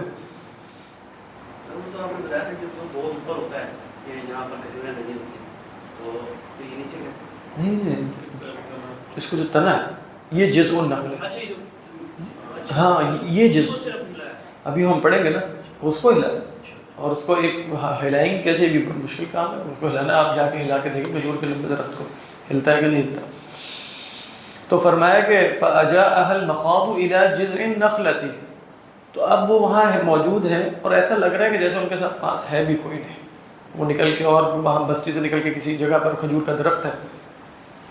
سر وہ تو آپ نے بتایا تھا کہ اس کو بہت اوپر ہوتا ہے کہ جہاں پر کھجوریں لگی ہوتی ہیں، تو یہ نیچے کیسے؟ نہیں، اس کو جو تنا ہے یہ جذع النخل ہے. اچھا، یہ جو ہاں یہ جذع صرف ملا ہے. ابھی ہم پڑھیں گے نا اس کو ہلانا، اور اس کو ایک ہلائیں گے کیسے بھی مشکل کام ہے. اس کو ہلانا آپ جا کے ہلا کے دیکھیں کھجور کے لمبے درخت کو ہلتا ہے کہ نہیں ہلتا. تو فرمایا کہ فَأَجَاءَهَا الْمَخَاضُ إِلَى جِذْعِ النَّخْلَةِ، تو اب وہ وہاں موجود ہیں اور ایسا لگ رہا ہے کہ جیسے ان کے ساتھ پاس ہے بھی کوئی نہیں. وہ نکل کے اور وہاں بستی سے نکل کے کسی جگہ پر کھجور کا درخت ہے.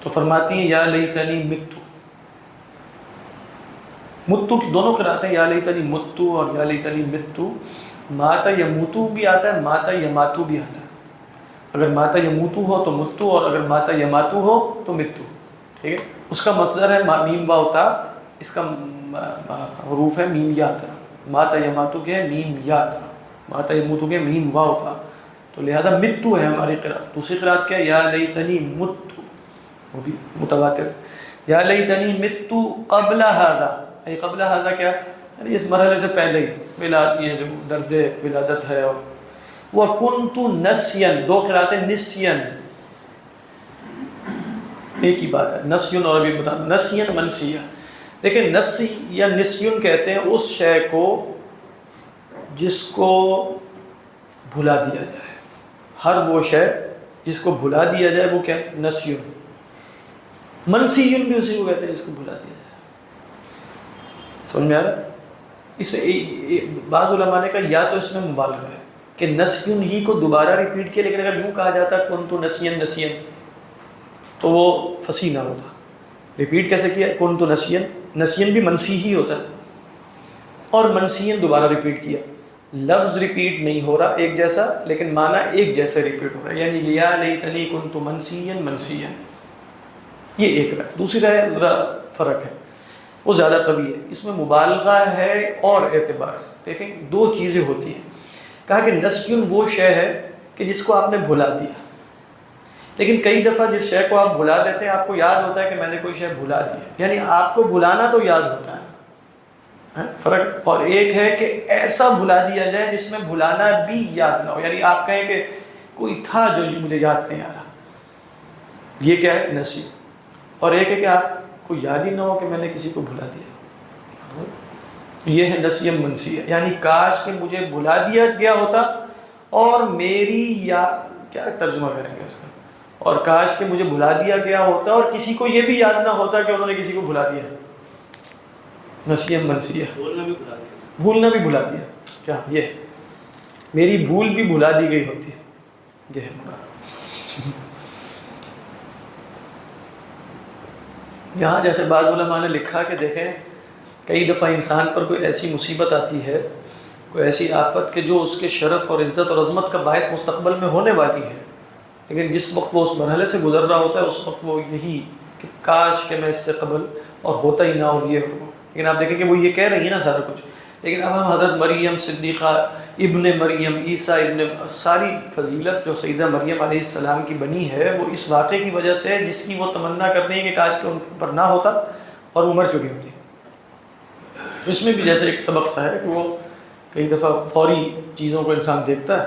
تو فرماتی ہیں یا لیتنی متو، متو کی دونوں قرأتیں ہیں، یا لیتنی متو اور یا لیتنی متو. ماتا یموتو بھی آتا ہے، ماتا یماتو بھی آتا ہے. اگر ماتا یموتو ہو تو متو، اور اگر ماتا یماتو ہو تو متو. ٹھیک ہے، اس کا مصدر ہے میم واو تا، اس کا حروف ہے میم یا تا. ماتا یماتو کے میم یا تا، ماتا یموتو کے میم واو تا. تو لہذا متو ہے ہماری قرأت. دوسری قرأت کیا ہے؟ یا لیتنی متو، وہ بھی متواتر. یا لیتنی متو قبل ھذا، اے قبل ھذا کیا؟ یعنی اس مرحلے سے پہلے ہی یہ جو درد ولادت ہے. اور وَكُنْتُ نَسْيًا، دو قرأتیں نسین، ایک ہی بات ہے. نسیون اور ابھی بتا نسین منسیہ. لیکن نسی یا نسیون کہتے ہیں اس شے کو جس کو بھلا دیا جائے. ہر وہ شے جس کو بھلا دیا جائے وہ کیا ہے؟ نسیون. منسیون بھی اسی کو کہتے ہیں جس کو بھلا دیا جائے. سمجھ میں آ رہا ہے؟ اس میں بعض علماء نے کہا یا تو اس میں مبالغہ ہے کہ نسیون ہی کو دوبارہ ریپیٹ کیا، لیکن اگر یوں کہا جاتا کنتو نسین نسین تو وہ فصیح نہ ہوتا. ریپیٹ کیسے کیا؟ کنتو نسین، نسین بھی منسی ہی ہوتا ہے، اور منسین دوبارہ ریپیٹ کیا. لفظ ریپیٹ نہیں ہو رہا ایک جیسا، لیکن معنی ایک جیسا ریپیٹ ہو رہا ہے. یعنی یا لیتنی کنتو منسین منسین، یہ ایک رائے. دوسری رائے ذرا فرق ہے، وہ زیادہ قوی ہے. اس میں مبالغہ ہے اور اعتبار سے. دیکھیں دو چیزیں ہوتی ہیں. کہا کہ نسیون وہ شے ہے کہ جس کو آپ نے بھلا دیا، لیکن کئی دفعہ جس شے کو آپ بھلا دیتے ہیں آپ کو یاد ہوتا ہے کہ میں نے کوئی شے بھلا دیا. یعنی آپ کو بھلانا تو یاد ہوتا ہے، فرق. اور ایک ہے کہ ایسا بھلا دیا جائے جس میں بھلانا بھی یاد نہ ہو. یعنی آپ کہیں کہ کوئی تھا جو مجھے یاد نہیں آ رہا، یہ کیا ہے؟ نسی. اور ایک ہے کہ آپ کو یاد ہی نہ ہو کہ میں نے کسی کو بھلا دیا، یہ ہے نسی منسیہ. یعنی کاش کہ مجھے بھلا دیا گیا ہوتا اور میری یا کیا ترجمہ کریں گے اس کا، اور کاش کہ مجھے بھلا دیا گیا ہوتا اور کسی کو یہ بھی یاد نہ ہوتا کہ انہوں نے کسی کو بھلا دیا. نسیم منسیہ, بولنا بھی بھلا دیا. بھولنا بھی بھلا دیا. کیا یہ میری بھول بھی بھلا دی گئی ہوتی ہے. یہ ہے یہاں جیسے بعض علماء نے لکھا کہ دیکھیں کئی دفعہ انسان پر کوئی ایسی مصیبت آتی ہے, کوئی ایسی آفت کہ جو اس کے شرف اور عزت اور عظمت کا باعث مستقبل میں ہونے والی ہے, لیکن جس وقت وہ اس مرحلے سے گزر رہا ہوتا ہے اس وقت وہ یہی کہ کاش کہ میں اس سے قبل اور ہوتا ہی نہ اور یہ ہو. لیکن آپ دیکھیں کہ وہ یہ کہہ رہی ہیں نا سارا کچھ. لیکن اب ہم حضرت مریم صدیقہ, ابن مریم, عیسیٰ ابن, ساری فضیلت جو سیدہ مریم علیہ السلام کی بنی ہے وہ اس واقعے کی وجہ سے جس کی وہ تمنا کرتے ہیں کہ کاش کہ ان پر نہ ہوتا اور وہ مر چکی ہوتی. اس میں بھی جیسے ایک سبق سا ہے کہ وہ کئی دفعہ فوری چیزوں کو انسان دیکھتا ہے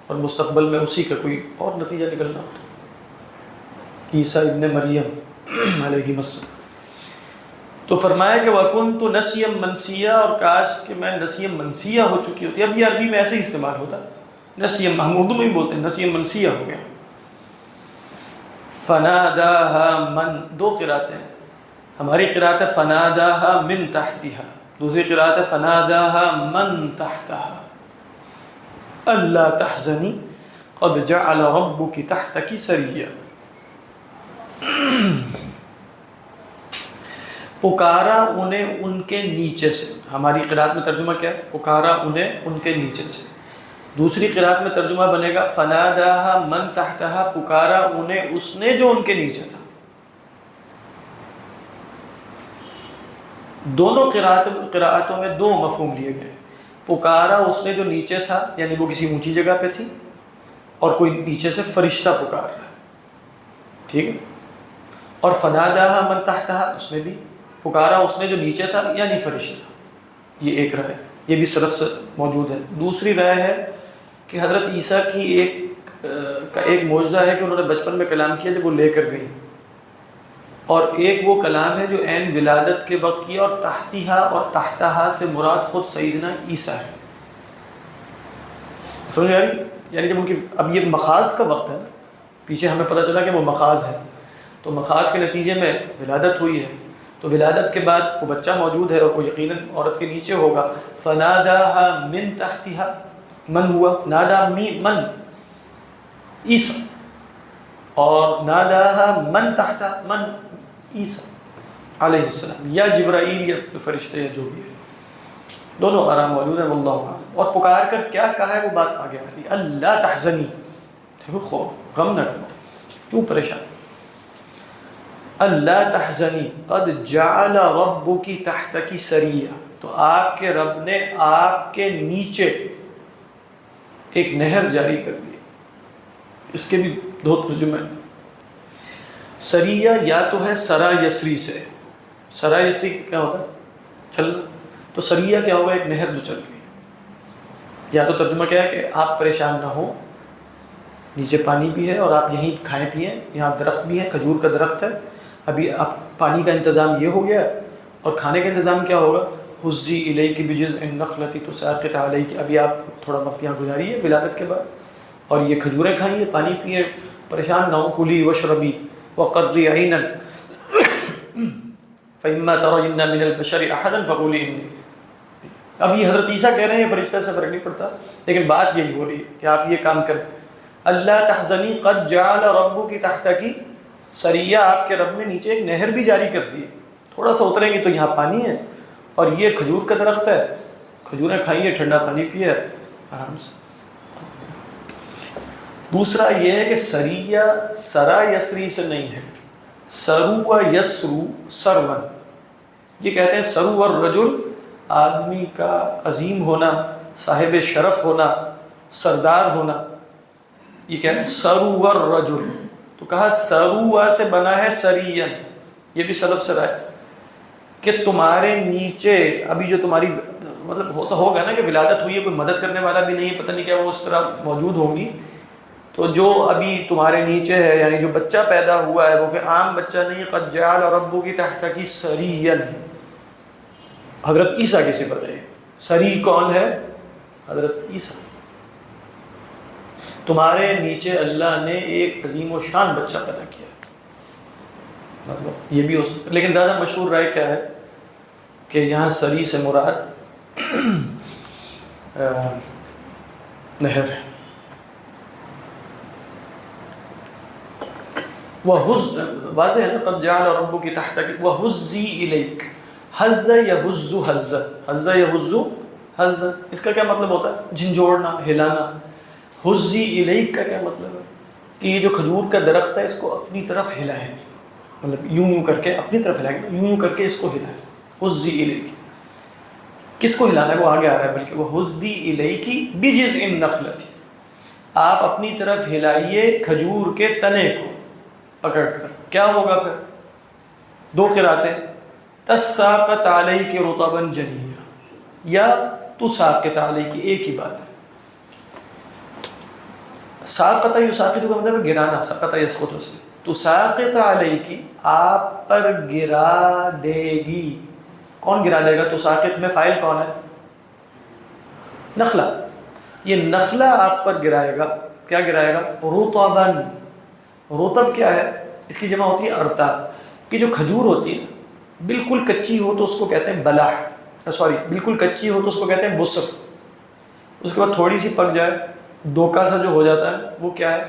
اور مستقبل میں اسی کا کوئی اور نتیجہ نکلنا ہوتا ہے. عیسیٰ ابن مریم علیہ السلام. تو فرمایا کہ وَكُنْتُ نَسِيًّا مَنْسِيًّا, اور کاش کہ میں نسیم منسیہ ہو چکی ہوتی. اب یہ عربی میں ایسے ہی استعمال ہوتا ہے نسیم, ہم اردو میں بھی بولتے ہیں نسیم منسیہ ہو گیا. فَنَادَاهَا مَن, دو قرأتیں ہیں. ہماری قرأت ہے فَنَادَاهَا مِن تَحْتِهَا, دوسری قرأت ہے فَنَادَاهَا مَن تَحْتَهَا أَلَّا تَحْزَنِي قَدْ جَعَلَ رَبُّكِ تَحْتَكِ سَرِيًّا. پکارا انہیں ان کے نیچے سے. ہماری قرأت میں ترجمہ کیا ہے؟ پکارا انہیں ان کے نیچے سے. دوسری قرأت میں ترجمہ بنے گا فناداها من تحتها, پکارا انہیں اس نے جو ان کے نیچے تھا. دونوں قرأتوں میں دو مفہوم لیے گئے. پکارا اس نے جو نیچے تھا, یعنی وہ کسی اونچی جگہ پہ تھی اور کوئی نیچے سے فرشتہ پکار رہا ہے, ٹھیک ہے. اور فناداها من تحتها, اس میں بھی پکارا اس نے جو نیچے تھا یعنی فرشتہ. یہ ایک رائے, یہ بھی سلف سے موجود ہے. دوسری رائے ہے کہ حضرت عیسیٰ کی ایک معجزہ ہے کہ انہوں نے بچپن میں کلام کیا جب وہ لے کر گئی, اور ایک وہ کلام ہے جو عین ولادت کے وقت کیا, اور تحتیہا اور تحتہا سے مراد خود سیدنا عیسیٰ ہے. سمجھ آ رہی؟ یعنی جب ان کی اب یہ مخاض کا وقت ہے نا, پیچھے ہمیں پتہ چلا کہ وہ مخاض ہے, تو مخاض کے نتیجے میں ولادت ہوئی ہے, تو ولادت کے بعد وہ بچہ موجود ہے اور وہ یقیناً عورت کے نیچے ہوگا. فناداها من تحتها, من ہوا نادا من عیسیٰ, اور ناداها من تحتها من عیسیٰ علیہ السلام, یا جبرائیل یا فرشتے یا جو بھی ہے, دونوں آرام موجود ہیں واللہ اعلم. اور پکار کر کیا کہا ہے وہ بات آگے آ رہی ہے. اللہ تحزنی, غم نہ کرو, کیوں پریشان. اللہ تحزنی قد جعل ربک تحتک سریہ, تو آپ کے رب نے آپ کے نیچے ایک نہر جاری کر دی. اس کے بھی دو ترجمے. سریہ یا تو ہے سرا یسری سے, سرا یسری کیا ہوتا ہے؟ چلنا. تو سریہ کیا ہوگا؟ ایک نہر جو چل گئی. یا تو ترجمہ کیا ہے کہ آپ پریشان نہ ہو, نیچے پانی بھی ہے اور آپ یہیں کھائیں پئیں, یہاں درخت بھی ہے, کھجور کا درخت ہے, ابھی اب پانی کا انتظام یہ ہو گیا, اور کھانے کا انتظام کیا ہوگا؟ حزی الیک بجذع النخلۃ تساقط علیک, ابھی آپ تھوڑا وقت یہاں گزاریے ولادت کے بعد, اور یہ کھجوریں کھائیے, پانی پیئے, پریشان نہ ہو. کلی واشربی وقرری عینا فإما ترین من البشر احدا فقولی انی. اب یہ حضرت عیسیٰ کہہ رہے ہیں, فرشتہ سے فرق نہیں پڑتا, لیکن بات یہ نہیں ہو رہی ہے کہ آپ یہ کام کریں. اللہ تحزنی قد جعل ربک تحتک سریہ, آپ کے رب نے نیچے ایک نہر بھی جاری کر دی. تھوڑا سا اتریں گے تو یہاں پانی ہے, اور یہ کھجور کا درخت ہے, کھجوریں کھائیے, ٹھنڈا پانی پیے آرام سے. دوسرا یہ ہے کہ سریہ سرا یسری سے نہیں ہے, سرو یسرو سرون. یہ کہتے ہیں سرو الرجل, آدمی کا عظیم ہونا, صاحب شرف ہونا, سردار ہونا, یہ کہتے ہیں سرو الرجل. تو کہا سروا سے بنا ہے سرین, یہ بھی سلف سے رائے کہ تمہارے نیچے ابھی جو تمہاری مطلب ہوتا ہوگا نا کہ ولادت ہوئی ہے, کوئی مدد کرنے والا بھی نہیں ہے, پتہ نہیں کیا وہ اس طرح موجود ہوں گی, تو جو ابھی تمہارے نیچے ہے یعنی جو بچہ پیدا ہوا ہے وہ کہ عام بچہ نہیں, قد جعل ربک تحتک سرین. حضرت عیسیٰ کی صفت ہے. سری کون ہے؟ حضرت عیسیٰ. تمہارے نیچے اللہ نے ایک عظیم و شان بچہ پیدا کیا. مطلب یہ بھی ہو سکتا ہے، لیکن زیادہ مشہور رائے کیا ہے کہ یہاں سری سے مراد نہر ہے. واضح ہے نا، قد جعل ربک تحتک وہزی الیک. حز یہز حز، حز یہز حز، اس کا کیا مطلب ہوتا ہے؟ جھنجھوڑنا، ہلانا. حزی الیک کا کیا مطلب ہے کہ یہ جو کھجور کا درخت ہے اس کو اپنی طرف ہلائیں، مطلب یوں یوں کر کے اپنی طرف ہلائیں، یوں یوں کر کے اس کو ہلائیں. حزی الیک کس کو ہلانا ہے؟ وہ آگے آ رہا ہے بلکہ وہ حزی الیک بجذع النخلۃ، آپ اپنی طرف ہلائیے کھجور کے تنے کو پکڑ کر. کیا ہوگا پھر؟ دو قراتیں، تساقط علیک رطبا جنیا یا تساقط علیک، ایک ہی بات ہے. ساقط یساقط کا مطلب ہے گرانا، سقط یسقط سے. تساقط علیک آپ پر گرا دے گی. کون گرا دے گا؟ تساقط میں فاعل کون ہے؟ نخلہ. یہ نخلہ آپ پر گرائے گا. کیا گرائے گا؟ رطبا. رطب کیا ہے؟ اس کی جمع ہوتی ہے ارتاب. کہ جو کھجور ہوتی ہے بالکل کچی ہو تو اس کو کہتے ہیں بلح، بالکل کچی ہو تو اس کو کہتے ہیں بسر. اس کے بعد تھوڑی سی پک جائے، دوکا سا جو ہو جاتا ہے وہ کیا ہے؟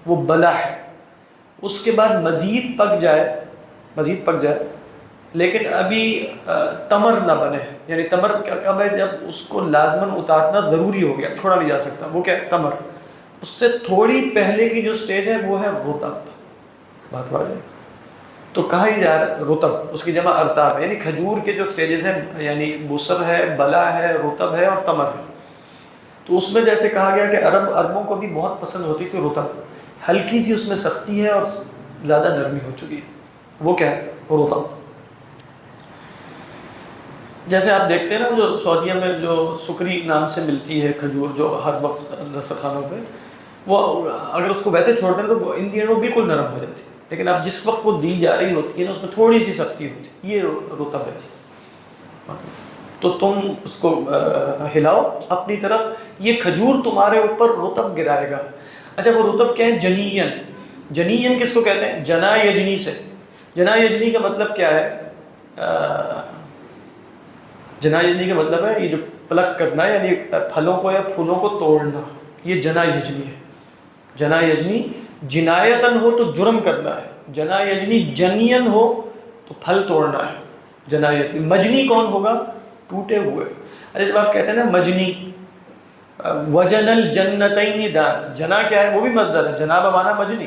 وہ بلح ہے. اس کے بعد مزید پک جائے لیکن ابھی تمر نہ بنے. یعنی تمر کب ہے؟ جب اس کو لازماً اتارنا ضروری ہو گیا، چھوڑا نہیں جا سکتا. وہ کیا ہے؟ تمر. اس سے تھوڑی پہلے کی جو سٹیج ہے وہ ہے رطب. بات واضح. تو کہا ہی جا رہا ہے رطب، اس کی جمع ارتاب ہے. یعنی کھجور کے جو سٹیجز ہیں، یعنی بسر ہے، بلا ہے، رطب ہے اور تمر ہے. تو اس میں جیسے کہا گیا کہ عربوں کو بھی بہت پسند ہوتی تھی رطب. ہلکی سی اس میں سختی ہے اور زیادہ نرمی ہو چکی ہے. وہ کیا ہے؟ رطب. جیسے آپ دیکھتے ہیں نا جو سعودیہ میں جو سکری نام سے ملتی ہے کھجور، جو ہر وقت دسترخوانوں پہ، وہ اگر اس کو ویسے چھوڑ دیں تو ان دنوں بالکل نرم ہو جاتی ہے. لیکن اب جس وقت وہ دی جا رہی ہوتی ہے نا اس میں تھوڑی سی سختی ہوتی ہے. یہ رطب ہے. تو تم اس کو ہلاؤ اپنی طرف. یہ کھجور تمہارے اوپر رطب گرائے گا. اچھا وہ رطب کیا ہے؟ جنین. جنین کس کو کہتے ہیں؟ جنا یجنی سے. جنا یجنی کا مطلب کیا ہے؟ جنا یجنی کا مطلب ہے یہ جو پلک کرنا ہے، یعنی پھلوں کو یا پھولوں کو توڑنا. یہ جنا یجنی ہے. جنا یجنی جنایتن ہو تو جرم کرنا ہے. جنا یجنی جنین ہو تو پھل توڑنا ہے. جنا یجنی. مجنی کون ہوگا؟ ٹوٹے ہوئے. اچھا جب آپ کہتے ہیں نا مجنی، وجن الجنتین دان، جنا کیا ہے؟ وہ بھی مصدر ہے. جنا بمانا مجنی.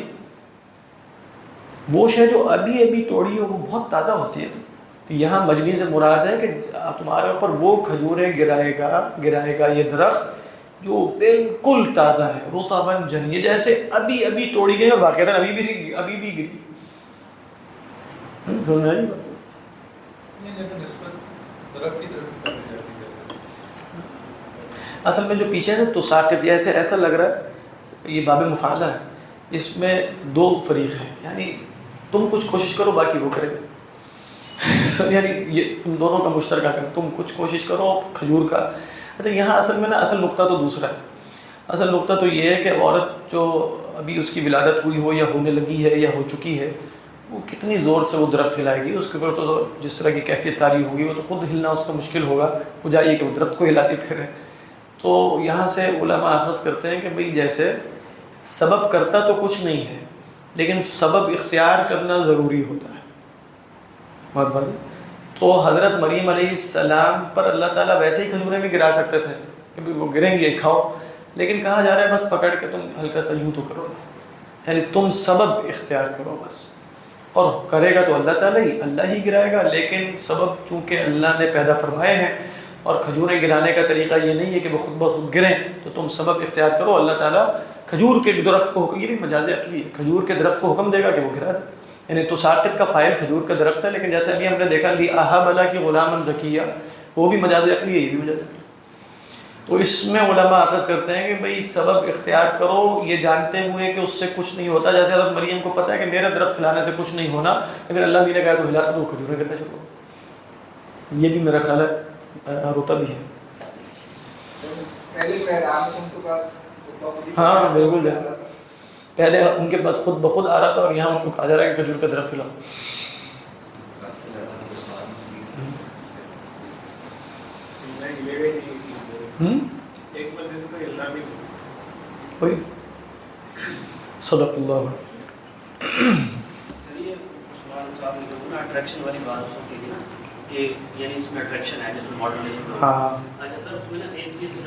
وہ شے جو ابھی ابھی توڑی ہو وہ بہت تازہ ہوتی ہے. تو یہاں مجنی سے مراد ہے کہ تمہارے اوپر وہ کھجوریں گرائے گا یہ درخت جو بالکل تازہ ہے. رطبا جنی، جیسے ابھی ابھی توڑی گئی اور واقعتاً ابھی بھی گری. سمجھ میں آئی؟ اصل میں جو پیچھے ہے تو ساقط، ایسا لگ رہا ہے یہ باب مفعلہ ہے. اس میں دو فریق ہیں، یعنی تم کچھ کوشش کرو باقی وہ کرے گا. یعنی یہ تم دونوں کا مشترکہ کرو، تم کچھ کوشش کرو کھجور کا. اچھا یہاں اصل میں نا اصل نقطہ تو دوسرا ہے. اصل نقطہ تو یہ ہے کہ عورت جو ابھی اس کی ولادت ہوئی ہو یا ہونے لگی ہے یا ہو چکی ہے، وہ کتنی زور سے وہ درخت ہلائے گی. اس کے اوپر تو جس طرح کی کیفیت طاری ہوگی وہ تو خود ہلنا اس کا مشکل ہوگا. وہ جائیے کہ وہ درخت کو ہلاتی پھرے. تو یہاں سے علماء اخذ کرتے ہیں کہ بھئی جیسے سبب کرتا تو کچھ نہیں ہے لیکن سبب اختیار کرنا ضروری ہوتا ہے. بات واضح. تو حضرت مریم علیہ السلام پر اللہ تعالیٰ ویسے ہی کھجوریں بھی گرا سکتے تھے کہ وہ گریں گے کھاؤ، لیکن کہا جا رہا ہے بس پکڑ کے تم ہلکا سا یوں تو کرو، یعنی تم سبب اختیار کرو بس. اور کرے گا تو اللہ ہی گرائے گا. لیکن سبب چونکہ اللہ نے پیدا فرمائے ہیں اور کھجوریں گرانے کا طریقہ یہ نہیں ہے کہ وہ خود بخود گریں، تو تم سبب اختیار کرو. اللہ تعالیٰ کھجور کے درخت کو، یہ بھی مجاز عقلی ہے، کھجور کے درخت کو حکم دے گا کہ وہ گرا دے. یعنی تو ساقط کا فاعل کھجور کا درخت ہے، لیکن جیسے ابھی ہم نے دیکھا لی اہب اللہ کی غلام زکیہ، وہ بھی مجاز عقلی ہے، یہ بھی مجاز عقلی. تو اس میں علماء اخذ کرتے ہیں کہ بھئی سبب اختیار کرو یہ جانتے ہوئے کہ اس سے کچھ نہیں ہوتا. جیسے حضرت مریم کو پتہ ہے کہ میرے درخت ہلانے سے کچھ نہیں ہونا، لیکن اللہ بھی نے کہا تو ہلا تو کھجوریں کرنا شروع. یہ بھی میرا خیال ہے رطب ہی ہے. پہلے محراب میں ان کے پاس ہاں بالکل پہلے ان کے پاس خود بخود آ رہا تھا اور یہاں ان کو کہا جا رہا ہے کہ کھجور کا درخت لاؤ. ایک بندے سے تو ہلنا بھی وہی صدق اللہ. چلیے عثمان صاحب نے جو نا اٹریکشن والی بات اس وقت کی تھی نا کہ یعنی اس میں اٹریکشن ہے جس میں ماڈرنائزیشن. ہاں اچھا سر اس میں نا ایک چیز